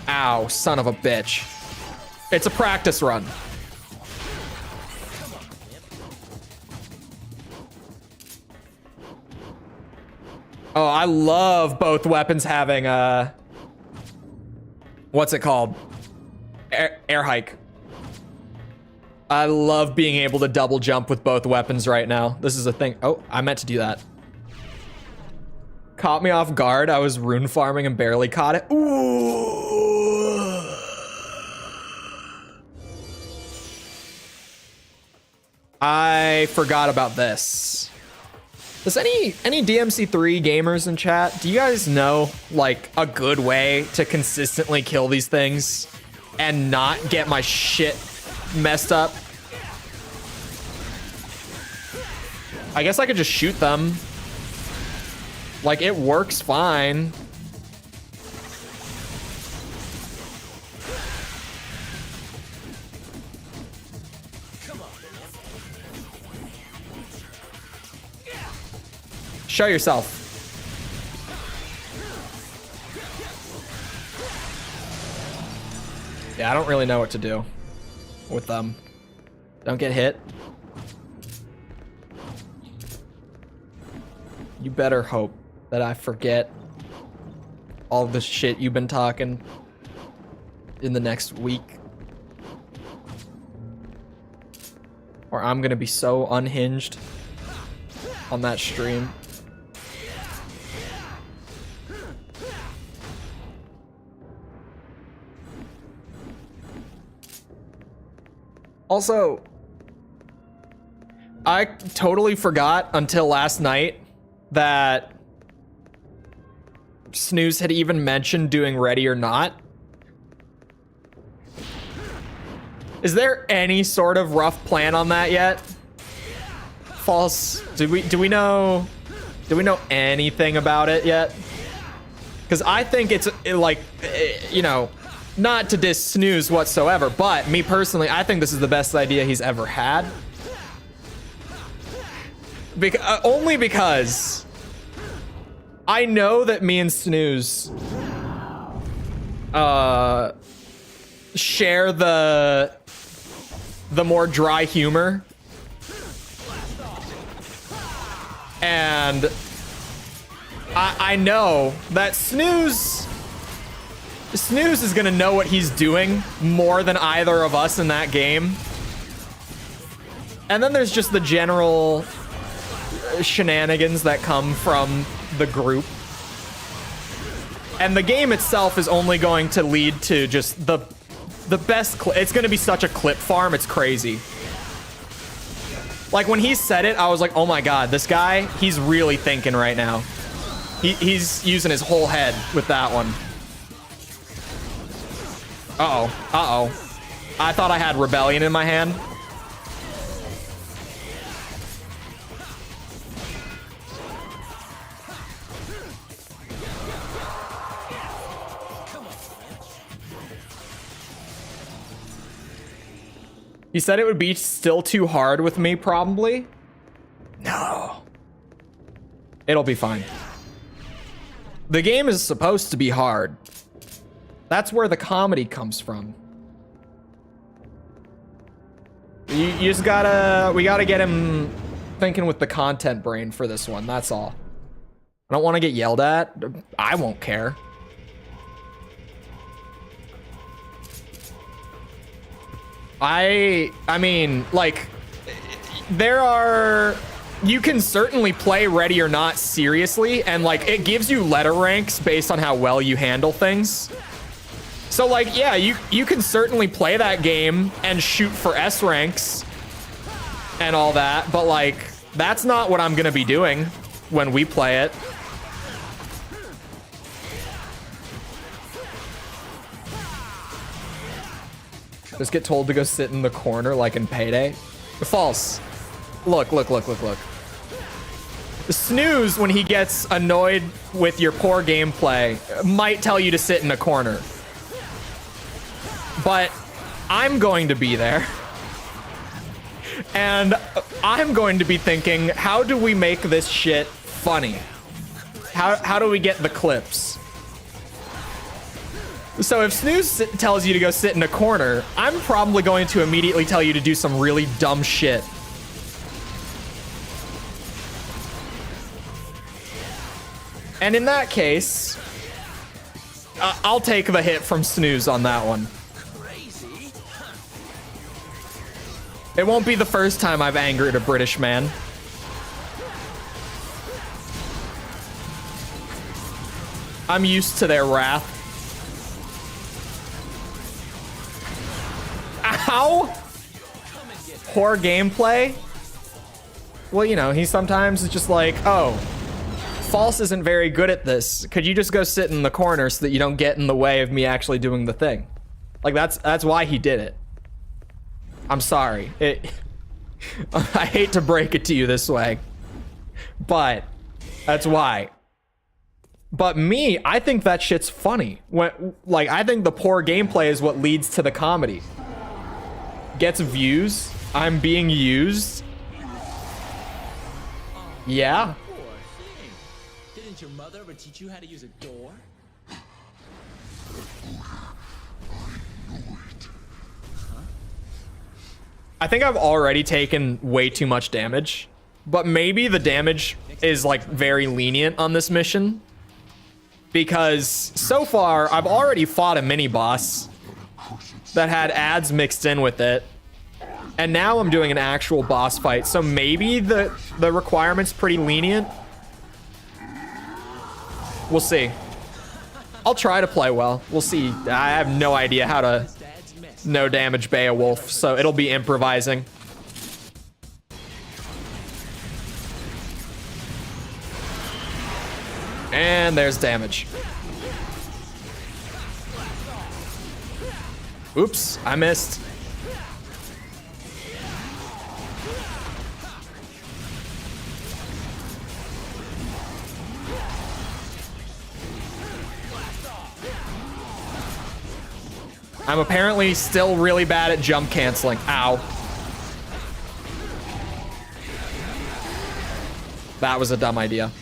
Ow, son of a bitch. It's a practice run. Oh, I love both weapons having what's it called? Air hike. I love being able to double jump with both weapons right now. This is a thing. Oh, I meant to do that. Caught me off guard. I was rune farming and barely caught it. Ooh. I forgot about this. Does any DMC3 gamers in chat, do you guys know like a good way to consistently kill these things and not get my shit messed up? I guess I could just shoot them. Like, it works fine. Show yourself. Yeah, I don't really know what to do with them. Don't get hit. You better hope that I forget all the shit you've been talking in the next week. Or I'm gonna be so unhinged on that stream. Also, I totally forgot until last night that Snooze had even mentioned doing Ready or Not. Is there any sort of rough plan on that yet? False. Do we know anything about it yet? Because I think it's like, you know, not to diss Snooze whatsoever, but me personally, I think this is the best idea he's ever had. Only because I know that me and Snooze share the more dry humor. And I know that Snooze is gonna know what he's doing more than either of us in that game. And then there's just the general shenanigans that come from the group. And the game itself is only going to lead to just the best it's gonna be such a clip farm, it's crazy. Like when he said it, I was like, oh my god, this guy, he's really thinking right now. He's using his whole head with that one. Uh-oh. I thought I had Rebellion in my hand. He said it would be still too hard with me, probably. No. It'll be fine. The game is supposed to be hard. That's where the comedy comes from. You just we gotta get him thinking with the content brain for this one, that's all. I don't want to get yelled at. I won't care. I mean, like, you can certainly play Ready or Not seriously, and like, it gives you letter ranks based on how well you handle things. So like, yeah, you can certainly play that game and shoot for S ranks and all that, but like, that's not what I'm gonna be doing when we play it. Just get told to go sit in the corner like in Payday. False. Look. Snooze, when he gets annoyed with your poor gameplay, might tell you to sit in a corner. But I'm going to be there. And I'm going to be thinking, how do we make this shit funny? How do we get the clips? So if Snooze tells you to go sit in a corner, I'm probably going to immediately tell you to do some really dumb shit. And in that case, I'll take the hit from Snooze on that one. It won't be the first time I've angered a British man. I'm used to their wrath. Ow! Poor gameplay? Well, you know, he sometimes is just like, oh, False isn't very good at this. Could you just go sit in the corner so that you don't get in the way of me actually doing the thing? Like, that's why he did it. I'm sorry. I hate to break it to you this way, but that's why. But me, I think that shit's funny. Like, I think the poor gameplay is what leads to the comedy. Gets views. I'm being used. Yeah. Didn't your mother ever teach you how to use a door? I think I've already taken way too much damage, but maybe the damage is like very lenient on this mission, because so far I've already fought a mini boss that had ads mixed in with it, and now I'm doing an actual boss fight, so maybe the requirement's pretty lenient. We'll see. I'll try to play well. We'll see. I have no idea how to no damage Beowulf, so it'll be improvising. And there's damage. Oops, I missed. I'm apparently still really bad at jump canceling. Ow. That was a dumb idea.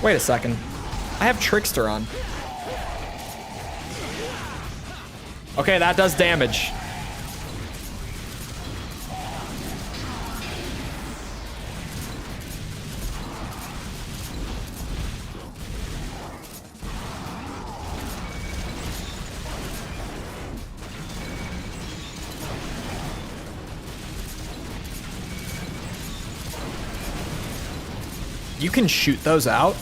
Wait a second. I have Trickster on. Okay, that does damage. You can shoot those out?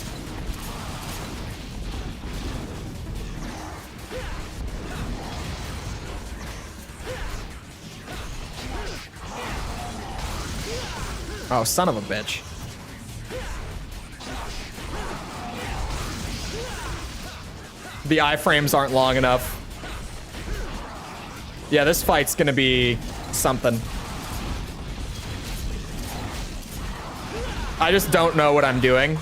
Oh, son of a bitch. The iframes aren't long enough. Yeah, this fight's gonna be something. I just don't know what I'm doing,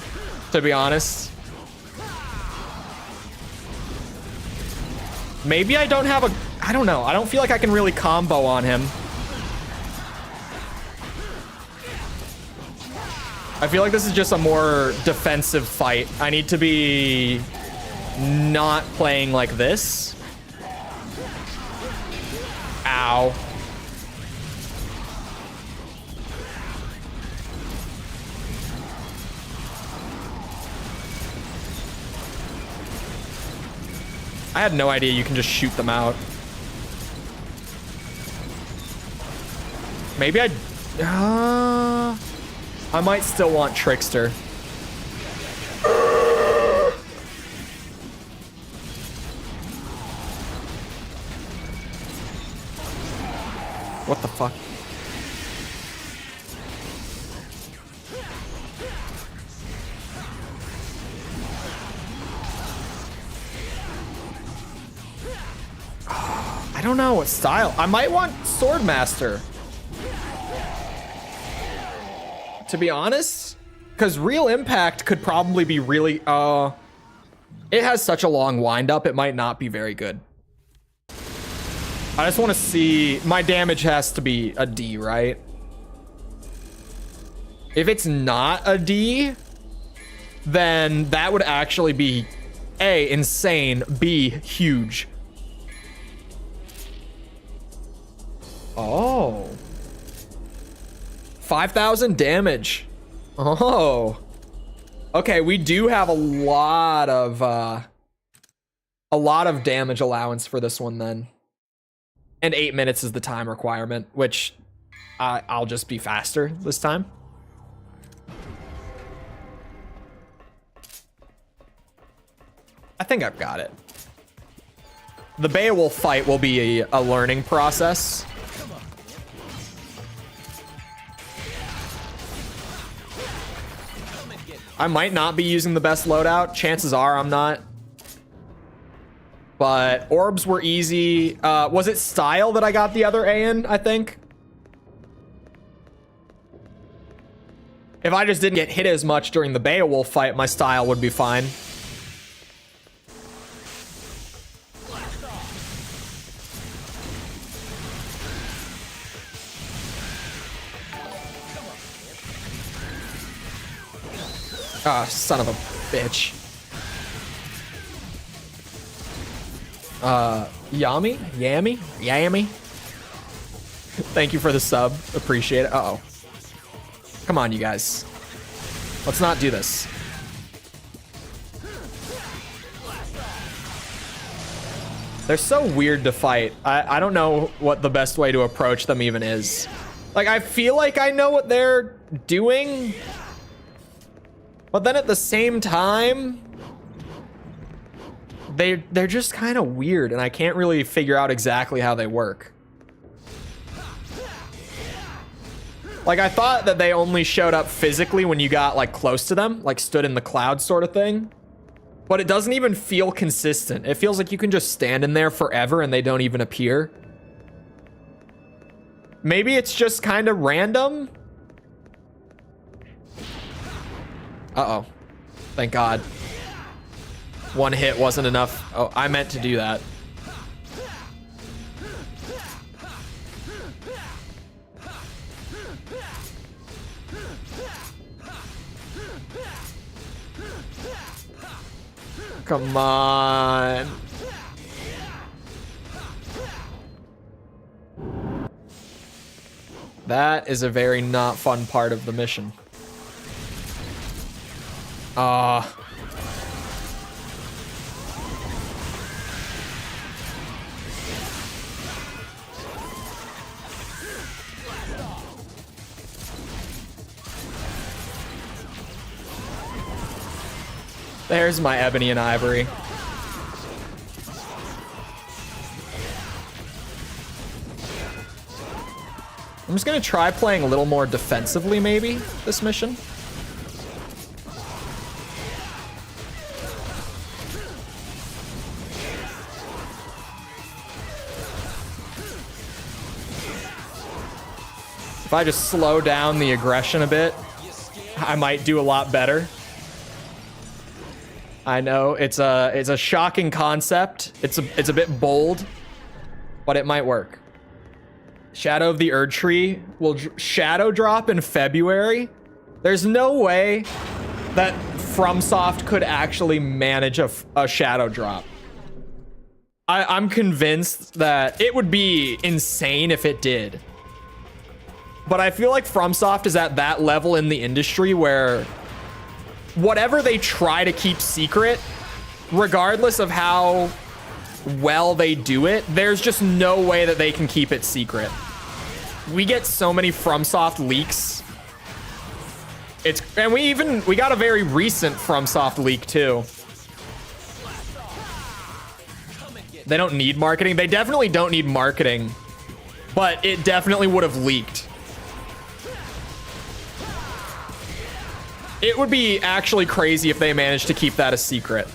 to be honest. Maybe I don't have a... I don't know. I don't feel like I can really combo on him. I feel like this is just a more defensive fight. I need to be not playing like this. Ow. I had no idea you can just shoot them out. Maybe I might still want Trickster. What the fuck? I don't know what style. I might want Swordmaster, to be honest, because Real Impact could probably be really, it has such a long wind up, it might not be very good. I just want to see, my damage has to be a D, right? If it's not a D, then that would actually be A, insane, B, huge. Oh. 5,000 damage. Oh. Okay, we do have a lot of damage allowance for this one then. And 8 minutes is the time requirement, which I'll just be faster this time. I think I've got it. The Beowulf fight will be a learning process. I might not be using the best loadout. Chances are I'm not. But orbs were easy. Was it style that I got the other A in, I think? If I just didn't get hit as much during the Beowulf fight, my style would be fine. Ah, son of a bitch. Yammy? Thank you for the sub. Appreciate it. Uh-oh. Come on, you guys. Let's not do this. They're so weird to fight. I don't know what the best way to approach them even is. Like, I feel like I know what they're doing, but then at the same time, they're just kind of weird, and I can't really figure out exactly how they work. Like, I thought that they only showed up physically when you got, like, close to them, like stood in the cloud sort of thing. But it doesn't even feel consistent. It feels like you can just stand in there forever and they don't even appear. Maybe it's just kind of random. Uh-oh. Thank God. One hit wasn't enough. Oh, I meant to do that. Come on. That is a very not fun part of the mission. There's my ebony and ivory. I'm just gonna try playing a little more defensively, maybe, this mission. If I just slow down the aggression a bit, I might do a lot better. I know it's a shocking concept. It's a bit bold, but it might work. Shadow of the Erd Tree will shadow drop in February. There's no way that FromSoft could actually manage a shadow drop. I'm convinced that it would be insane if it did. But I feel like FromSoft is at that level in the industry where whatever they try to keep secret, regardless of how well they do it, there's just no way that they can keep it secret. We get so many FromSoft leaks. And we got a very recent FromSoft leak too. They don't need marketing. They definitely don't need marketing, but it definitely would have leaked. It would be actually crazy if they managed to keep that a secret.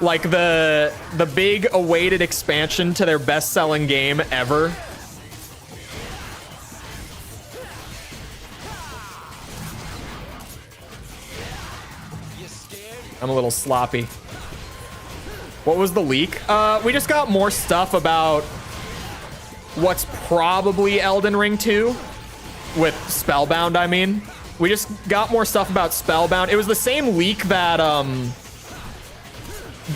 Like the big awaited expansion to their best-selling game ever. I'm a little sloppy. What was the leak? We just got more stuff about what's probably Elden Ring 2 with Spellbound, I mean. We just got more stuff about Spellbound. It was the same leak that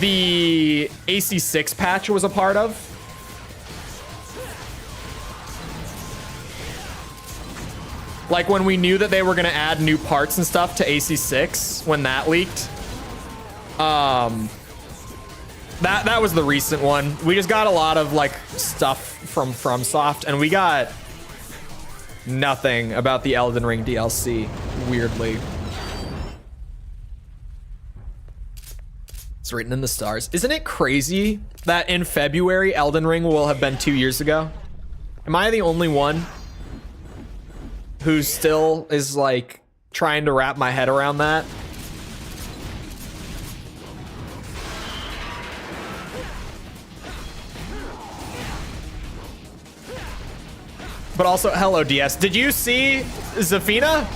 the AC6 patch was a part of. Like when we knew that they were gonna add new parts and stuff to AC6 when that leaked. That was the recent one. We just got a lot of like stuff from FromSoft, and we got nothing about the Elden Ring DLC, weirdly. It's written in the stars. Isn't it crazy that in February, Elden Ring will have been 2 years ago? Am I the only one who still is like trying to wrap my head around that? But also, hello, DS. Did you see Zafina?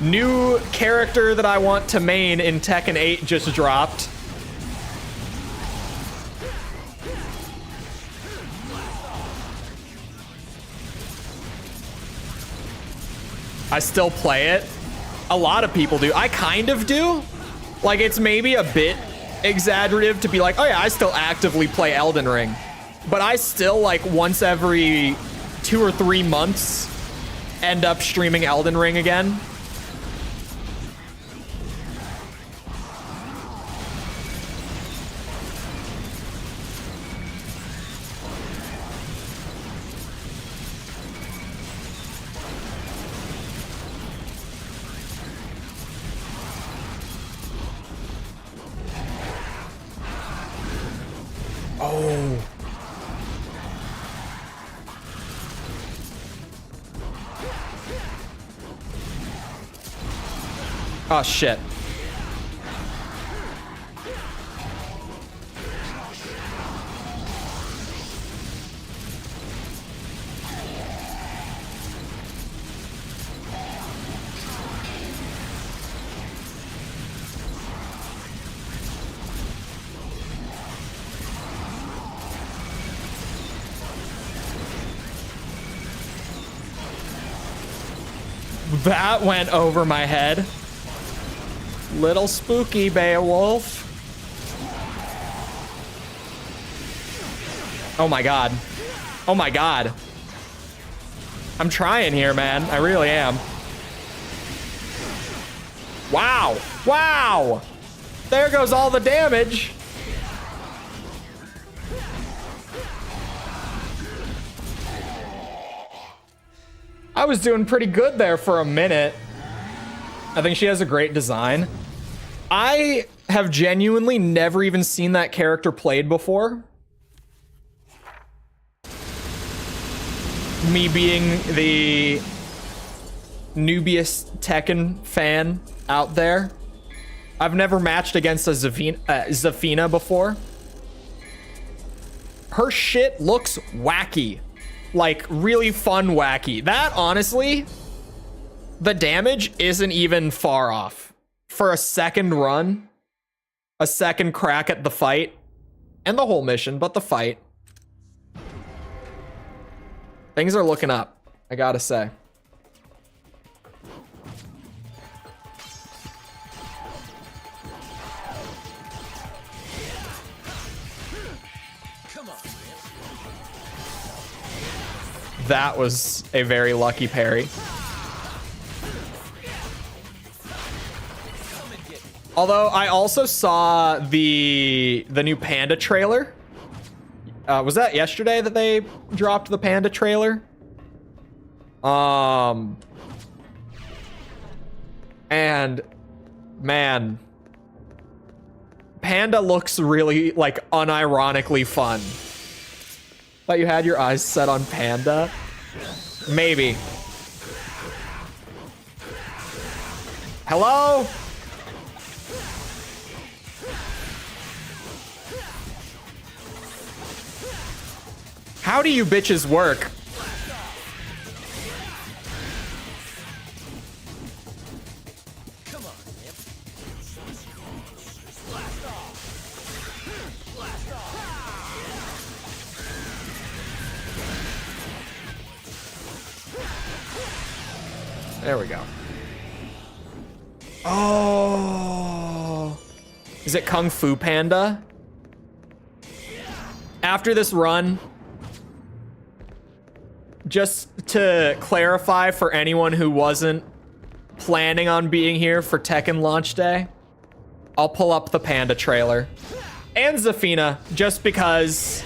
New character that I want to main in Tekken 8 just dropped. I still play it. A lot of people do. I kind of do. Like, it's maybe a bit exaggerative to be like, oh yeah, I still actively play Elden Ring, but I still like once every 2 or 3 months end up streaming Elden Ring again. Oh. Oh, shit. That went over my head. Little spooky, Beowulf. Oh my god. Oh my god. I'm trying here, man. I really am. Wow. Wow. There goes all the damage. I was doing pretty good there for a minute. I think she has a great design. I have genuinely never even seen that character played before. Me being the noobiest Tekken fan out there. I've never matched against a Zafina before. Her shit looks wacky. Like, really fun wacky. That, honestly, the damage isn't even far off. For a second run, a second crack at the fight, and the whole mission, but the fight. Things are looking up, I gotta say. That was a very lucky parry. Although I also saw the new Panda trailer. Was that yesterday that they dropped the Panda trailer? And man, Panda looks really like unironically fun. Thought you had your eyes set on Panda? Maybe. Hello? How do you bitches work? There we go. Oh. Is it Kung Fu Panda? After this run, just to clarify for anyone who wasn't planning on being here for Tekken launch day, I'll pull up the Panda trailer. And Zafina, just because...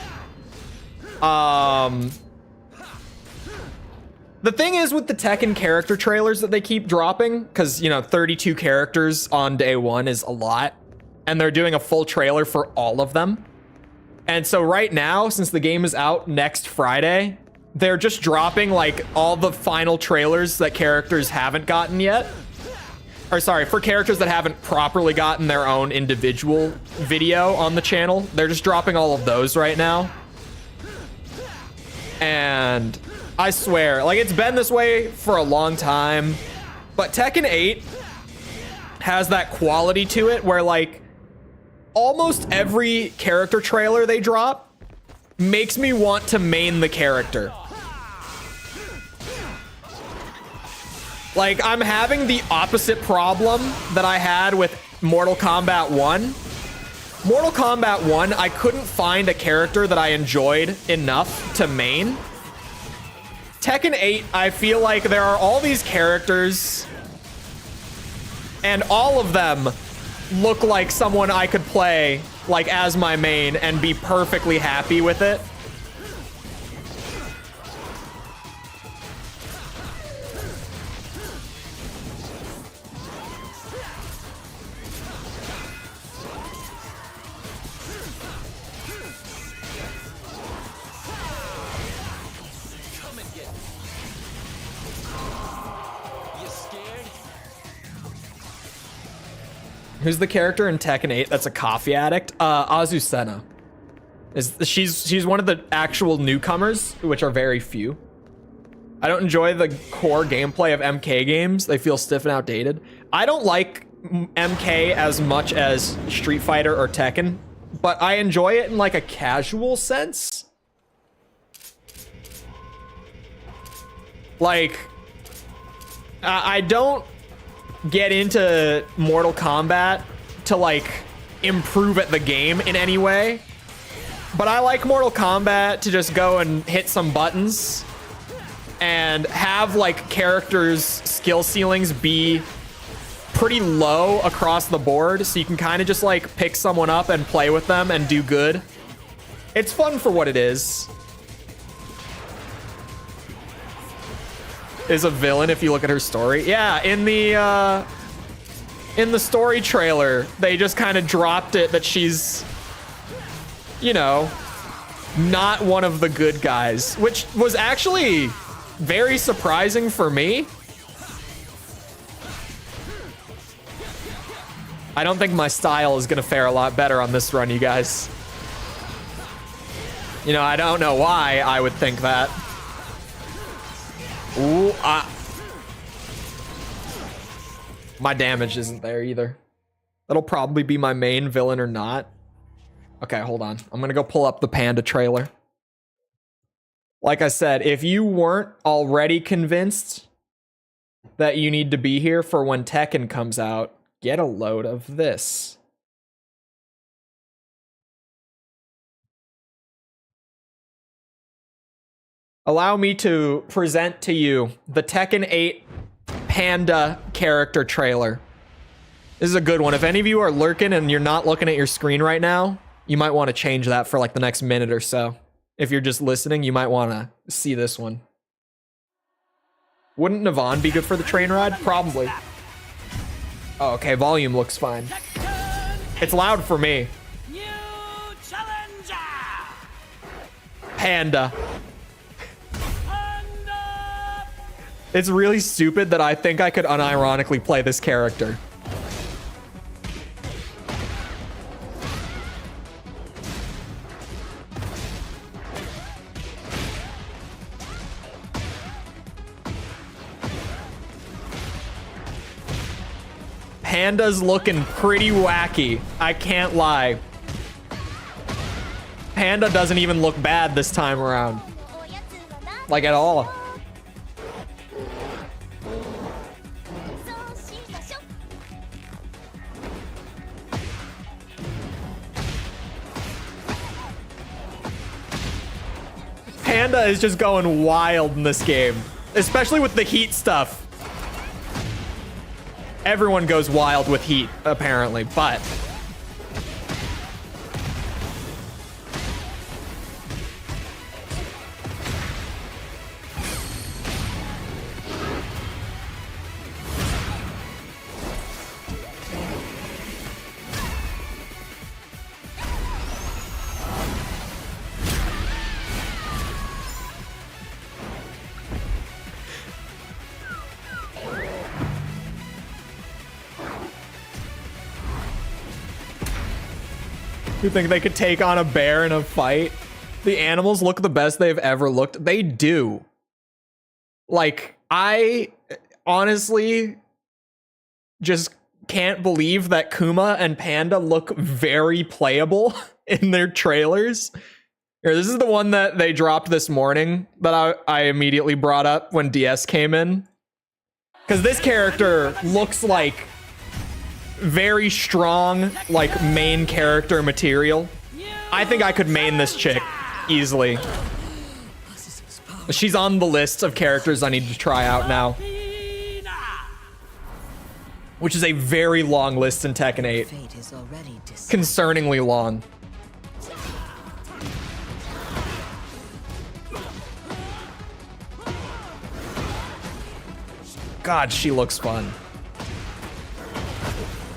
The thing is with the Tekken character trailers that they keep dropping, because, you know, 32 characters on day one is a lot, and they're doing a full trailer for all of them. And so right now, since the game is out next Friday, they're just dropping, like, all the final trailers that characters haven't gotten yet. Or sorry, for characters that haven't properly gotten their own individual video on the channel. They're just dropping all of those right now. And... I swear, like, it's been this way for a long time, but Tekken 8 has that quality to it where, like, almost every character trailer they drop makes me want to main the character. Like, I'm having the opposite problem that I had with Mortal Kombat 1. Mortal Kombat 1, I couldn't find a character that I enjoyed enough to main. Tekken 8, I feel like there are all these characters, and all of them look like someone I could play, like, as my main and be perfectly happy with it. Who's the character in Tekken 8 that's a coffee addict? Azucena. She's one of the actual newcomers, which are very few. I don't enjoy the core gameplay of MK games. They feel stiff and outdated. I don't like MK as much as Street Fighter or Tekken, but I enjoy it in, like, a casual sense. Like, I don't get into Mortal Kombat to like improve at the game in any way, but I like Mortal Kombat to just go and hit some buttons and have like characters' skill ceilings be pretty low across the board, so you can kind of just like pick someone up and play with them and do good. It's fun for what it is. Is a villain if you look at her story. Yeah, in the story trailer, they just kind of dropped it that she's, you know, not one of the good guys, which was actually very surprising for me. I don't think my style is gonna fare a lot better on this run, you guys. You know, I don't know why I would think that. Ooh, my damage isn't there either. That'll probably be my main villain or not. Okay, hold on. I'm gonna go pull up the Panda trailer. Like I said, if you weren't already convinced that you need to be here for when Tekken comes out, get a load of this. Allow me to present to you the Tekken 8 Panda character trailer. This is a good one. If any of you are lurking and you're not looking at your screen right now, you might want to change that for like the next minute or so. If you're just listening, you might want to see this one. Wouldn't Navon be good for the train ride? Probably. Oh, okay, volume looks fine. It's loud for me. Panda. It's really stupid that I think I could unironically play this character. Panda's looking pretty wacky. I can't lie. Panda doesn't even look bad this time around. Like at all. Panda is just going wild in this game, especially with the heat stuff. Everyone goes wild with heat, apparently, but you think they could take on a bear in a fight? The animals look the best they've ever looked. They do. Like, I honestly just can't believe that Kuma and Panda look very playable in their trailers. Here, this is the one that they dropped this morning that I immediately brought up when DS came in. Because this character looks like very strong, like, main character material. I think I could main this chick easily. She's on the list of characters I need to try out now. Which is a very long list in Tekken 8. Concerningly long. God, she looks fun.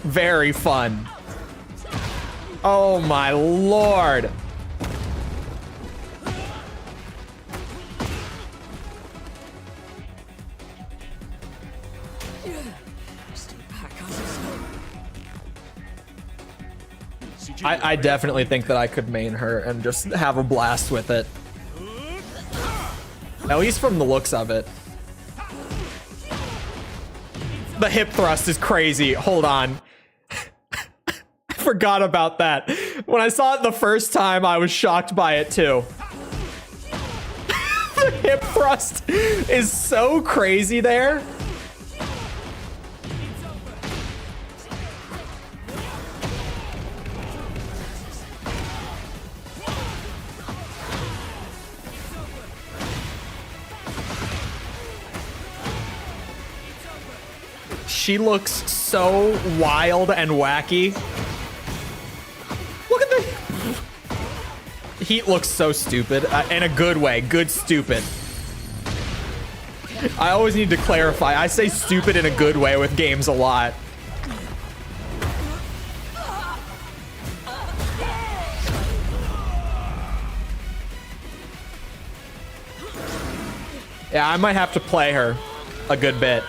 Very fun. Oh my lord. I definitely think that I could main her and just have a blast with it. At least from the looks of it. The hip thrust is crazy. Hold on. I forgot about that. When I saw it the first time, I was shocked by it too. The hip thrust is so crazy there. She looks so wild and wacky. Look at the Heat looks so stupid in a good way. Good stupid. I always need to clarify. I say stupid in a good way with games a lot. Yeah, I might have to play her a good bit.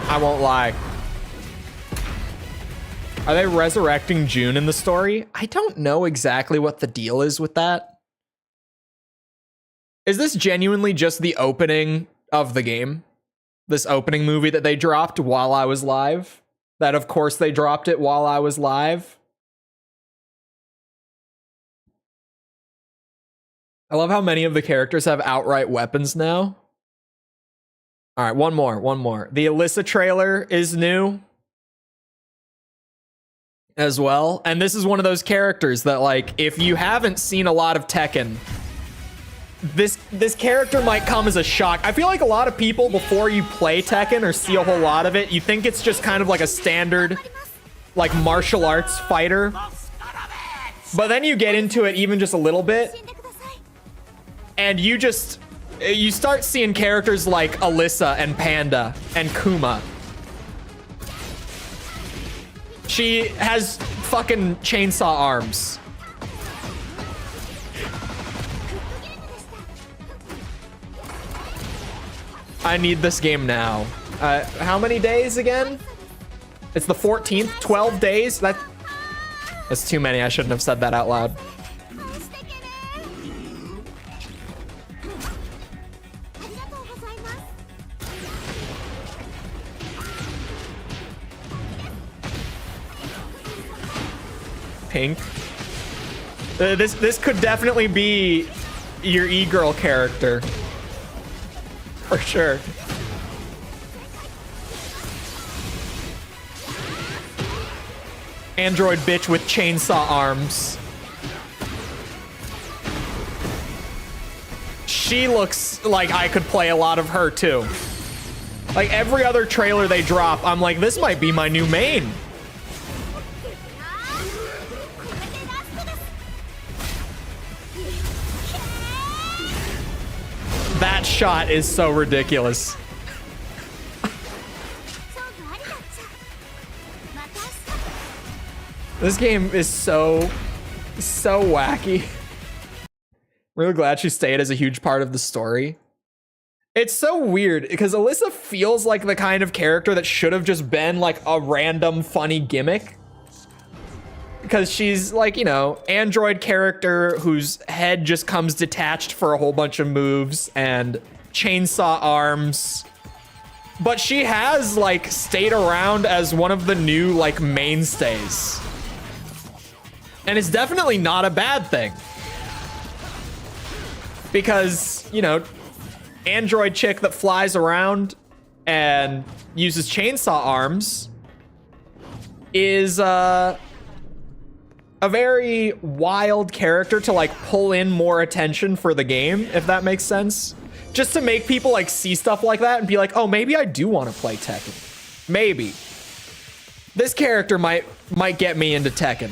I won't lie. Are they resurrecting June in the story? I don't know exactly what the deal is with that. Is this genuinely just the opening of the game? This opening movie that they dropped while I was live? That, of course, they dropped it while I was live? I love how many of the characters have outright weapons now. All right, one more. The Alyssa trailer is new as well. And this is one of those characters that, like, if you haven't seen a lot of Tekken, this character might come as a shock. I feel like a lot of people, before you play Tekken or see a whole lot of it, you think it's just kind of like a standard, like, martial arts fighter. But then you get into it even just a little bit, and you start seeing characters like Alyssa and Panda and Kuma. She has fucking chainsaw arms. I need this game now. How many days again? It's the 14th, 12 days? That's too many. I shouldn't have said that out loud. Pink. This could definitely be your e-girl character. For sure. Android bitch with chainsaw arms. She looks like I could play a lot of her too. Like every other trailer they drop, I'm like, this might be my new main. That shot is so ridiculous. This game is so wacky. Really glad she stayed as a huge part of the story. It's so weird because Alyssa feels like the kind of character that should have just been like a random funny gimmick. Because she's like, you know, android character whose head just comes detached for a whole bunch of moves and chainsaw arms. But she has like stayed around as one of the new like mainstays. And it's definitely not a bad thing. Because, you know, android chick that flies around and uses chainsaw arms is a very wild character to like pull in more attention for the game, if that makes sense. Just to make people like see stuff like that and be like, oh, maybe I do want to play Tekken. Maybe. This character might get me into Tekken.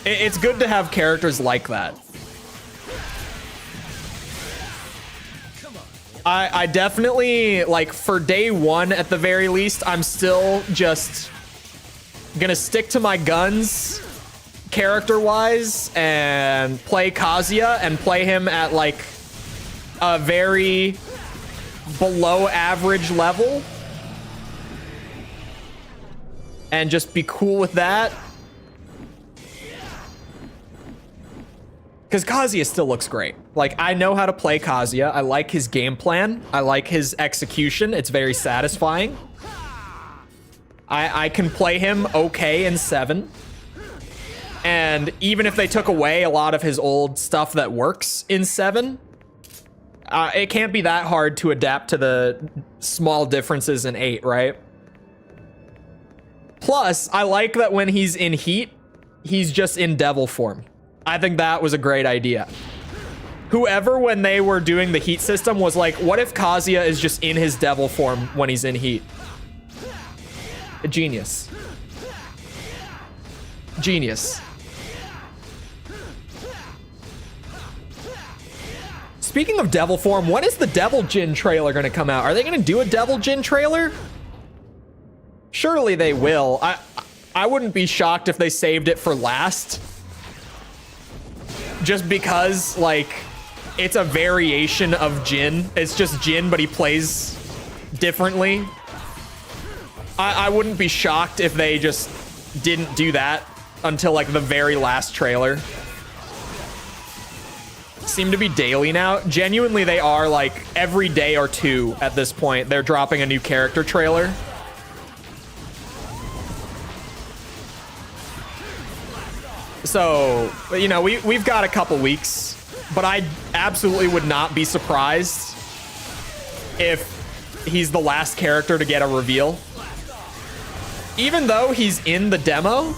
It's good to have characters like that. I definitely, like, for day one at the very least, I'm still just gonna stick to my guns character-wise and play Kazuya and play him at, like, a very below average level. And just be cool with that. Because Kazuya still looks great. Like, I know how to play Kazuya. I like his game plan. I like his execution. It's very satisfying. I can play him okay in 7. And even if they took away a lot of his old stuff that works in 7, it can't be that hard to adapt to the small differences in 8, right? Plus, I like that when he's in Heat, he's just in devil form. I think that was a great idea. Whoever, when they were doing the Heat system, was like, what if Kazuya is just in his devil form when he's in Heat? A genius. Genius. Speaking of Devil Form, when is the Devil Jin trailer gonna come out? Are they gonna do a Devil Jin trailer? Surely they will. I wouldn't be shocked if they saved it for last. Just because, like, it's a variation of Jin. It's just Jin, but he plays differently. I wouldn't be shocked if they just didn't do that until, like, the very last trailer. Seem to be daily now. Genuinely, they are, like, every day or two at this point. They're dropping a new character trailer. So, you know, we've got a couple weeks, but I absolutely would not be surprised if he's the last character to get a reveal. Even though he's in the demo,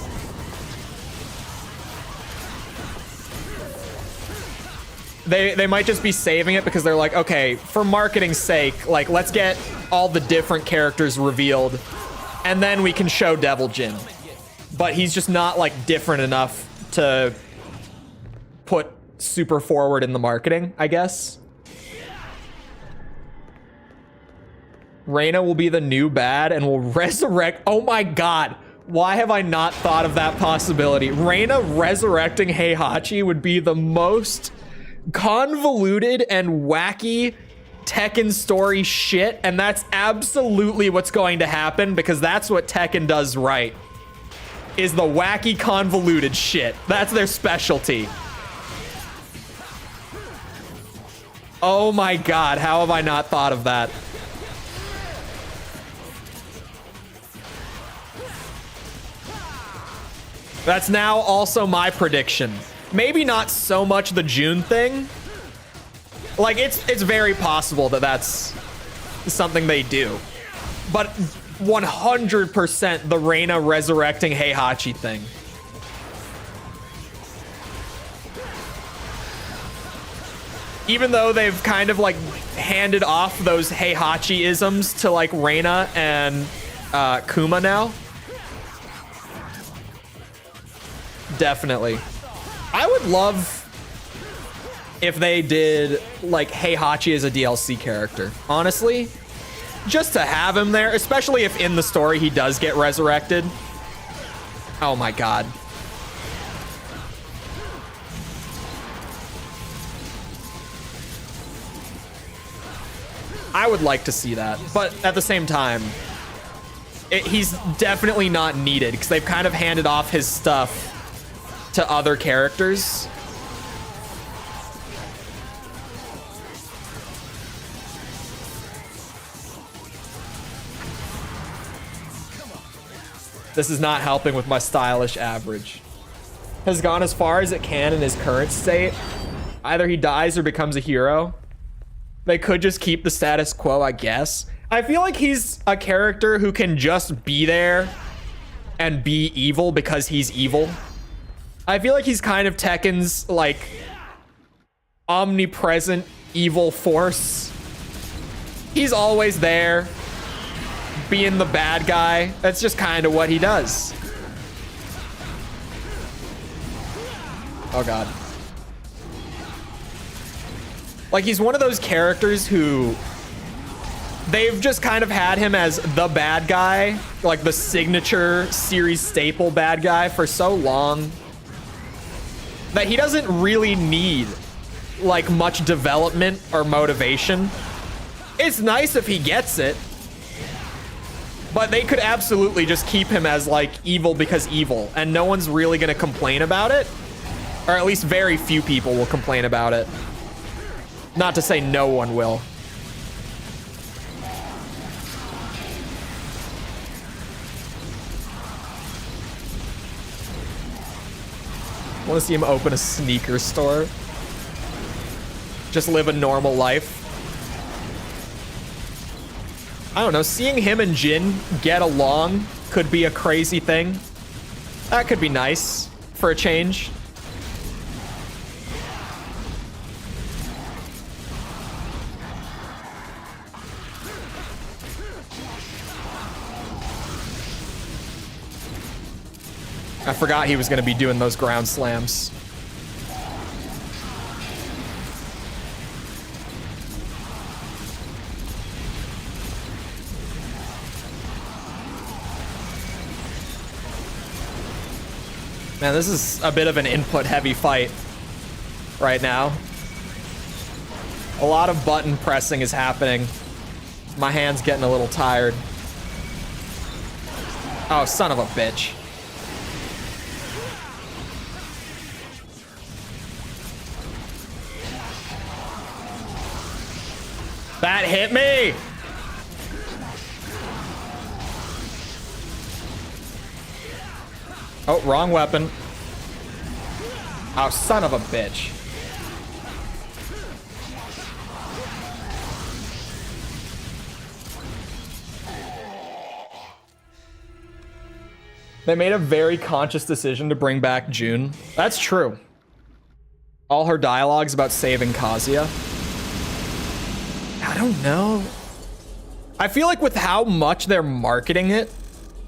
they might just be saving it because they're like, okay, for marketing's sake, like, let's get all the different characters revealed, and then we can show Devil Jin. But he's just not, like, different enough to put super forward in the marketing, I guess. Reina will be the new bad and will resurrect. Oh my god. Why have I not thought of that possibility? Reina resurrecting Heihachi would be the most convoluted and wacky Tekken story shit, and that's absolutely what's going to happen because that's what Tekken does right. Is the wacky convoluted shit. That's their specialty. Oh my god, how have I not thought of that? That's now also my prediction. Maybe not so much the June thing. Like, it's very possible that that's something they do. But 100% the Reina resurrecting Heihachi thing. Even though they've kind of, like, handed off those Heihachi-isms to, like, Reina and Kuma now. Definitely. I would love if they did, like, Heihachi as a DLC character. Honestly. Just to have him there, especially if in the story he does get resurrected. Oh my god. I would like to see that, but at the same time, he's definitely not needed because they've kind of handed off his stuff to other characters. This is not helping with my stylish average. Has gone as far as it can in his current state. Either he dies or becomes a hero. They could just keep the status quo, I guess. I feel like he's a character who can just be there and be evil because he's evil. I feel like he's kind of Tekken's, like, omnipresent evil force. He's always there, being the bad guy. That's just kind of what he does. Oh god. Like, he's one of those characters who they've just kind of had him as the bad guy, like the signature series staple bad guy for so long that he doesn't really need, like, much development or motivation. It's nice if he gets it, but they could absolutely just keep him as, like, evil because evil, and no one's really gonna complain about it. Or at least very few people will complain about it. Not to say no one will. I want to see him open a sneaker store. Just live a normal life. I don't know, seeing him and Jin get along could be a crazy thing. That could be nice for a change. I forgot he was going to be doing those ground slams. Man, this is a bit of an input-heavy fight right now. A lot of button pressing is happening. My hand's getting a little tired. Oh, son of a bitch. That hit me! Oh, wrong weapon. Oh, son of a bitch. They made a very conscious decision to bring back June. That's true. All her dialogues about saving Kazuya. I don't know. I feel like with how much they're marketing it,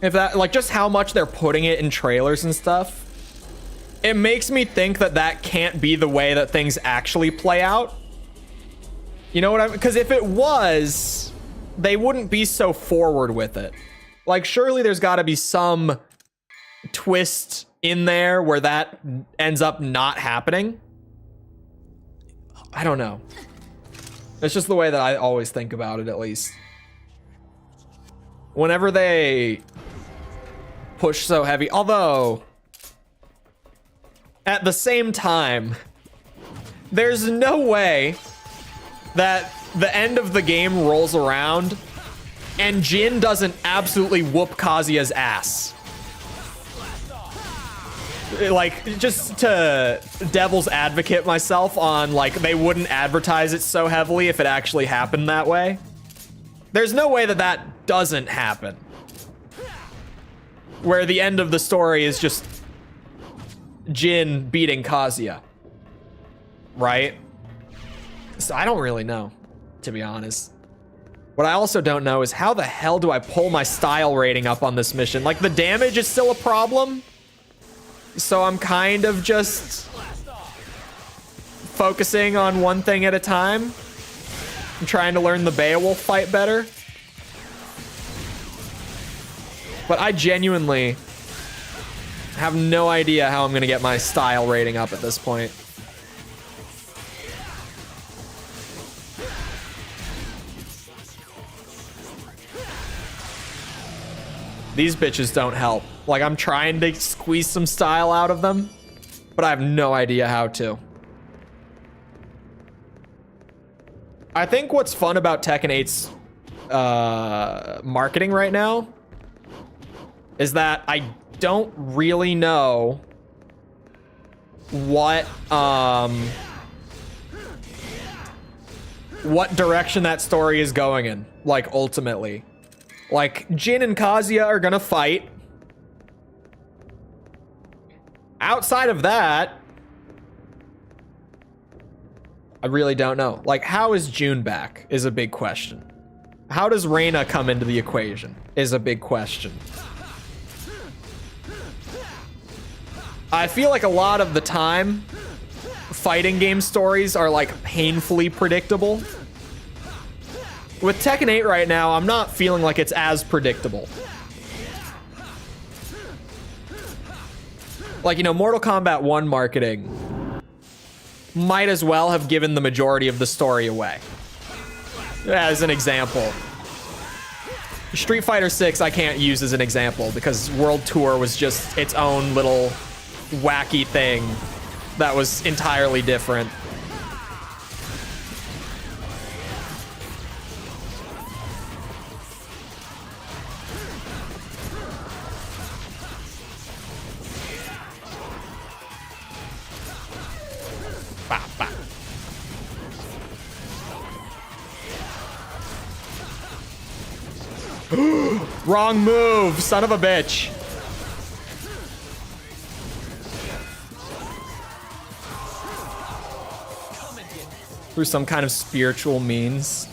if that, like, just how much they're putting it in trailers and stuff, it makes me think that that can't be the way that things actually play out. You know what I mean? Because if it was, they wouldn't be so forward with it. Like, surely there's got to be some twist in there where that ends up not happening. I don't know. It's just the way that I always think about it, at least. Whenever they push so heavy, although at the same time, there's no way that the end of the game rolls around and Jin doesn't absolutely whoop Kazuya's ass. Like, just to devil's advocate myself on, like, they wouldn't advertise it so heavily if it actually happened that way. There's no way that that doesn't happen. Where the end of the story is just Jin beating Kazuya. Right? So I don't really know, to be honest. What I also don't know is how the hell do I pull my style rating up on this mission? Like, the damage is still a problem. So I'm kind of just focusing on one thing at a time. I'm trying to learn the Beowulf fight better. But I genuinely have no idea how I'm going to get my style rating up at this point. These bitches don't help. Like, I'm trying to squeeze some style out of them, but I have no idea how to. I think what's fun about Tekken 8's marketing right now is that I don't really know what direction that story is going in, like, ultimately. Like, Jin and Kazuya are gonna fight. Outside of that, I really don't know. Like, how is June back is a big question. How does Reina come into the equation is a big question. I feel like a lot of the time, fighting game stories are, like, painfully predictable. With Tekken 8 right now, I'm not feeling like it's as predictable. Like, you know, Mortal Kombat 1 marketing might as well have given the majority of the story away. As an example. Street Fighter 6 I can't use as an example because World Tour was just its own little wacky thing that was entirely different. Wrong move, son of a bitch. Through some kind of spiritual means.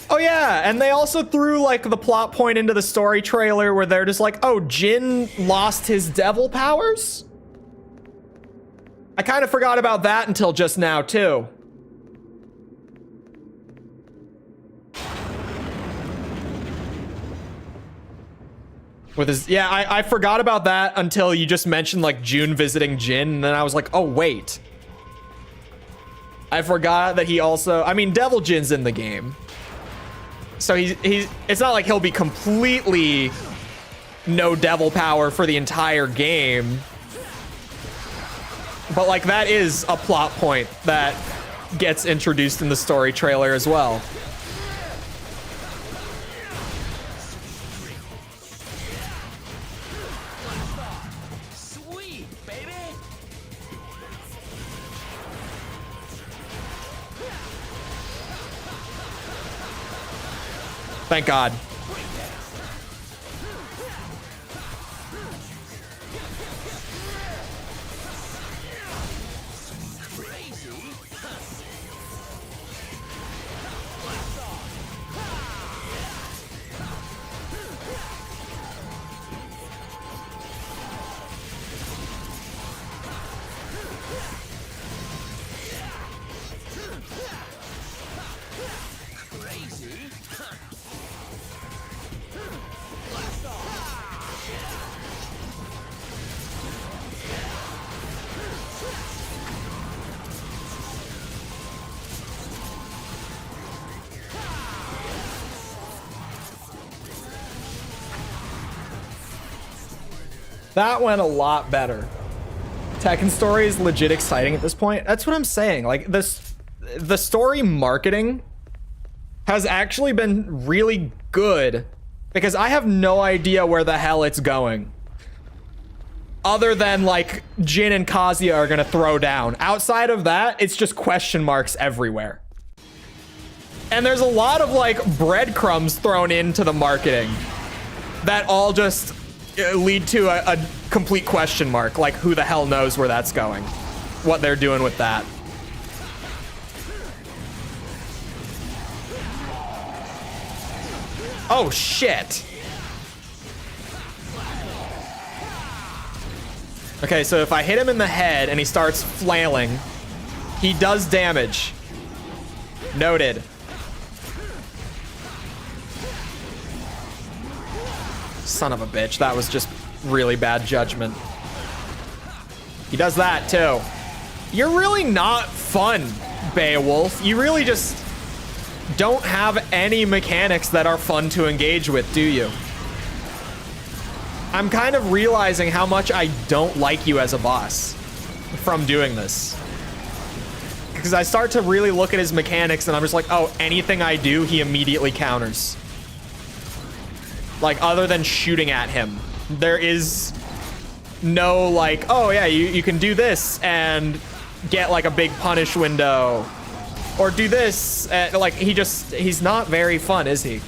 Oh yeah, and they also threw like the plot point into the story trailer where they're just like, oh, Jin lost his devil powers? I kind of forgot about that until just now too. With his, yeah, I forgot about that until you just mentioned like June visiting Jin, and then I was like, oh wait. I forgot that he also, I mean, Devil Jin's in the game. So he's it's not like he'll be completely no devil power for the entire game. But like that is a plot point that gets introduced in the story trailer as well. Sweet, baby. Thank God. That went a lot better. Tekken story is legit exciting at this point. That's what I'm saying. Like this, the story marketing has actually been really good because I have no idea where the hell it's going. Other than like Jin and Kazuya are gonna throw down. Outside of that, it's just question marks everywhere. And there's a lot of like breadcrumbs thrown into the marketing that all just lead to a complete question mark. Like who the hell knows where that's going? What they're doing with that. Oh shit. Okay, so if I hit him in the head and he starts flailing, he does damage. Noted. Son of a bitch, that was just really bad judgment. He does that too. You're really not fun, Beowulf. You really just don't have any mechanics that are fun to engage with, do you? I'm kind of realizing how much I don't like you as a boss from doing this. Because I start to really look at his mechanics and I'm just like, oh, anything I do, he immediately counters. Like, other than shooting at him, there is no like, oh yeah, you can do this and get like a big punish window. Or do this, like he's not very fun, is he?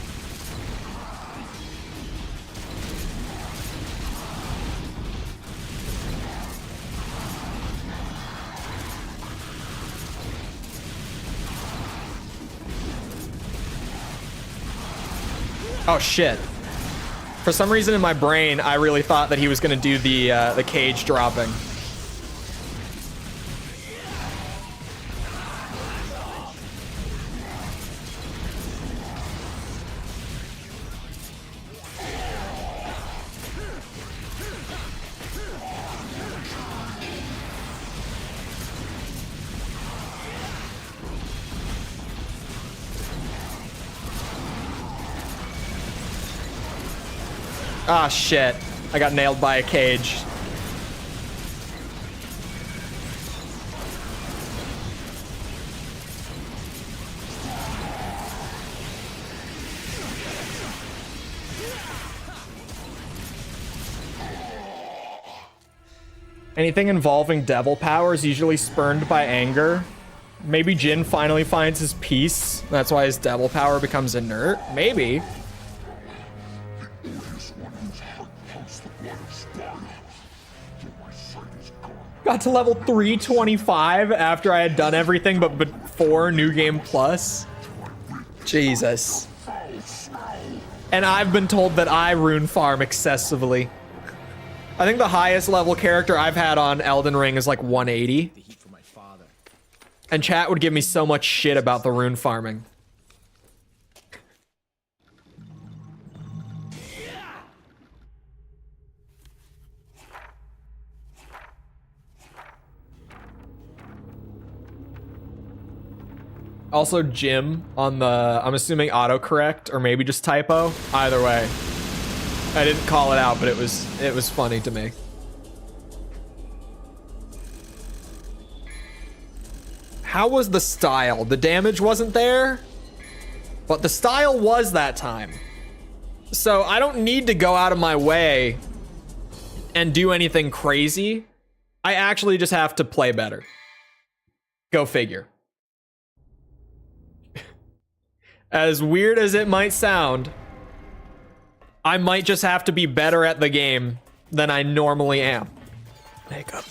Oh shit. For some reason in my brain, I really thought that he was gonna do the cage dropping. Ah, shit. I got nailed by a cage. Anything involving devil power is usually spurned by anger. Maybe Jin finally finds his peace. That's why his devil power becomes inert. Maybe. Got to level 325 after I had done everything but before New Game Plus. Jesus. And I've been told that I rune farm excessively. I think the highest level character I've had on Elden Ring is like 180. The heat for my father. And chat would give me so much shit about the rune farming. Also, Jim on the, I'm assuming autocorrect or maybe just typo. Either way, I didn't call it out, but it was funny to me. How was the style? The damage wasn't there, but the style was that time. So I don't need to go out of my way and do anything crazy. I actually just have to play better. Go figure. As weird as it might sound, I might just have to be better at the game than I normally am. Makeup.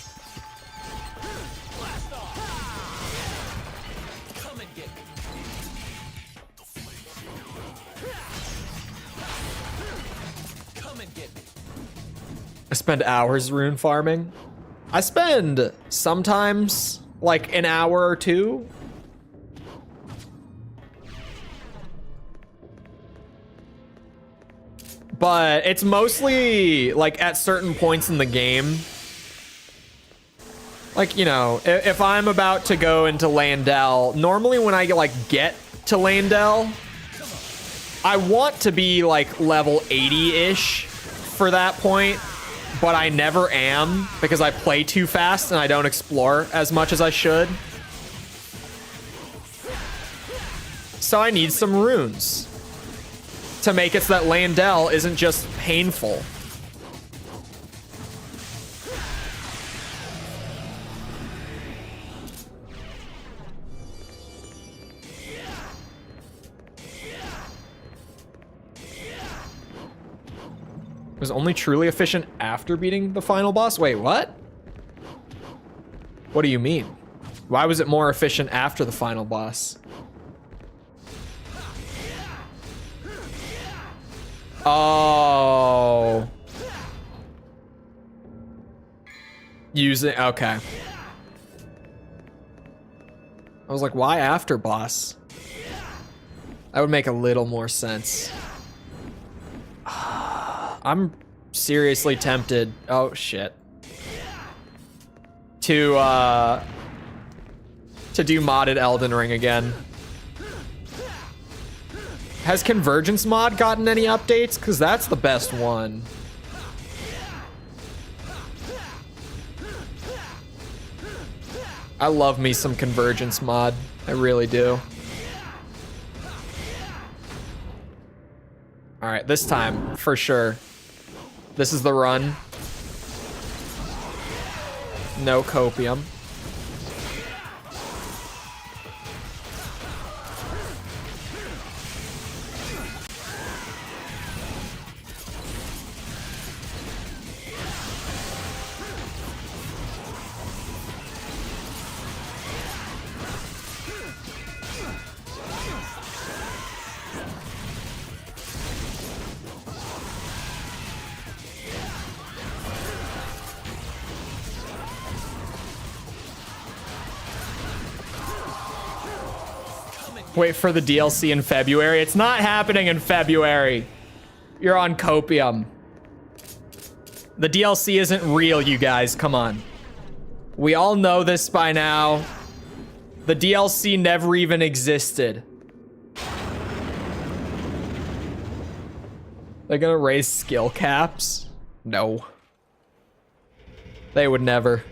Come and get me. Come and get me. I spend hours rune farming. I spend sometimes like an hour or two. But it's mostly like at certain points in the game. Like, you know, if I'm about to go into Landell, normally when I get to Landell, I want to be like level 80-ish for that point, but I never am because I play too fast and I don't explore as much as I should. So I need some runes to make it so that Landell isn't just painful. It was only truly efficient after beating the final boss? Wait, what? What do you mean? Why was it more efficient after the final boss? Oh. Using, okay. I was like, why after boss? That would make a little more sense. I'm seriously tempted. Oh shit. To do modded Elden Ring again. Has Convergence mod gotten any updates? Because that's the best one. I love me some Convergence mod. I really do. All right, this time, for sure. This is the run. No copium. Wait for the DLC in February. It's not happening in February. You're on copium. The DLC isn't real, you guys. Come on. We all know this by now. The DLC never even existed. They're gonna raise skill caps? No. They would never.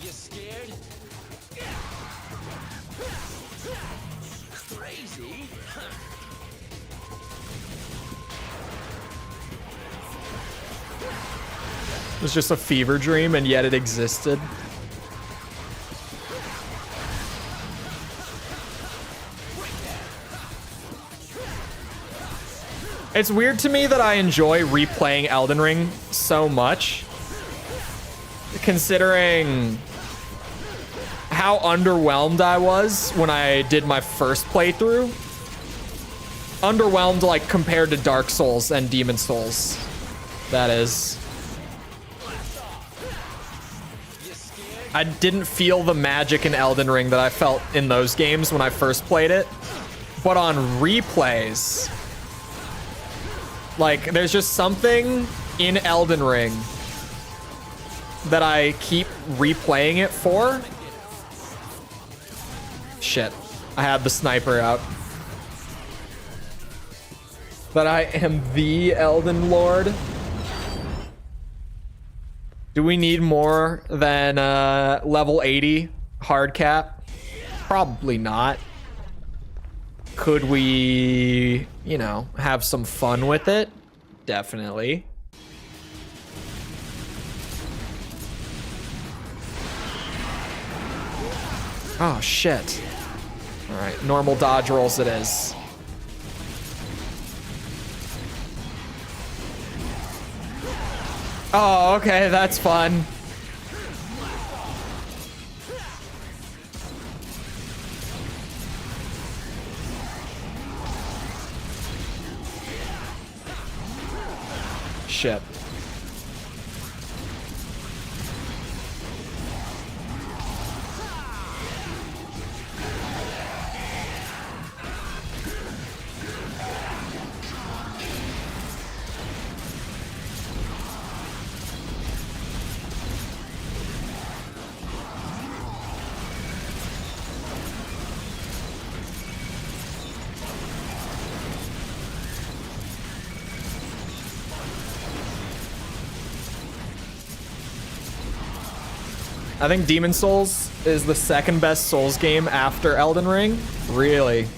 You scared? Crazy? It was just a fever dream, and yet it existed. It's weird to me that I enjoy replaying Elden Ring so much, considering how underwhelmed I was when I did my first playthrough. Underwhelmed, like, compared to Dark Souls and Demon Souls, that is. I didn't feel the magic in Elden Ring that I felt in those games when I first played it. But on replays, like, there's just something in Elden Ring that I keep replaying it for. Shit, I had the sniper out. That I am the Elden Lord. Do we need more than level 80 hard cap? Probably not. Could we, you know, have some fun with it? Definitely. Oh, shit. All right, normal dodge rolls it is. Oh, okay, that's fun. Shit. I think Demon Souls is the second best Souls game after Elden Ring. Really.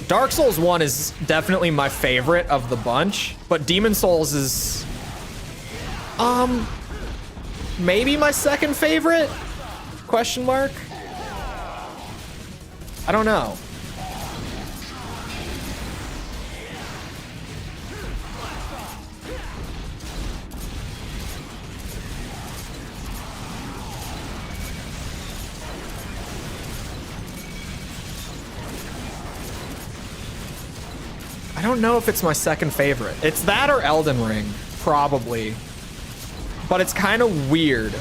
Dark Souls 1 is definitely my favorite of the bunch, but Demon Souls is maybe my second favorite? Question mark? I don't know. I don't know if it's my second favorite. It's that or Elden Ring, probably. But it's kind of weird.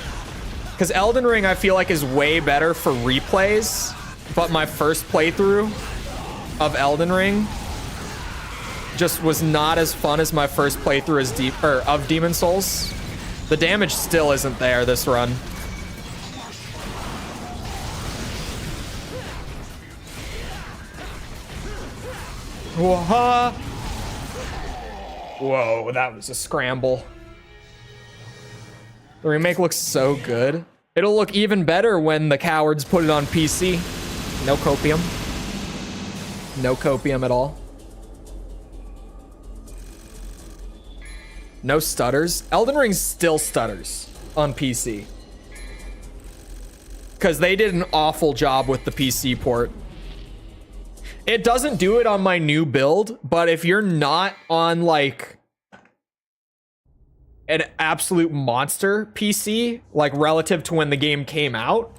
Because Elden Ring, I feel like, is way better for replays. But my first playthrough of Elden Ring just was not as fun as my first playthrough as of Demon Souls. The damage still isn't there this run. Whoa, whoa, that was a scramble. The remake looks so good. It'll look even better when the cowards put it on PC. No copium. No copium at all. No stutters. Elden Ring still stutters on PC. Because they did an awful job with the PC port. It doesn't do it on my new build, but if you're not on like an absolute monster PC, like relative to when the game came out,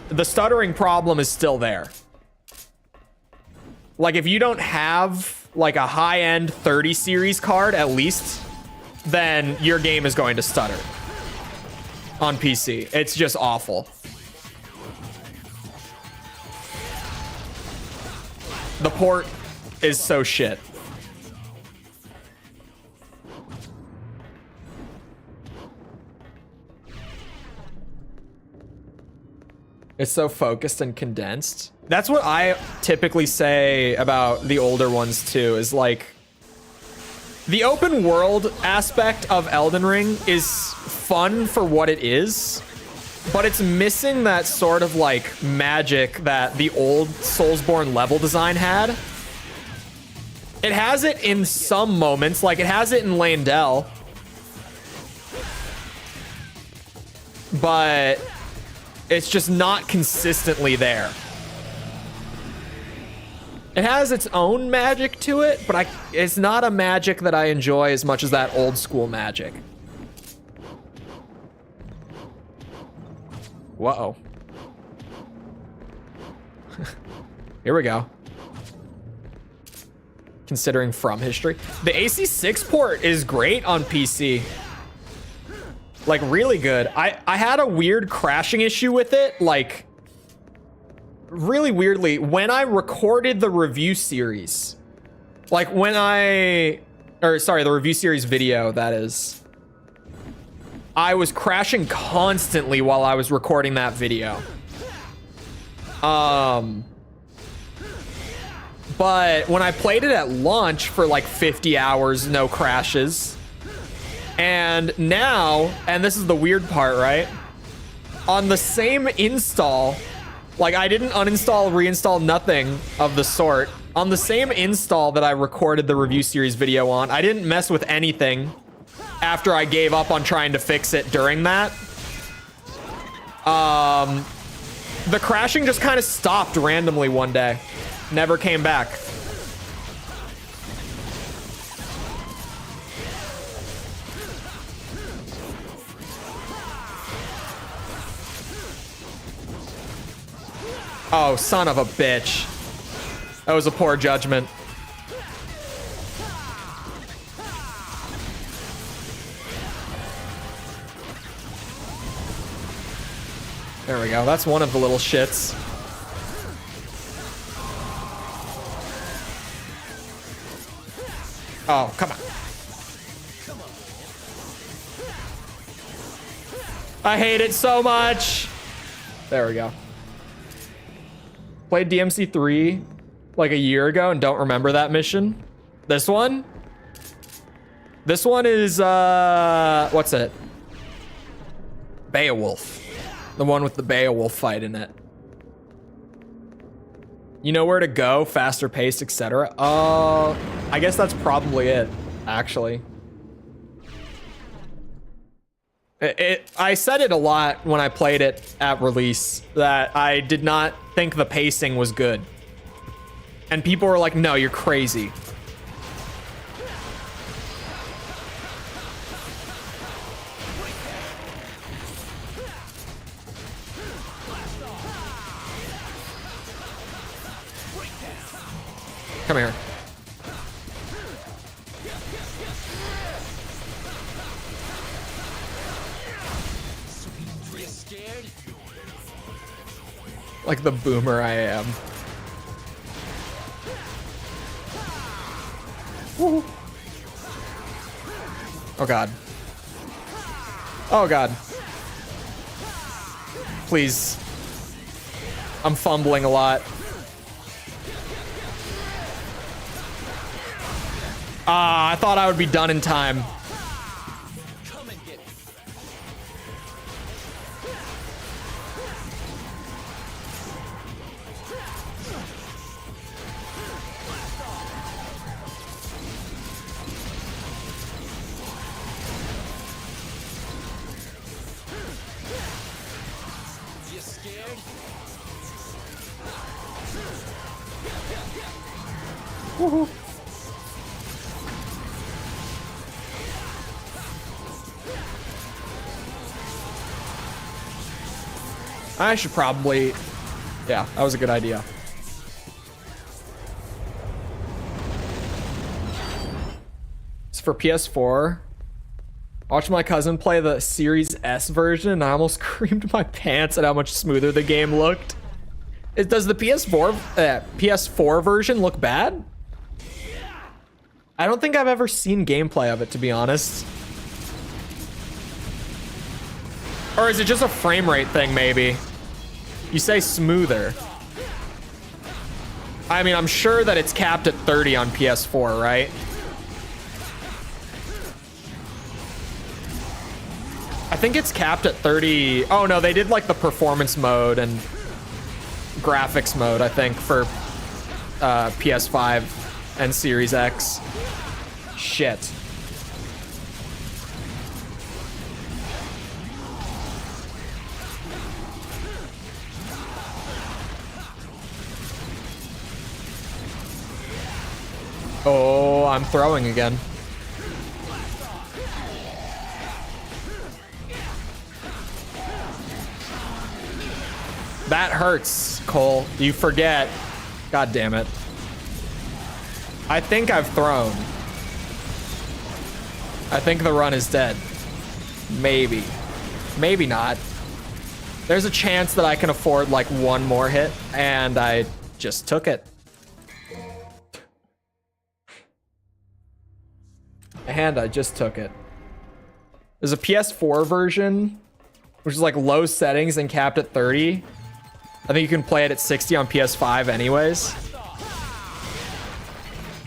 the stuttering problem is still there. Like if you don't have like a high-end 30 series card at least, then your game is going to stutter on PC. It's just awful. The port is so shit. It's so focused and condensed. That's what I typically say about the older ones too, is like the open world aspect of Elden Ring is fun for what it is, but it's missing that sort of like magic that the old Soulsborne level design had. It has it in some moments, like it has it in Landell, but it's just not consistently there. It has its own magic to it, but it's not a magic that I enjoy as much as that old school magic. Whoa. Here we go. Considering from history. The AC6 port is great on PC. Like, really good. I had a weird crashing issue with it, like, really weirdly, when I recorded the review series. Like, the review series video, that is. I was crashing constantly while I was recording that video. But when I played it at launch for like 50 hours, no crashes. And now, and this is the weird part, right? On the same install, like I didn't uninstall, reinstall, nothing of the sort. On the same install that I recorded the review series video on, I didn't mess with anything after I gave up on trying to fix it during that. The crashing just kind of stopped randomly one day. Never came back. Oh, son of a bitch. That was a poor judgment. There we go. That's one of the little shits. Oh, come on. I hate it so much. There we go. Played DMC3 like a year ago and don't remember that mission. This one? This one is, what's it? Beowulf. The one with the Beowulf fight in it. You know where to go, faster paced, etc. I guess that's probably it, actually. I said it a lot when I played it at release, that I did not think the pacing was good. And people were like, no, you're crazy. Come here. Like the boomer I am. Woo. Oh god. Oh god. Please. I'm fumbling a lot. Ah, I thought I would be done in time. Come and get you scared? Woohoo. I should probably... Yeah, that was a good idea. It's for PS4. Watched my cousin play the Series S version, and I almost creamed my pants at how much smoother the game looked. Does the PS4 version look bad? I don't think I've ever seen gameplay of it, to be honest. Or is it just a frame rate thing, maybe? You say smoother. I mean, I'm sure that it's capped at 30 on PS4, right? I think it's capped at 30. Oh no, they did like the performance mode and graphics mode, I think, for PS5 and Series X. Shit. Oh, I'm throwing again. That hurts, Cole. You forget. God damn it. I think I've thrown. I think the run is dead. Maybe. Maybe not. There's a chance that I can afford like one more hit, and I just took it. And I just took it. There's a PS4 version, which is like low settings and capped at 30. I think you can play it at 60 on PS5 anyways.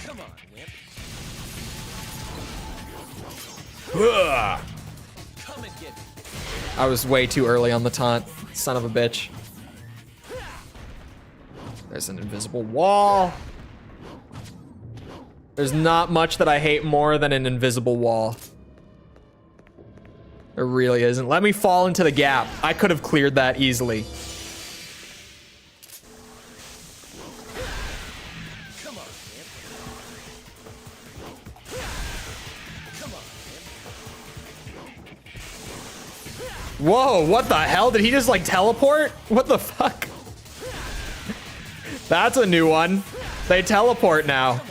Come on, Wimp. Ugh. Come and get me. I was way too early on the taunt. Son of a bitch. There's an invisible wall. There's not much that I hate more than an invisible wall. There really isn't. Let me fall into the gap. I could have cleared that easily. Come on, Wimp. Come on, Wimp. Whoa, what the hell? Did he just like teleport? What the fuck? That's a new one. They teleport now.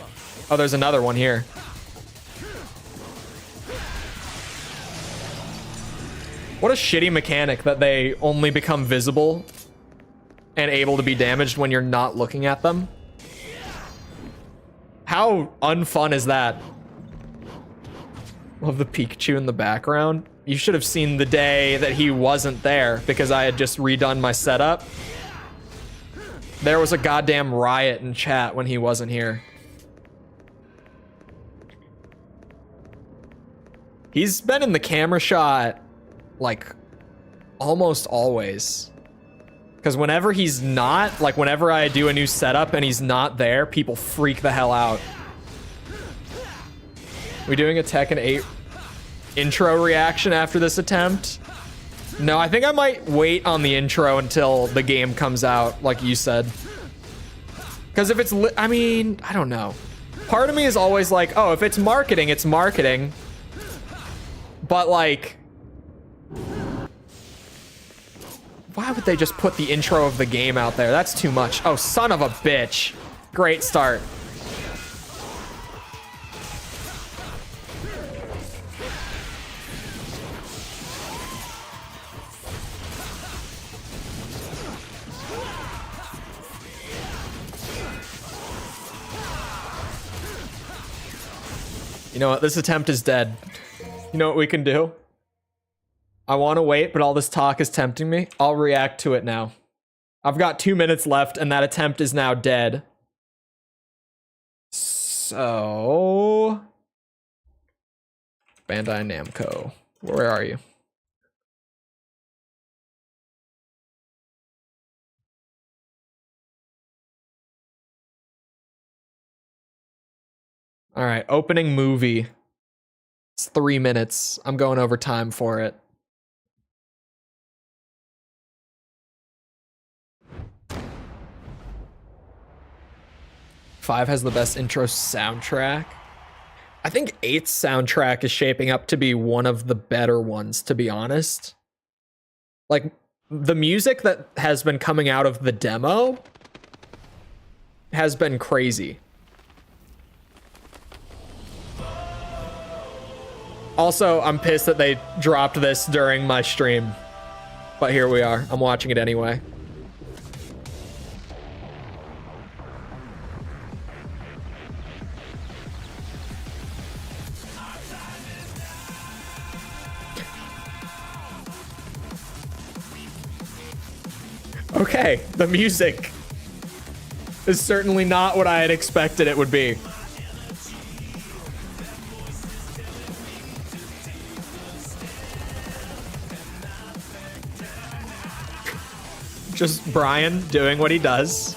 Oh, there's another one here. What a shitty mechanic that they only become visible and able to be damaged when you're not looking at them. How unfun is that? Love the Pikachu in the background. You should have seen the day that he wasn't there because I had just redone my setup. There was a goddamn riot in chat when he wasn't here. He's been in the camera shot like almost always. Because whenever he's not, like whenever I do a new setup and he's not there, people freak the hell out. We doing a Tekken 8 intro reaction after this attempt? No, I think I might wait on the intro until the game comes out, like you said. Because if it's, I mean, I don't know. Part of me is always like, oh, if it's marketing, it's marketing. But like, why would they just put the intro of the game out there? That's too much. Oh, son of a bitch. Great start. You know what? This attempt is dead. You know what we can do? I want to wait, but all this talk is tempting me. I'll react to it now. I've got 2 minutes left, and that attempt is now dead. So... Bandai Namco. Where are you? All right, opening movie. It's 3 minutes. I'm going over time for it. Five has the best intro soundtrack. I think 8's soundtrack is shaping up to be one of the better ones, to be honest. Like, the music that has been coming out of the demo has been crazy. Also, I'm pissed that they dropped this during my stream. But here we are. I'm watching it anyway. Okay, the music is certainly not what I had expected it would be. Just Brian doing what he does.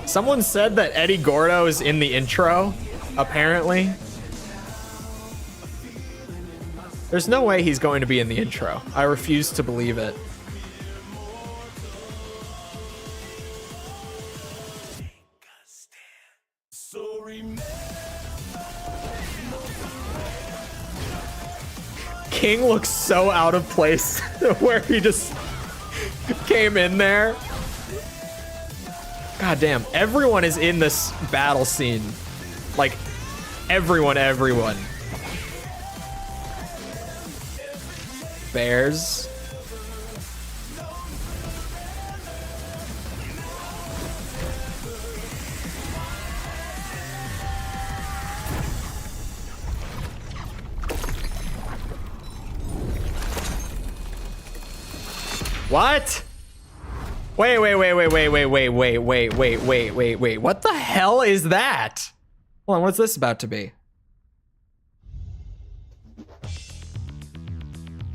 Someone said that Eddie Gordo is in the intro, apparently. There's no way he's going to be in the intro. I refuse to believe it. King looks so out of place where he just came in there. God damn, everyone is in this battle scene. Like, everyone. Bears. What? Wait. What the hell is that? Hold on, what's this about to be?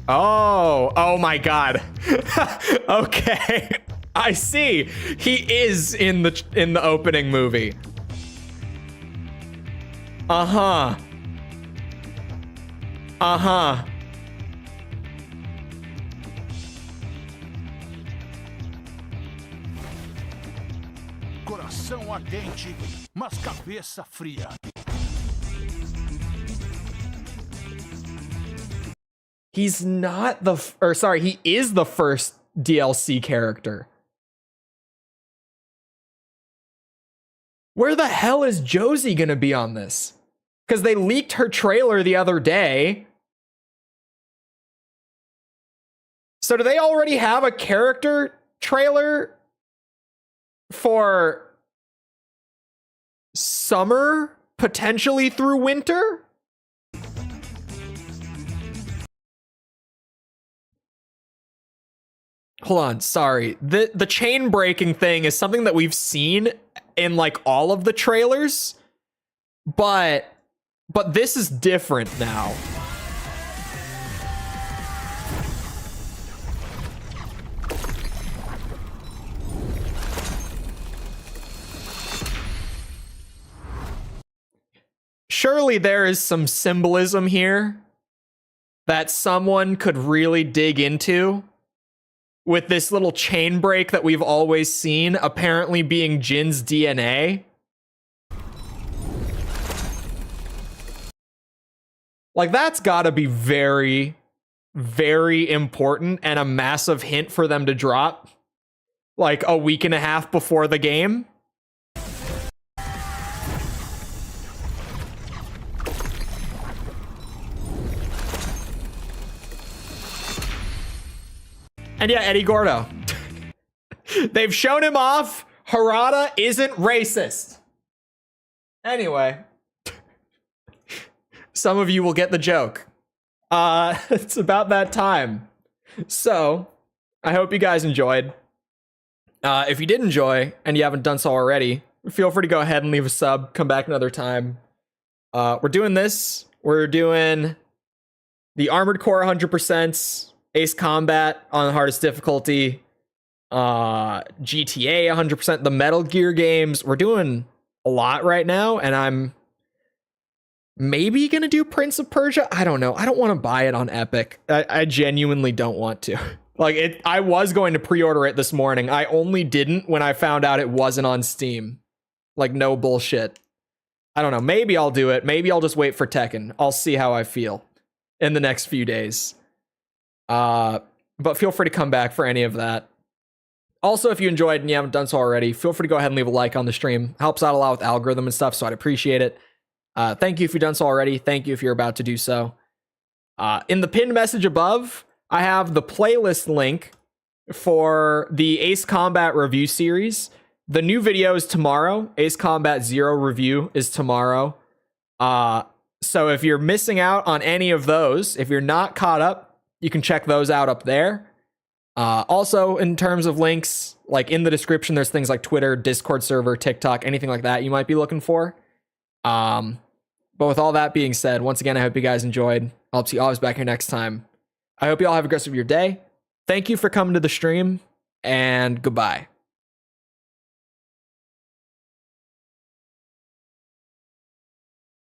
Oh my God. Okay. I see. He is in the opening movie. Uh-huh. Coração ardente, mas cabeça fria. He's not the, or sorry, he is the first DLC character. Where the hell is Josie gonna be on this? Because they leaked her trailer the other day. So do they already have a character trailer for summer, potentially through winter? Hold on, sorry. The chain breaking thing is something that we've seen in like all of the trailers, but this is different now. Surely there is some symbolism here that someone could really dig into with this little chain break that we've always seen apparently being Jin's DNA. Like, that's gotta be very, very important and a massive hint for them to drop like a week and a half before the game. And yeah, Eddie Gordo. They've shown him off. Harada isn't racist. Anyway. Some of you will get the joke. It's about that time. So, I hope you guys enjoyed. If you did enjoy, and you haven't done so already, feel free to go ahead and leave a sub. Come back another time. We're doing this. We're doing the Armored Core 100%. Ace Combat on the hardest difficulty, GTA 100%, the Metal Gear games. We're doing a lot right now, and I'm maybe gonna do Prince of Persia. I don't know. I don't want to buy it on Epic. I genuinely don't want to. Like, I was going to pre-order it this morning. I only didn't when I found out it wasn't on Steam. Like, no bullshit. I don't know. Maybe I'll do it. Maybe I'll just wait for Tekken. I'll see how I feel in the next few days. But feel free to come back for any of that. Also, if you enjoyed and you haven't done so already, feel free to go ahead and leave a like on the stream. Helps out a lot with algorithm and stuff, so I'd appreciate it. Thank you if you've done so already. Thank you if you're about to do so. In the pinned message above, I have the playlist link for the Ace Combat review series. The new video is tomorrow. Ace Combat 0 review is tomorrow. So if you're missing out on any of those, if you're not caught up, you can check those out up there. Also, in terms of links, like in the description, there's things like Twitter, Discord server, TikTok, anything like that you might be looking for. But with all that being said, once again, I hope you guys enjoyed. I'll see you always back here next time. I hope you all have a great rest of your day. Thank you for coming to the stream, and goodbye.